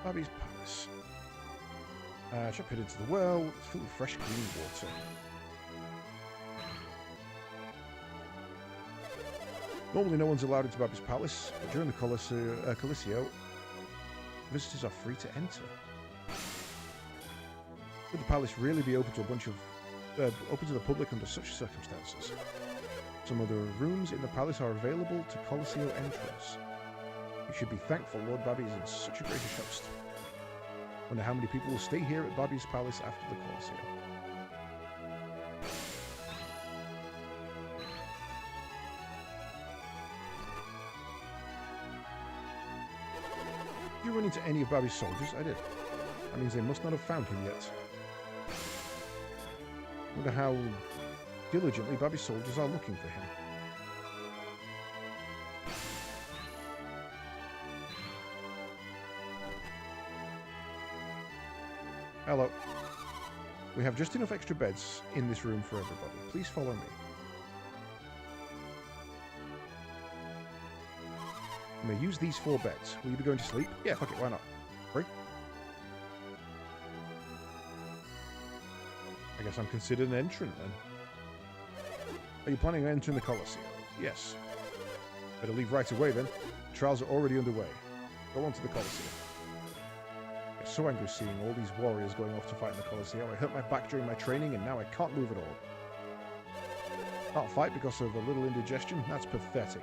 Babby's Palace. Jump head into the well. It's filled with fresh, clean water. Normally no one's allowed into Babby's Palace, but during the Coliseo, visitors are free to enter. Would the palace really be open to open to the public under such circumstances? Some of the rooms in the palace are available to Coliseo entrance. You should be thankful Lord Babby is in such a gracious host. Wonder how many people will stay here at Babby's Palace after the Coliseo. Did you run into any of Babby's soldiers? I did. That means they must not have found him yet. Wonder how diligently Babby's soldiers are looking for him. Hello. We have just enough extra beds in this room for everybody. Please follow me. You may use these 4 beds. Will you be going to sleep? Yeah, fuck it, why not? Free? I guess I'm considered an entrant then. Are you planning on entering the Colosseum? Yes. Better leave right away then. The trials are already underway. Go on to the Colosseum. I'm so angry seeing all these warriors going off to fight in the Colosseum. I hurt my back during my training and now I can't move at all. Can't fight because of a little indigestion? That's pathetic.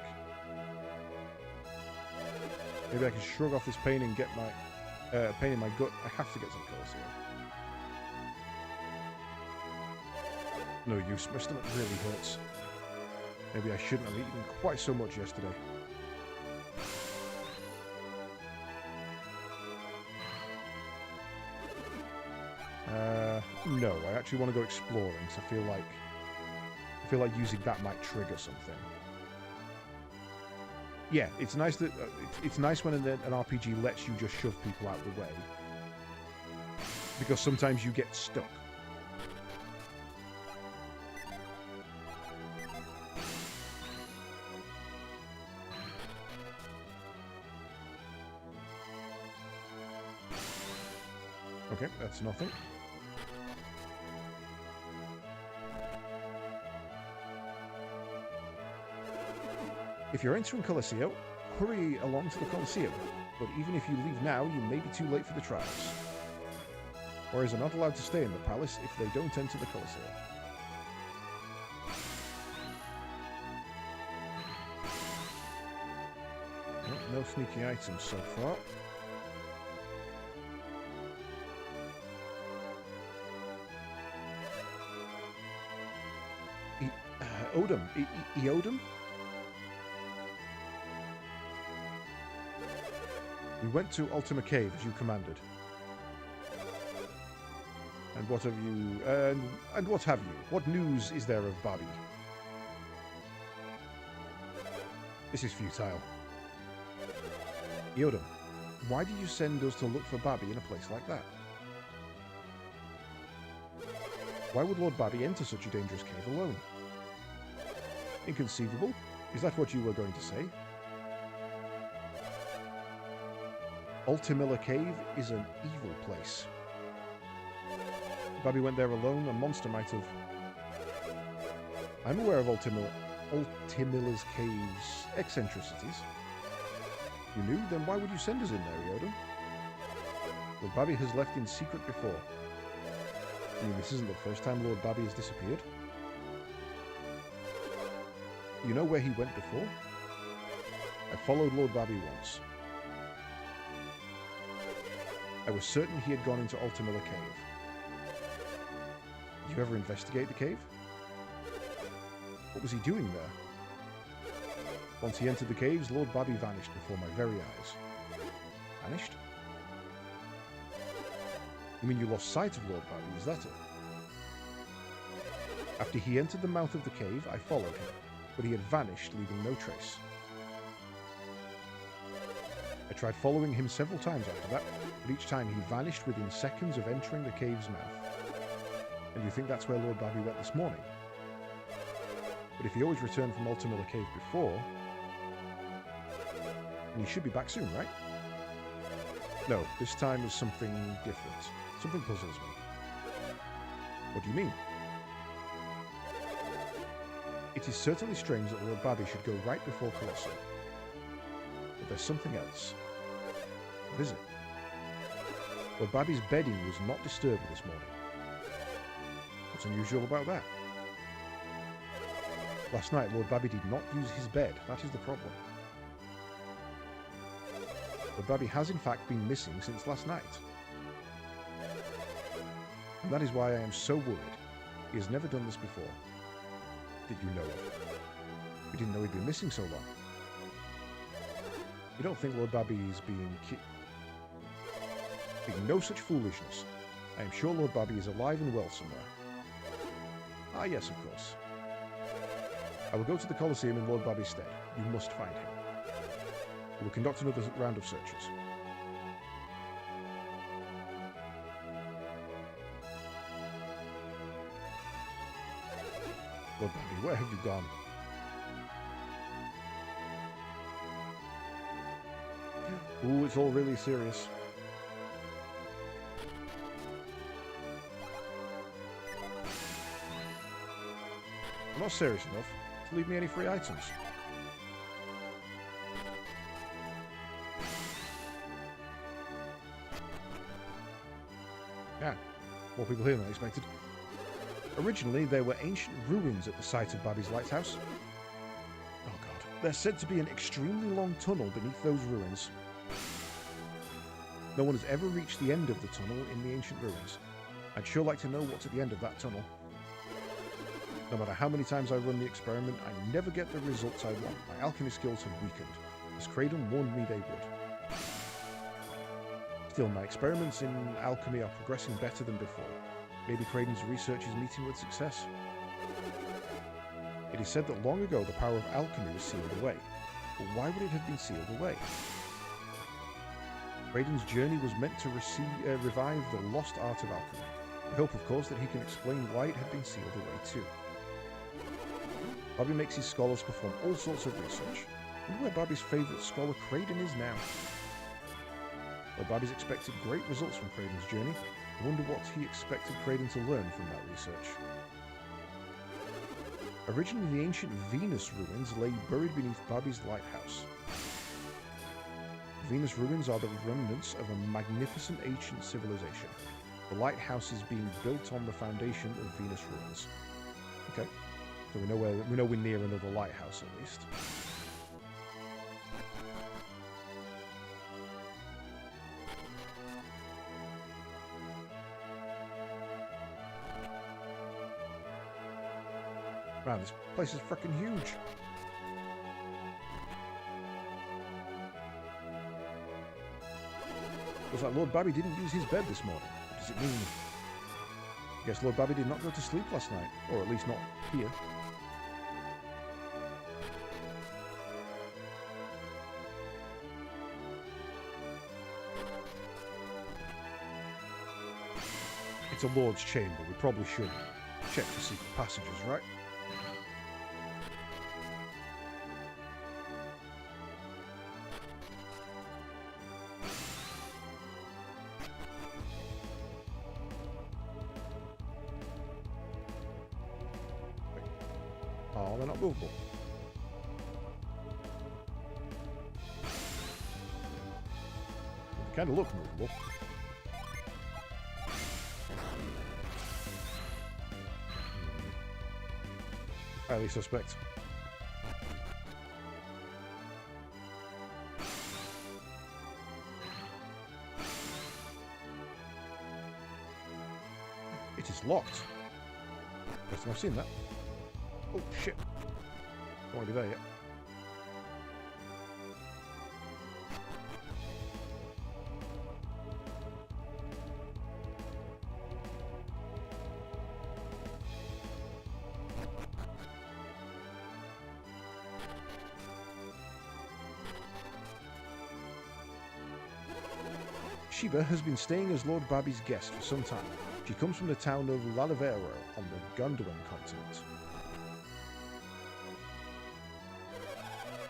Maybe I can shrug off this pain and get my pain in my gut. I have to get to the Colosseum. No use, my stomach really hurts. Maybe I shouldn't have eaten quite so much yesterday. No, I actually want to go exploring, so I feel like using that might trigger something. Yeah, it's nice that it's nice when an RPG lets you just shove people out of the way, because sometimes you get stuck. Okay, that's nothing. If you're entering Coliseo, hurry along to the Colosseum, but even if you leave now, you may be too late for the trials. Warriors are not allowed to stay in the palace if they don't enter the Colosseum. No sneaky items so far. Odom. Eodom? We went to Ultima Cave as you commanded. And what have you... and what have you? What news is there of Babby? This is futile. Eodom, why did you send us to look for Babby in a place like that? Why would Lord Babby enter such a dangerous cave alone? Inconceivable? Is that what you were going to say? Ultimilla Cave is an evil place. Babby went there alone, a monster might have... I'm aware of Ultimilla's Cave's eccentricities. You knew? Then why would you send us in there, Eodom? Lord Babby has left in secret before. I mean, this isn't the first time Lord Babby has disappeared. You know where he went before? I followed Lord Babby once. I was certain he had gone into Ultimilla Cave. Did you ever investigate the cave? What was he doing there? Once he entered the caves, Lord Babby vanished before my very eyes. Vanished? You mean you lost sight of Lord Babby, is that it? After he entered the mouth of the cave, I followed him, but he had vanished, leaving no trace. I tried following him several times after that, but each time he vanished within seconds of entering the cave's mouth. And you think that's where Lord Babby went this morning? But if he always returned from Altamilla Cave before, then he should be back soon, right? No, this time was something different. Something puzzles me. What do you mean? It is certainly strange that Lord Babby should go right before Colosseum. But there's something else. What is it? Lord Babby's bedding was not disturbed this morning. What's unusual about that? Last night, Lord Babby did not use his bed. That is the problem. Lord Babby has in fact been missing since last night. And that is why I am so worried. He has never done this before. Did you know it? We didn't know he'd been missing so long. You don't think Lord Babby is being no such foolishness. I am sure Lord Babby is alive and well somewhere. Ah, yes, of course. I will go to the Colosseum in Lord Babby's stead. You must find him. We will conduct another round of searches. Lord Babby, where have you gone? Ooh, it's all really serious. I'm not serious enough to leave me any free items. Yeah, more people here than I expected. Originally, there were ancient ruins at the site of Babby's lighthouse. Oh god. There's said to be an extremely long tunnel beneath those ruins. No one has ever reached the end of the tunnel in the ancient ruins. I'd sure like to know what's at the end of that tunnel. No matter how many times I run the experiment, I never get the results I want. My alchemy skills have weakened, as Kraden warned me they would. Still, my experiments in alchemy are progressing better than before. Maybe Kraden's research is meeting with success. It is said that long ago the power of alchemy was sealed away. But why would it have been sealed away? Kraden's journey was meant to revive the lost art of alchemy. I hope, of course, that he can explain why it had been sealed away too. Babby makes his scholars perform all sorts of research. I wonder where Babby's favourite scholar Kraden is now. Well, Babby's expected great results from Kraden's journey. I wonder what he expected Kraden to learn from that research. Originally, the ancient Venus ruins lay buried beneath Babby's lighthouse. The Venus ruins are the remnants of a magnificent ancient civilization. The lighthouse is being built on the foundation of Venus ruins. Okay, so we know we're near another lighthouse at least. Man, this place is freaking huge. Looks like Lord Babby didn't use his bed this morning. What does it mean? I guess Lord Babby did not go to sleep last night. Or at least not here. It's a Lord's chamber. We probably should check for secret passages, right? Oh, they're not movable. They kind of look movable. Highly suspect. It is locked. First time I've seen that. Oh shit. Don't want to be there yet. Sheba has been staying as Lord Babby's guest for some time. She comes from the town of Lalavero on the Gondwan continent.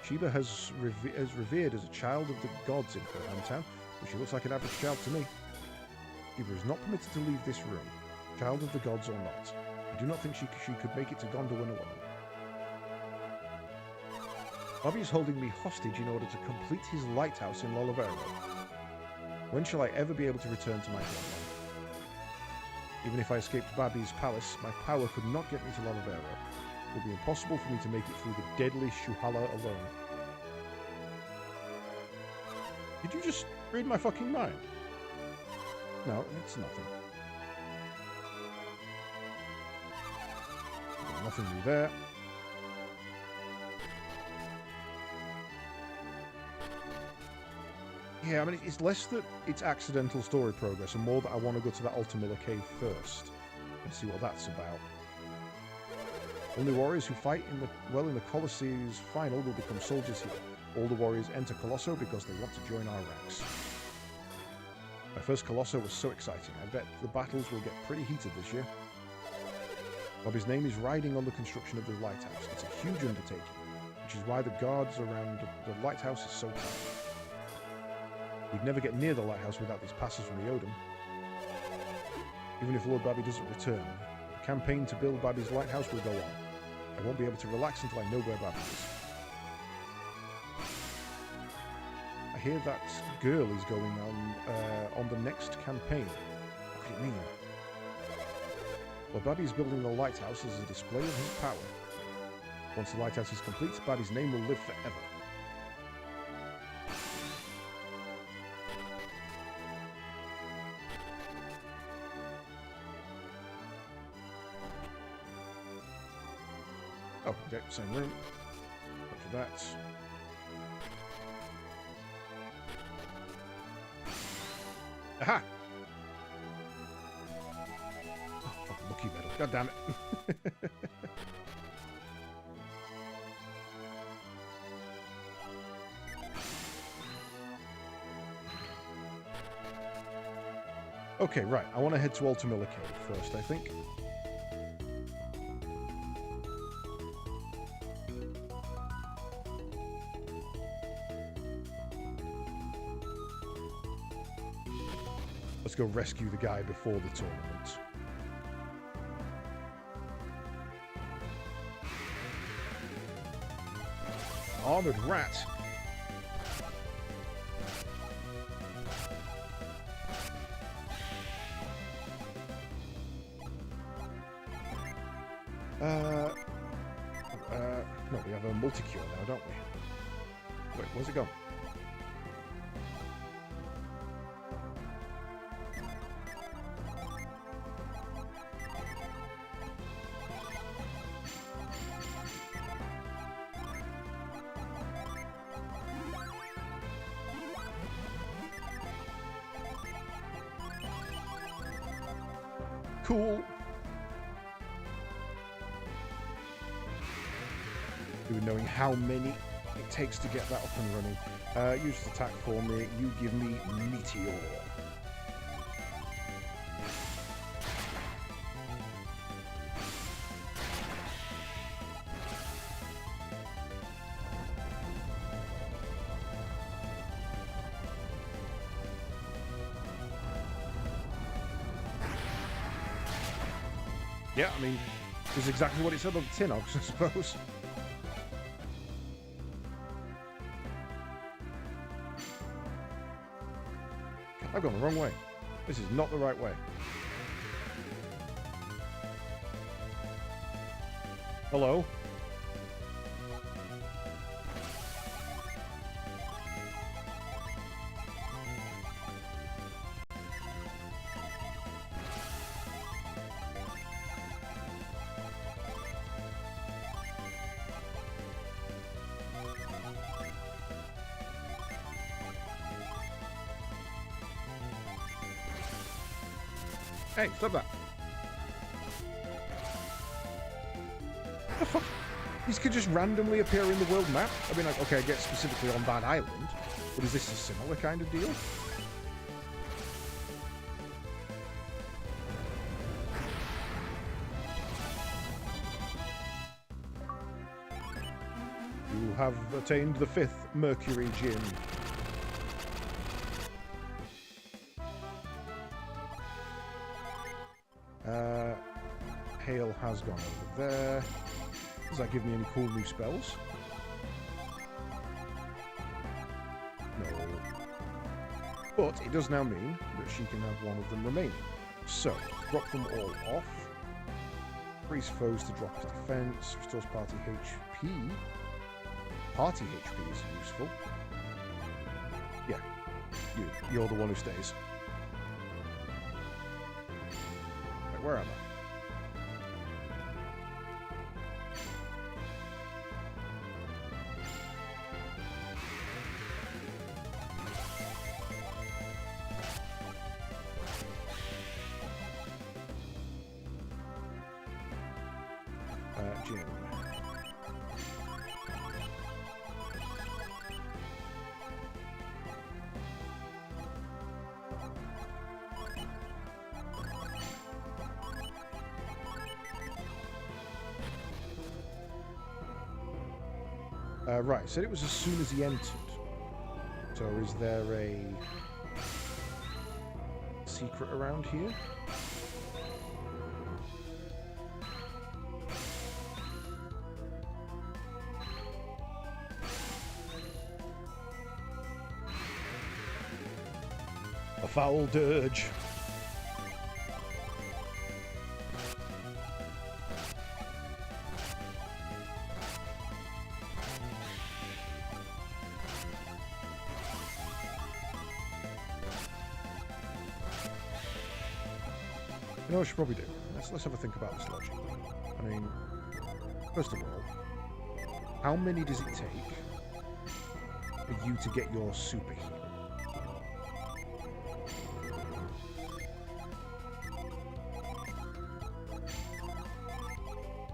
Sheba is revered as a child of the gods in her hometown, but she looks like an average child to me. Sheba is not permitted to leave this room, child of the gods or not. I do not think she could make it to Gondwan alone. Bobby is holding me hostage in order to complete his lighthouse in Lalavero. When shall I ever be able to return to my homeland? Even if I escaped Babby's palace, my power could not get me to Lalavero. It would be impossible for me to make it through the deadly Shuhala alone. Did you just read my fucking mind? No, it's nothing. Nothing new there. Yeah, I mean, it's less that it's accidental story progress and more that I want to go to that Altamilla cave first and see what that's about. Only warriors who fight in the Colosseum's final will become soldiers here. All the warriors enter Colosso because they want to join our ranks. My first Colosso was so exciting. I bet the battles will get pretty heated this year. Bobby's name is riding on the construction of the lighthouse. It's a huge undertaking, which is why the guards around the lighthouse is so tight. We'd never get near the lighthouse without these passes from the Odin. Even if Lord Babby doesn't return, the campaign to build Babby's lighthouse will go on. I won't be able to relax until I know where Babby is. I hear that girl is going on the next campaign. What could it mean? Well, Babby is building the lighthouse as a display of his power. Once the lighthouse is complete, Babby's name will live forever. Oh, okay, same room. After that. Aha! Oh, fucking lucky medal. God damn it. Okay, right. I want to head to Altamilla Cave first, I think. Let's go rescue the guy before the tournament. Armored rat. No, we have a multi-cure now, don't we? Wait, where's it gone? Cool. Even knowing how many it takes to get that up and running. Use the attack for me. You give me Meteor. Yeah, I mean, it's exactly what it said on the tin, I suppose. I've gone the wrong way. This is not the right way. Hello? Hey, stop that. What the fuck? These could just randomly appear in the world map? I mean, like, okay, I get specifically on that island, but is this a similar kind of deal? You have attained the 5th Mercury Gym. Hail has gone over there. Does that give me any cool new spells? No. But it does now mean that she can have one of them remaining. So, drop them all off. Freeze foes to drop his defense. Restores party HP. Party HP is useful. Yeah. You're the one who stays. Right, where am I? Gym. Right, said it was as soon as he entered. So is there a secret around here? A foul dirge. You know what I should probably do? Let's have a think about this logic. I mean, first of all, how many does it take for you to get your super heal?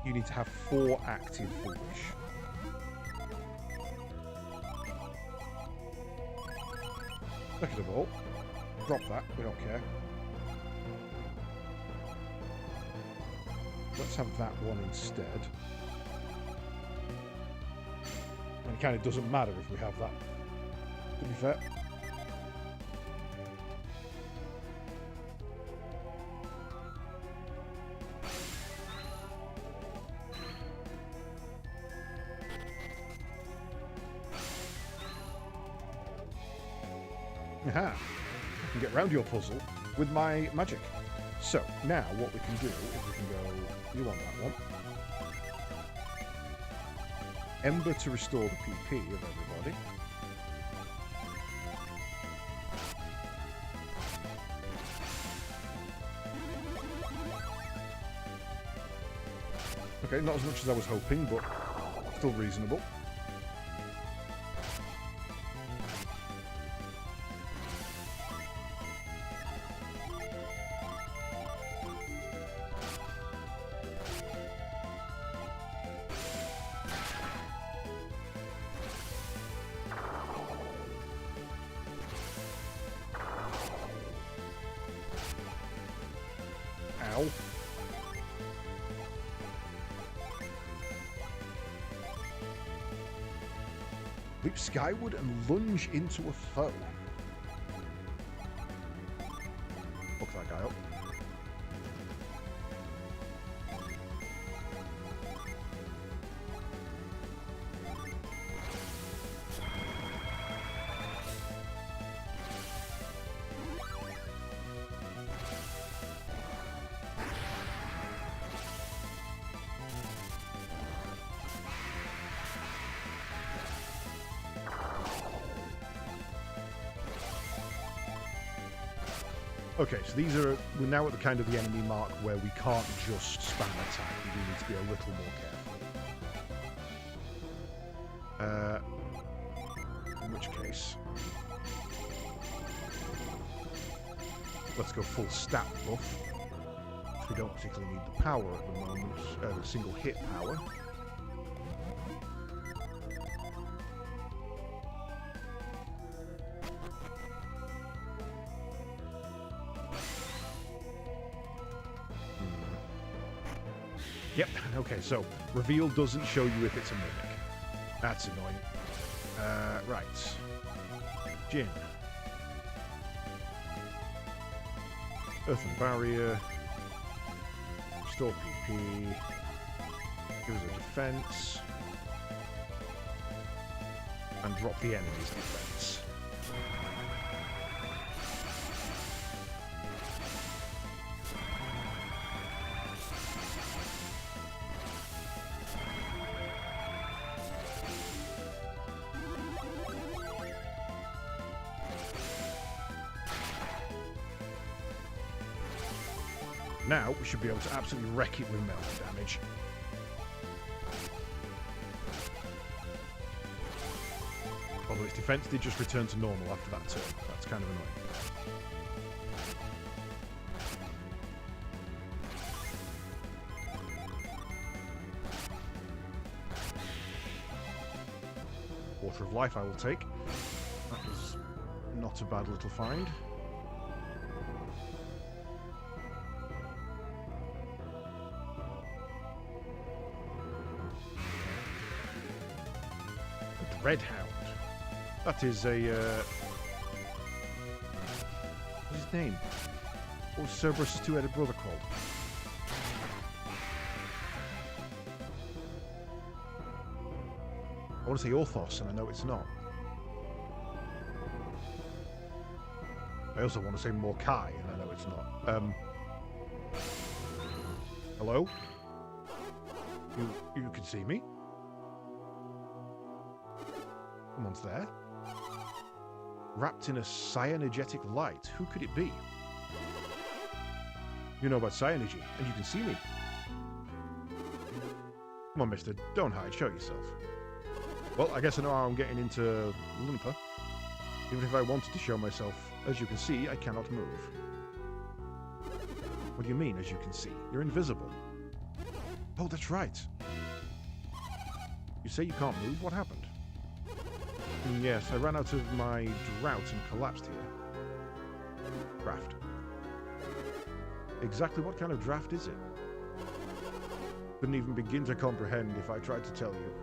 You need to have 4 active Foolish. Second of all, drop that, we don't care. Let's have that one instead. And it kind of doesn't matter if we have that, to be fair. Aha! I can get around your puzzle with my magic. So, now what we can do is we can go... You want that one. Ember to restore the PP of everybody. Okay, not as much as I was hoping, but still reasonable. Ow. Leap skyward and lunge into a foe. Fuck that guy up. Okay, so we're now at the kind of the enemy mark where we can't just spam attack. We do need to be a little more careful. In which case, let's go full stat buff. We don't particularly need the power at the moment, the single hit power. Yep, okay, so reveal doesn't show you if it's a mimic. That's annoying. Right. Gin. Earthen barrier. Restore PP. Give us a defense. And drop the enemy's defense. Now we should be able to absolutely wreck it with melee damage. Although its defense did just return to normal after that turn. That's kind of annoying. Water of Life I will take. That was not a bad little find. Red Hound. That is a, what's his name? What was Cerberus' two-headed brother called? I want to say Orthos, and I know it's not. I also want to say Morkai, and I know it's not. Hello? You can see me? Someone's there. Wrapped in a cyanogetic light. Who could it be? You know about cyanogy, and you can see me. Come on, mister. Don't hide. Show yourself. Well, I guess I know how I'm getting into Lunpa. Even if I wanted to show myself, as you can see, I cannot move. What do you mean, as you can see? You're invisible. Oh, that's right. You say you can't move? What happened? Yes, I ran out of my drought and collapsed here. Draft. Exactly what kind of draft is it? Couldn't even begin to comprehend if I tried to tell you.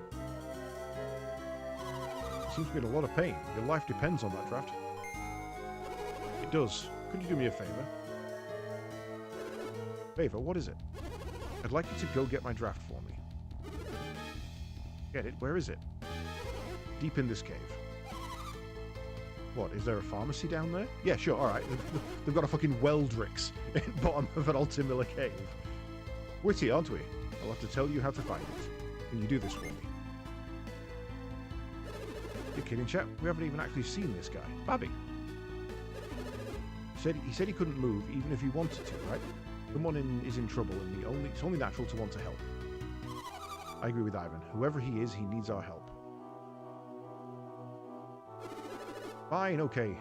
Seems to be in a lot of pain. Your life depends on that draft. It does. Could you do me a favor? Favor? What is it? I'd like you to go get my draft for me. Get it? Where is it? Deep in this cave. What, is there a pharmacy down there? Yeah, sure, alright. They've got a fucking Weldrix in the bottom of an Altimilla cave. Witty, aren't we? I'll have to tell you how to find it. Can you do this for me? You're kidding, chap? We haven't even actually seen this guy. Babby. He said he couldn't move even if he wanted to, right? Someone is in trouble and it's only natural to want to help. I agree with Ivan. Whoever he is, he needs our help. Fine, okay.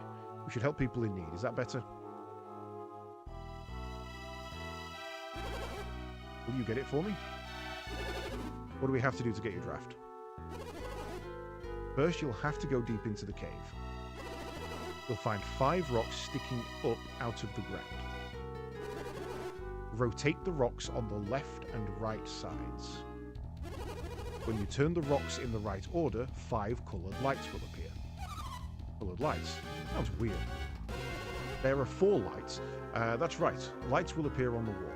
We should help people in need. Is that better? Will you get it for me? What do we have to do to get your draft? First, you'll have to go deep into the cave. You'll find 5 rocks sticking up out of the ground. Rotate the rocks on the left and right sides. When you turn the rocks in the right order, 5 coloured lights will appear. Coloured lights? Sounds weird. There are 4 lights. That's right. Lights will appear on the wall.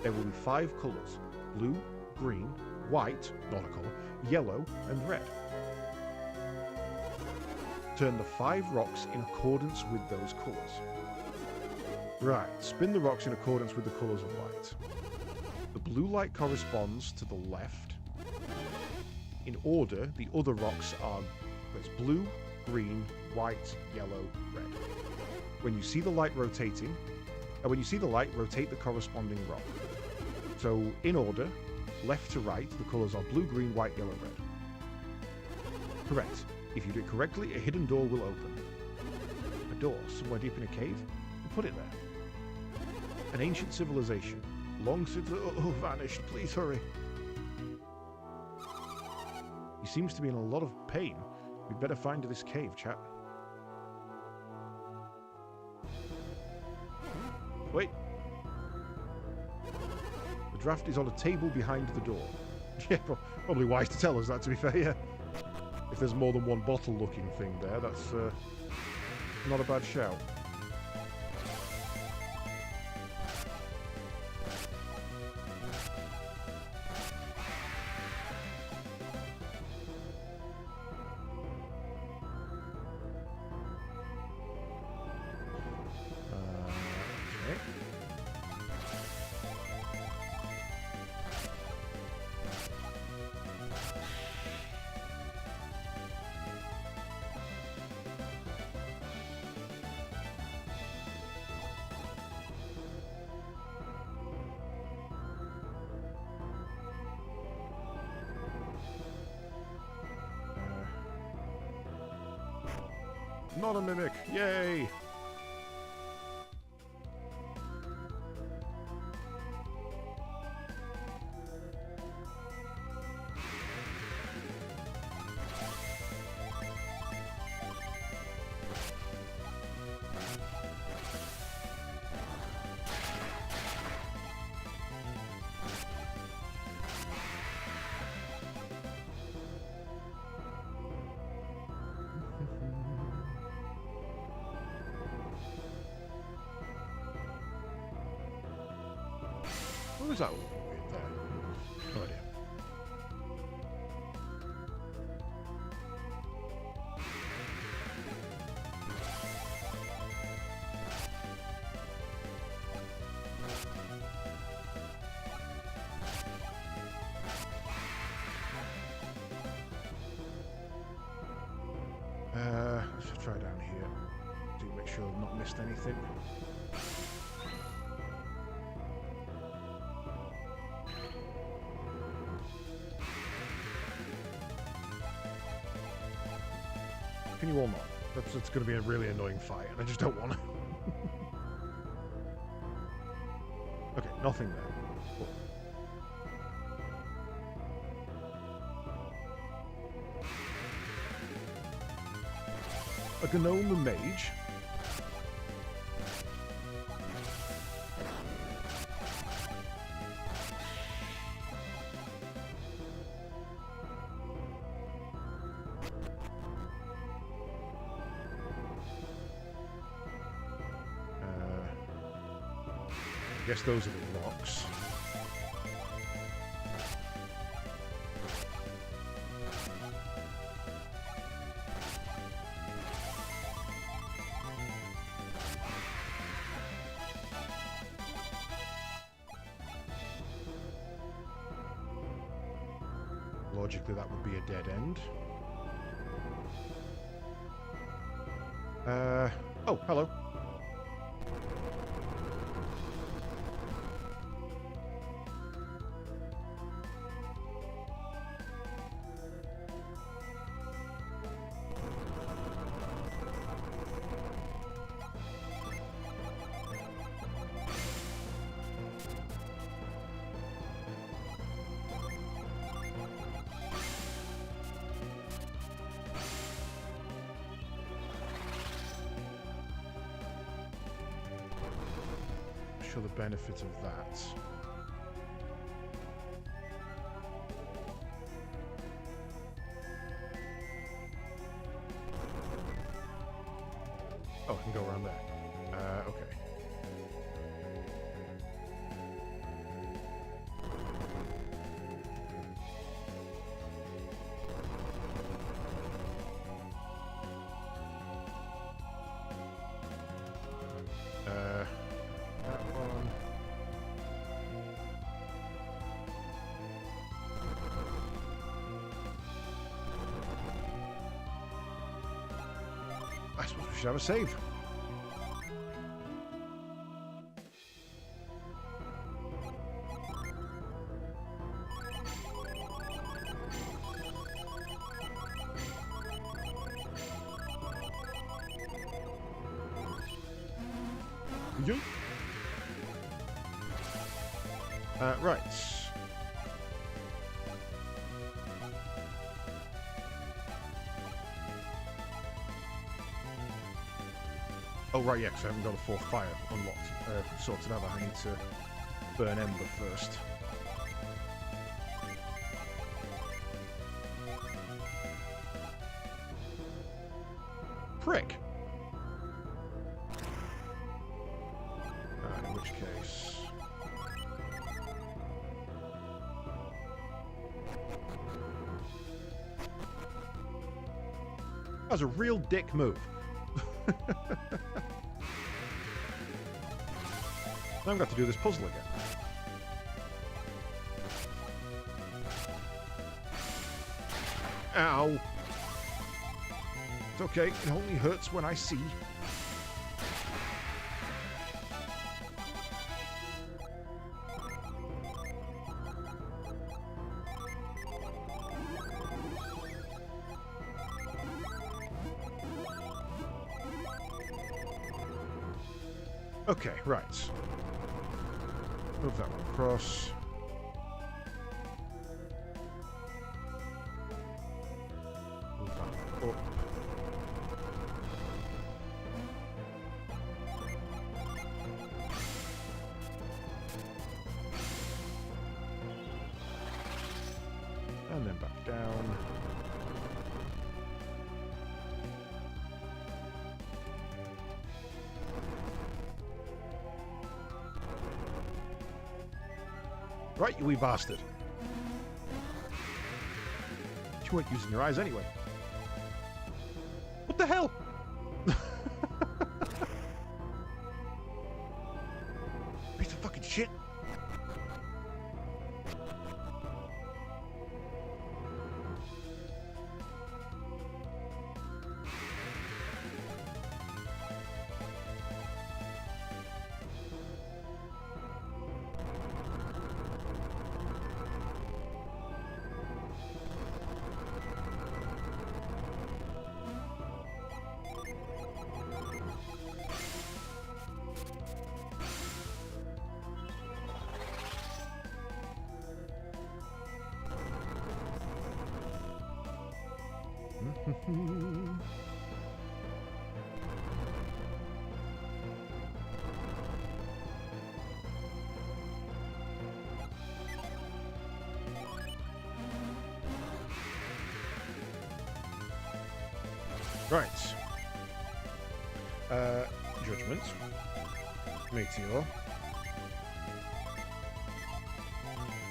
There will be 5 colours. Blue, green, white, not a colour, yellow and red. Turn the 5 rocks in accordance with those colours. Right, spin the rocks in accordance with the colours of light. The blue light corresponds to the left. In order, the other rocks are there's blue, green, white, yellow, red. When you see the light rotating, rotate the corresponding rock. So, in order, left to right, the colours are blue, green, white, yellow, red. Correct. If you do it correctly, a hidden door will open. A door, somewhere deep in a cave? Put it there. An ancient civilization. Long since... Oh, vanished. Please hurry. He seems to be in a lot of pain. We'd better find this cave, chap. Wait. The draft is on a table behind the door. Yeah, probably wise to tell us that, to be fair, yeah. If there's more than one bottle-looking thing there, that's not a bad shout. Okay. Not a mimic! Yay! What was that weird there? No idea. Let's just try down here. Do make sure I've not missed anything. Can you all not? That's going to be a really annoying fight, and I just don't want to. Okay, nothing there. Cool. A gnome mage. I guess those are the rocks. Logically, that would be a dead end. Oh, hello. Sure the benefit of that. Oh, I can go around there. Okay. That one. I suppose we should have a save. You? Right. Oh, right, yeah, because I haven't got a fourth fire unlocked, sorted out. I need to burn Ember first. prick. In which case... That was a real dick move. Now I've got to do this puzzle again. Ow! It's okay, it only hurts when I see. Okay, right. Move that one across. Move that one up. And then back down. Right, you wee bastard. You weren't using your eyes anyway. What the hell? Piece of fucking shit. Right. Judgment. Meteor.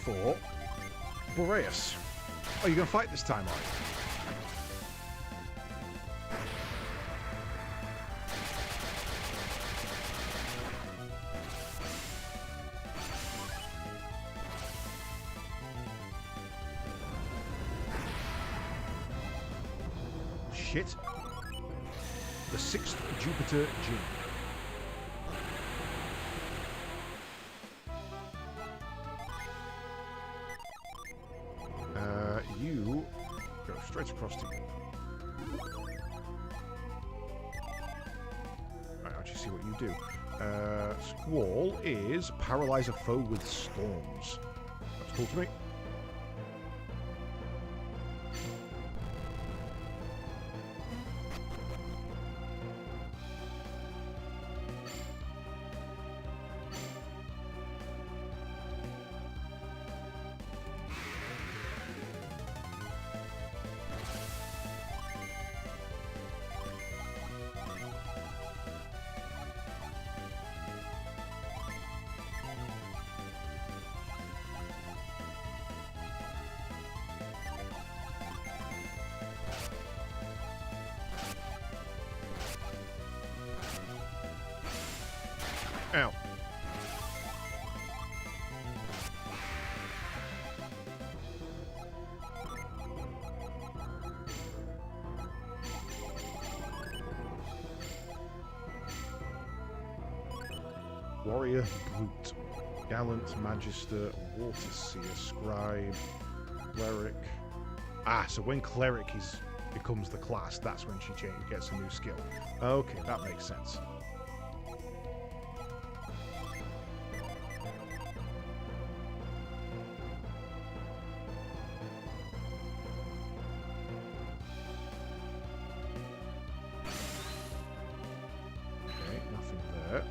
4. Boreas. Oh, you're gonna fight this time, are you? Shit. The 6th Jupiter Gene. You go straight across to you. Right, I'll just see what you do. Squall is paralyze a foe with storms. That's cool to me. Ow. Warrior Brute. Gallant Magister, Water Seer, Scribe, Cleric. Ah, so when Cleric becomes the class, that's when she gets a new skill. Okay, that makes sense. Okay, nothing there.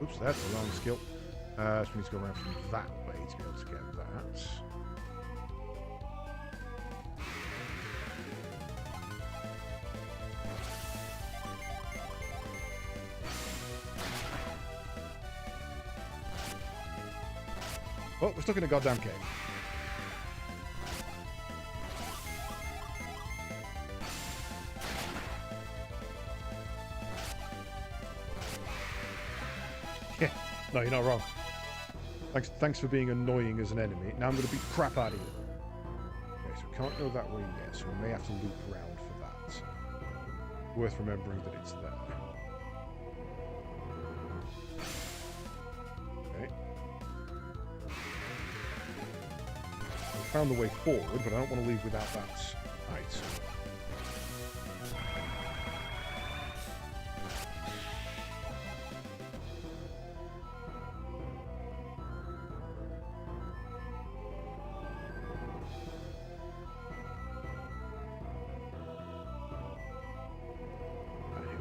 Oops, that's the wrong skill. So we need to go around from that way to be able to get that. Oh, we're stuck in a goddamn cave. Yeah, no, you're not wrong. Thanks for being annoying as an enemy. Now I'm going to beat the crap out of you. Okay, so we can't go that way yet, so we may have to loop around for that. Worth remembering that it's there. Okay. I found the way forward, but I don't want to leave without that item.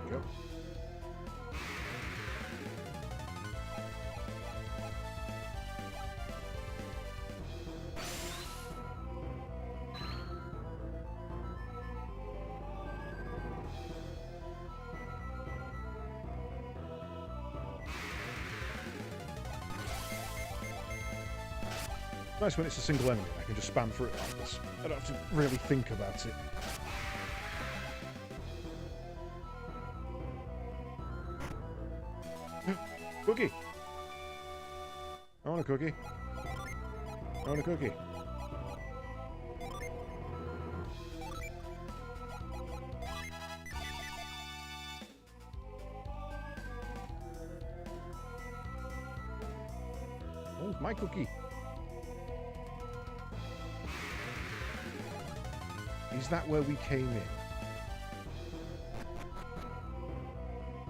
Go. Nice when it's a single enemy. I can just spam through it like this. I don't have to really think about it. Cookie! I want a cookie. I want a cookie. Oh, my cookie. Is that where we came in?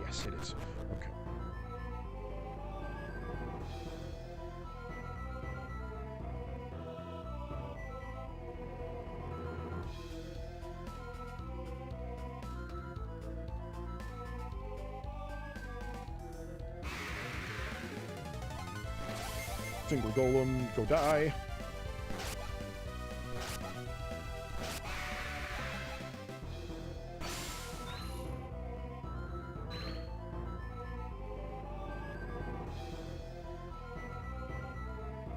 Yes, it is. Okay. Single golem, go die.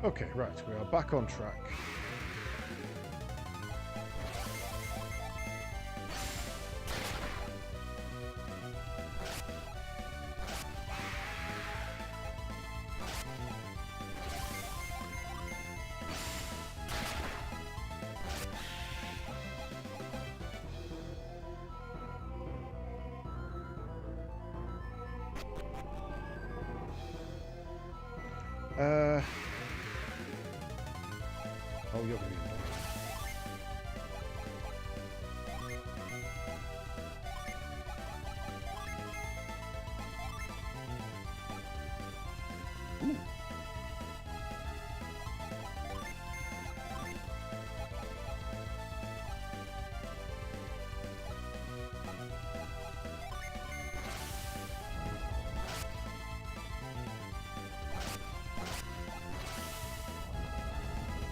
Okay, right, we are back on track. Oh, you're gonna be annoying.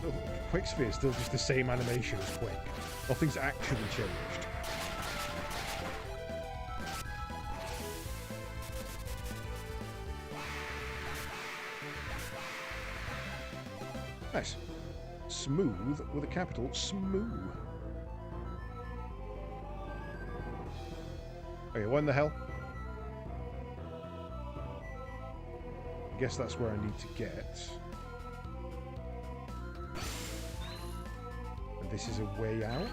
Ooh. Quick Sphere is still just the same animation as Quake. Nothing's actually changed. Nice. Smooth with a capital Smoo. Okay, what in the hell? I guess that's where I need to get. And this is a way out.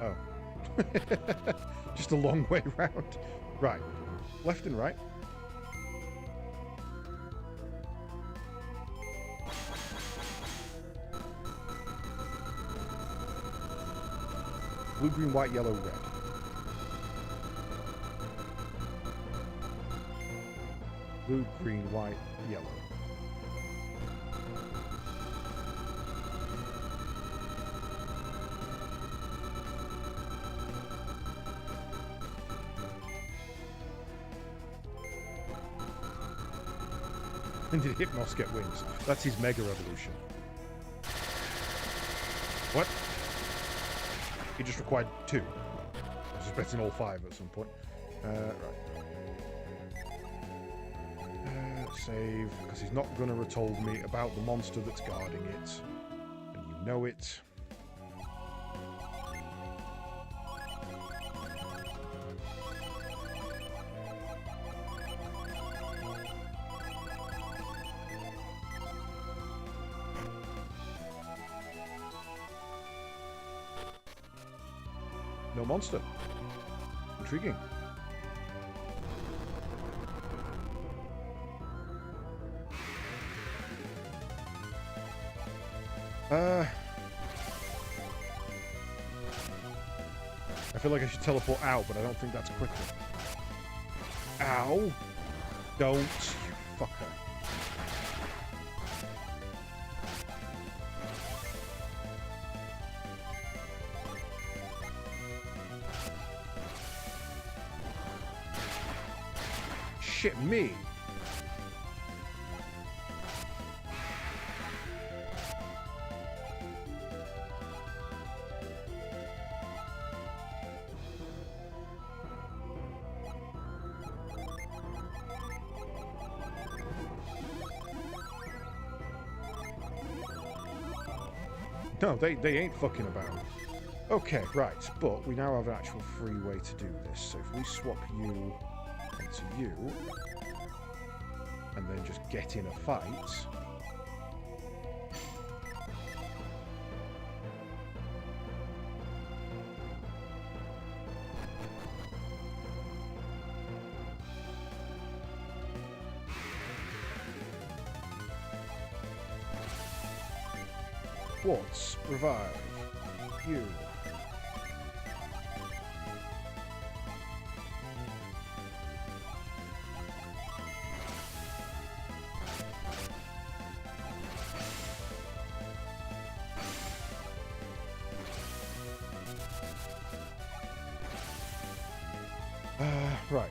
Oh. Just a long way round. Right. Left and right. Blue, green, white, yellow, red. Blue, green, white, yellow. And did Hypnos get wings? That's his Mega Evolution. What? He just required 2. I was expecting all 5 at some point. Right. Save, because he's not going to have told me about the monster that's guarding it. And you know it. No monster. Intriguing. I feel like I should teleport out, but I don't think that's quicker. Ow! Don't, you fucker. Shit me! No, they ain't fucking about. Okay, right, but we now have an actual free way to do this. So if we swap you onto you, and then just get in a fight. Quartz, revive, you. Right.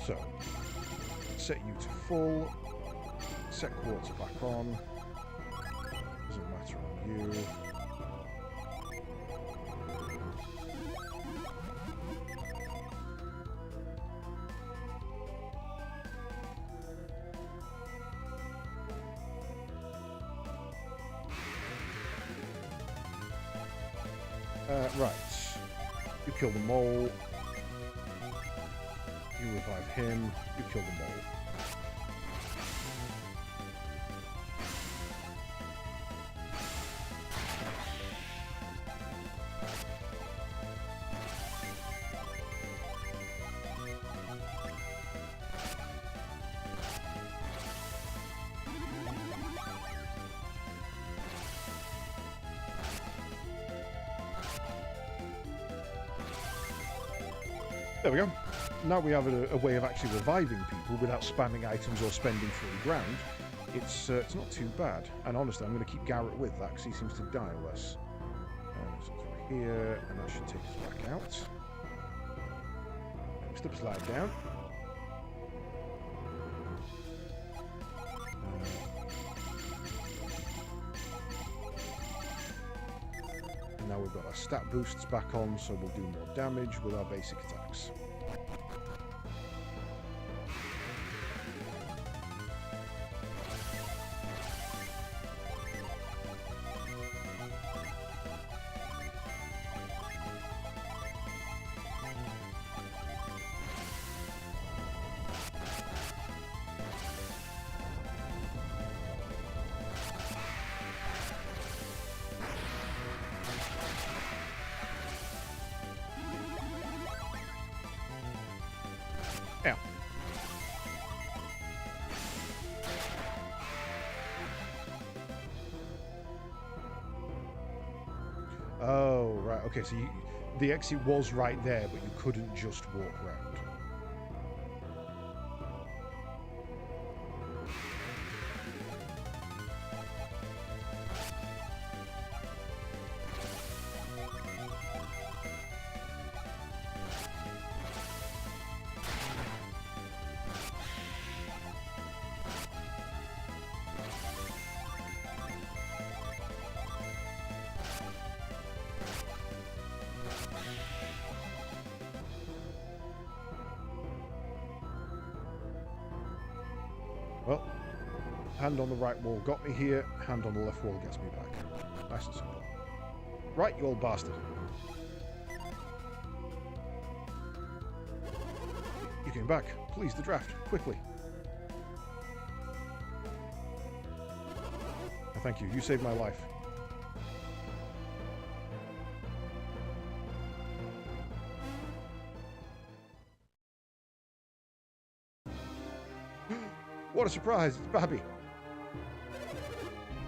So, set you to full, set quartz back on, doesn't matter on you. Right, you kill the mole. You revive him, you kill the mole. There we go. Now we have a way of actually reviving people without spamming items or spending free ground. It's not too bad. And honestly, I'm going to keep Garrett with that because he seems to die less. So through here, and that should take us back out. Slip slide down. And now we've got our stat boosts back on, so we'll do more damage with our basic attacks. Ow. Oh, right. Okay, so the exit was right there, but you couldn't just walk around. Well, hand on the right wall got me here, hand on the left wall gets me back. Nice and simple. Right, you old bastard. You came back. Please, the draft. Quickly. Thank you. You saved my life. What a surprise. It's Babby.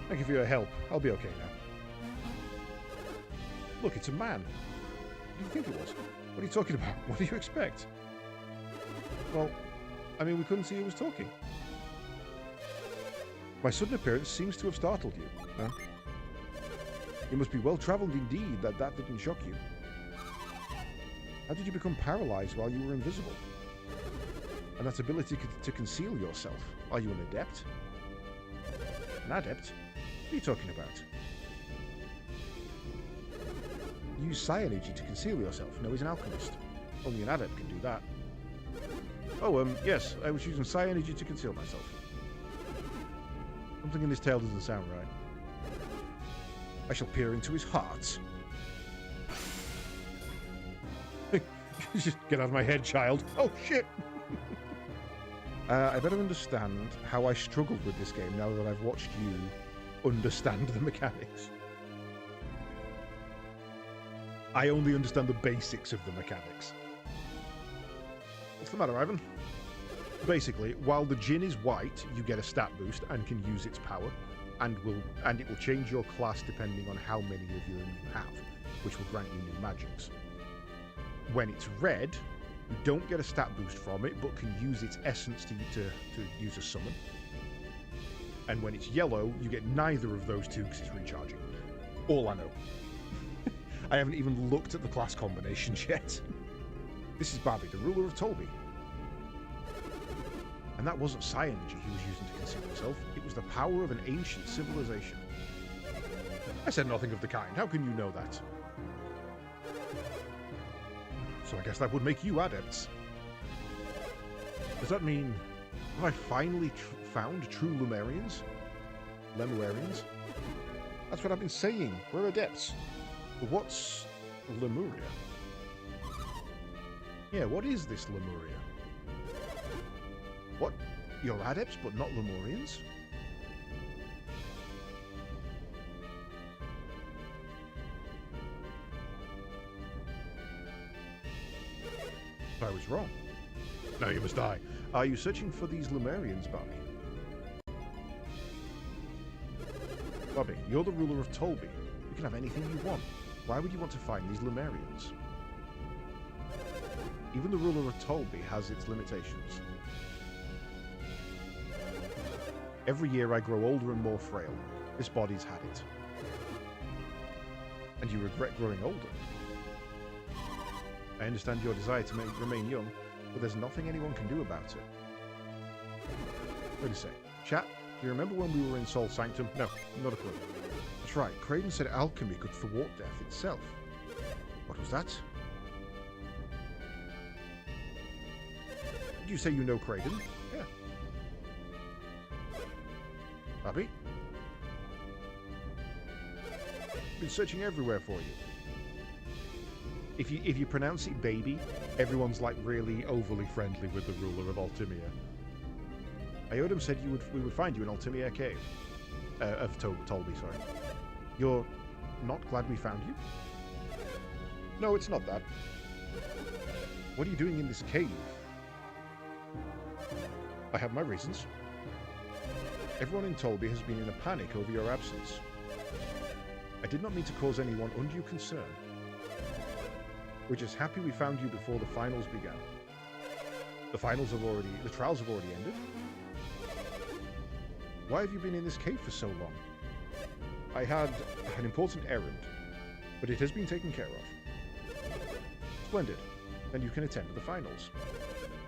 Thank you for your help. I'll be okay now. Look, it's a man. What do you think it was? What are you talking about? What do you expect? Well, I mean, we couldn't see who was talking. My sudden appearance seems to have startled you, huh? You must be well-travelled indeed that didn't shock you. How did you become paralysed while you were invisible? And that ability to conceal yourself. Are you an adept? An adept? What are you talking about? Use psi energy to conceal yourself. No, he's an alchemist. Only an adept can do that. Oh, yes, I was using psi energy to conceal myself. Something in this tale doesn't sound right. I shall peer into his heart. Just get out of my head, child. Oh, shit! I better understand how I struggled with this game now that I've watched you understand the mechanics. I only understand the basics of the mechanics. What's the matter, Ivan? Basically, while the Djinn is white, you get a stat boost and can use its power, and it will change your class depending on how many of you have, which will grant you new magics. When it's red, you don't get a stat boost from it, but can use its essence to use a summon. And when it's yellow, you get neither of those two because it's recharging. All I know. I haven't even looked at the class combinations yet. This is Babby, the ruler of Tolby. And that wasn't psi energy he was using to conceal himself. It was the power of an ancient civilization. I said nothing of the kind. How can you know that? So I guess that would make you adepts. Does that mean... have I finally found true Lemurians? Lemurians? That's what I've been saying. We're adepts. But what's Lemuria? Yeah, what is this Lemuria? What? You're adepts, but not Lemurians? I was wrong. Now you must die. Are you searching for these Lemurians, Babby? Babby, you're the ruler of Tolby. You can have anything you want. Why would you want to find these Lemurians? Even the ruler of Tolby has its limitations. Every year I grow older and more frail. This body's had it. And you regret growing older. I understand your desire to remain young, but there's nothing anyone can do about it. Wait a sec. Chat, do you remember when we were in Soul Sanctum? No, not a clue. That's right, Kraden said alchemy could thwart death itself. What was that? Did you say you know Kraden? Yeah. Babby? Been searching everywhere for you. If you pronounce it baby, everyone's like really overly friendly with the ruler of Altimia. Iodum said we would find you in Altimia Cave. Of Tolby, sorry. You're not glad we found you? No, it's not that. What are you doing in this cave? I have my reasons. Everyone in Tolby has been in a panic over your absence. I did not mean to cause anyone undue concern. We're just happy we found you before the finals began. The trials have already ended. Why have you been in this cave for so long? I had an important errand, but it has been taken care of. Splendid. Then you can attend the finals.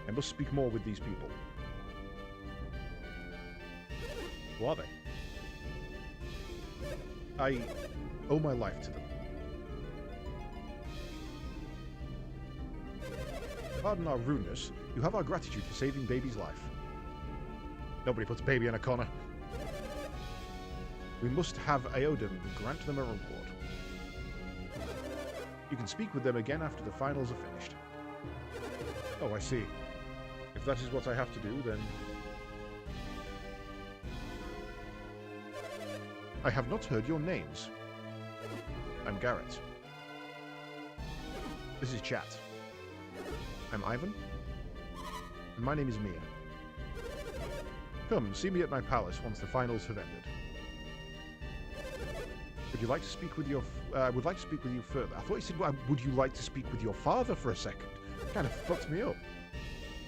I must speak more with these people. Who are they? I owe my life to them. Pardon our rudeness. You have our gratitude for saving baby's life. Nobody puts baby in a corner. We must have Aodum grant them a reward. You can speak with them again after the finals are finished. Oh, I see. If that is what I have to do, then... I have not heard your names. I'm Garrett. This is Chat. I'm Ivan. And my name is Mia. Come, see me at my palace once the finals have ended. Would you like to speak with your... I would like to speak with you further. I thought you said, would you like to speak with your father for a second? It kind of fucked me up.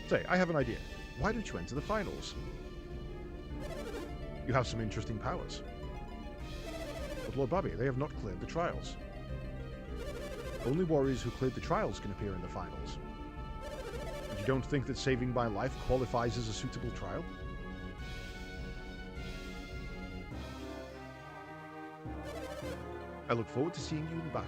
Say, I have an idea. Why don't you enter the finals? You have some interesting powers. But Lord Bobby, they have not cleared the trials. Only warriors who cleared the trials can appear in the finals. And you don't think that saving my life qualifies as a suitable trial? I look forward to seeing you in battle.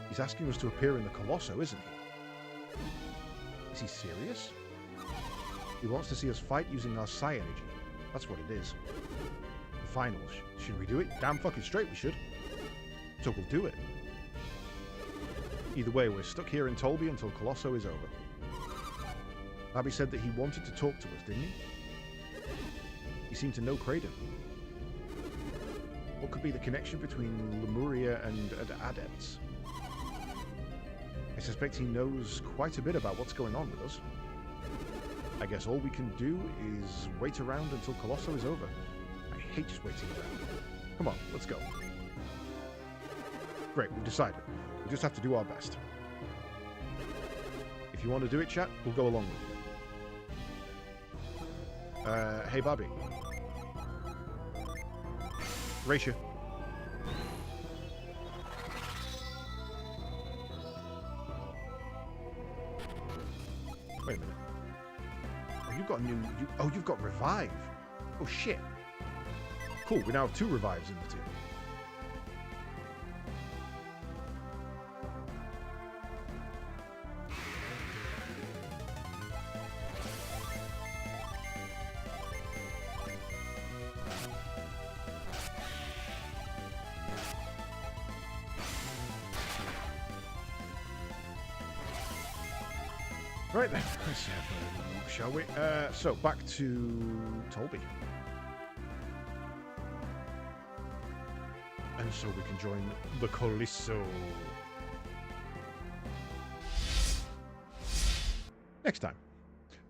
He's asking us to appear in the Colosso, isn't he? Is he serious? He wants to see us fight using our psi energy. That's what it is. The finals. Should we do it? Damn fucking straight we should. So we'll do it. Either way, we're stuck here in Tolby until Colosso is over. Abby said that he wanted to talk to us, didn't he? He seemed to know Kraden. What could be the connection between Lemuria and Adepts? I suspect he knows quite a bit about what's going on with us. I guess all we can do is wait around until Colosso is over. I hate just waiting around. Come on, let's go. Great, we've decided. We just have to do our best. If you want to do it, chat, we'll go along with you. Hey, Bobby. Raisha. Wait a minute. Oh, you've got a new... you've got Revive. Oh, shit. Cool, we now have 2 Revives in the team. Right then, let's have a look, shall we? So, back to Tolby. And so we can join the Colosso. Next time.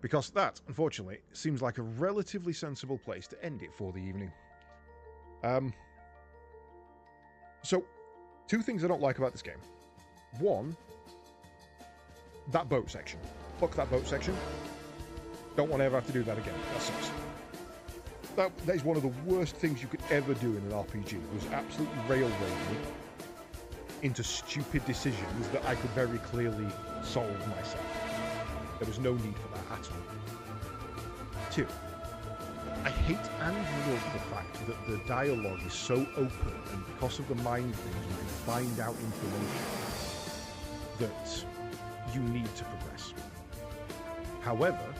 Because that, unfortunately, seems like a relatively sensible place to end it for the evening. So, 2 things I don't like about this game. 1, that boat section. Fuck that boat section. Don't want to ever have to do that again. That sucks. That is one of the worst things you could ever do in an RPG. It was absolutely railroading me into stupid decisions that I could very clearly solve myself. There was no need for that at all. 2, I hate and love the fact that the dialogue is so open, and because of the mind things, you can find out information that you need to progress. However,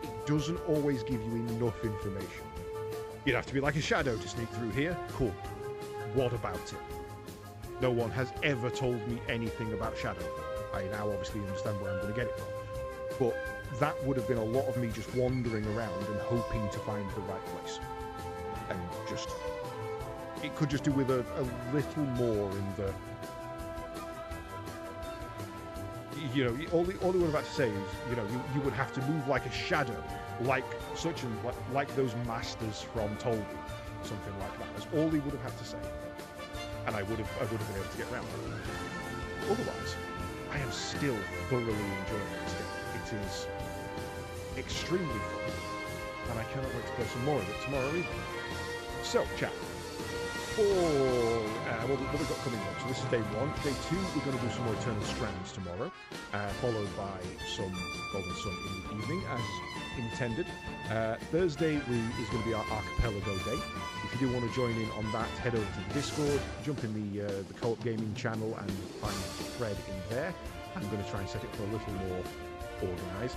it doesn't always give you enough information. You'd have to be like a shadow to sneak through here. Cool. What about it? No one has ever told me anything about Shadow. I now obviously understand where I'm going to get it from. But that would have been a lot of me just wandering around and hoping to find the right place. And just it could just do with a little more in the. You know, all they would have had to say is, you know, you would have to move like a shadow, like such and like those masters from Tolkien, something like that. That's all they would have had to say, and I would have been able to get around it. Otherwise, I am still thoroughly enjoying this game. It is extremely fun, and I cannot wait to play some more of it tomorrow evening. So, chat. What we've got coming up. So this is day 1. Day 2, we're going to do some more Eternal Strands tomorrow, followed by some Golden Sun in the evening, as intended. Thursday is going to be our Archipelago day. If you do want to join in on that, head over to the Discord, jump in the co-op gaming channel and find the thread in there. I'm going to try and set it for a little more organised.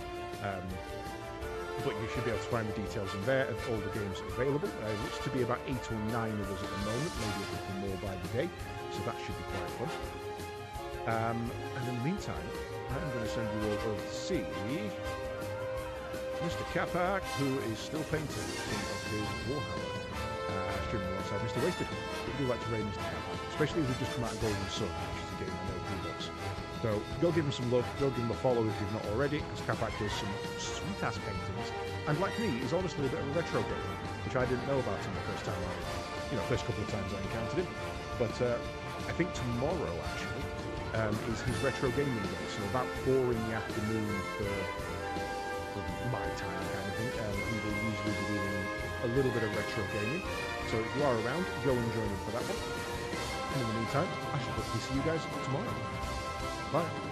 But you should be able to find the details in there of all the games available. It looks to be about 8 or 9 of us at the moment, maybe a couple more by the day, so that should be quite fun. And in the meantime, I'm going to send you over to see Mr. Capac, who is still painting some of his Warhammer, streaming alongside Mr. Wasted. But we do like to raid Mr. Capac, especially as we've just come out of Golden Sun, which is a game I know he loves. So go give him some love, go give him a follow if you've not already, because Capac does some sweet-ass paintings. And like me, he's honestly a bit of a retro gamer, which I didn't know about him the first couple of times I encountered him. But I think tomorrow, actually, is his retro gaming day. So about 4 in the afternoon for my time kind of thing. He will usually be doing a little bit of retro gaming. So if you are around, go and join him for that one. And in the meantime, I shall hopefully see you guys tomorrow. Bye.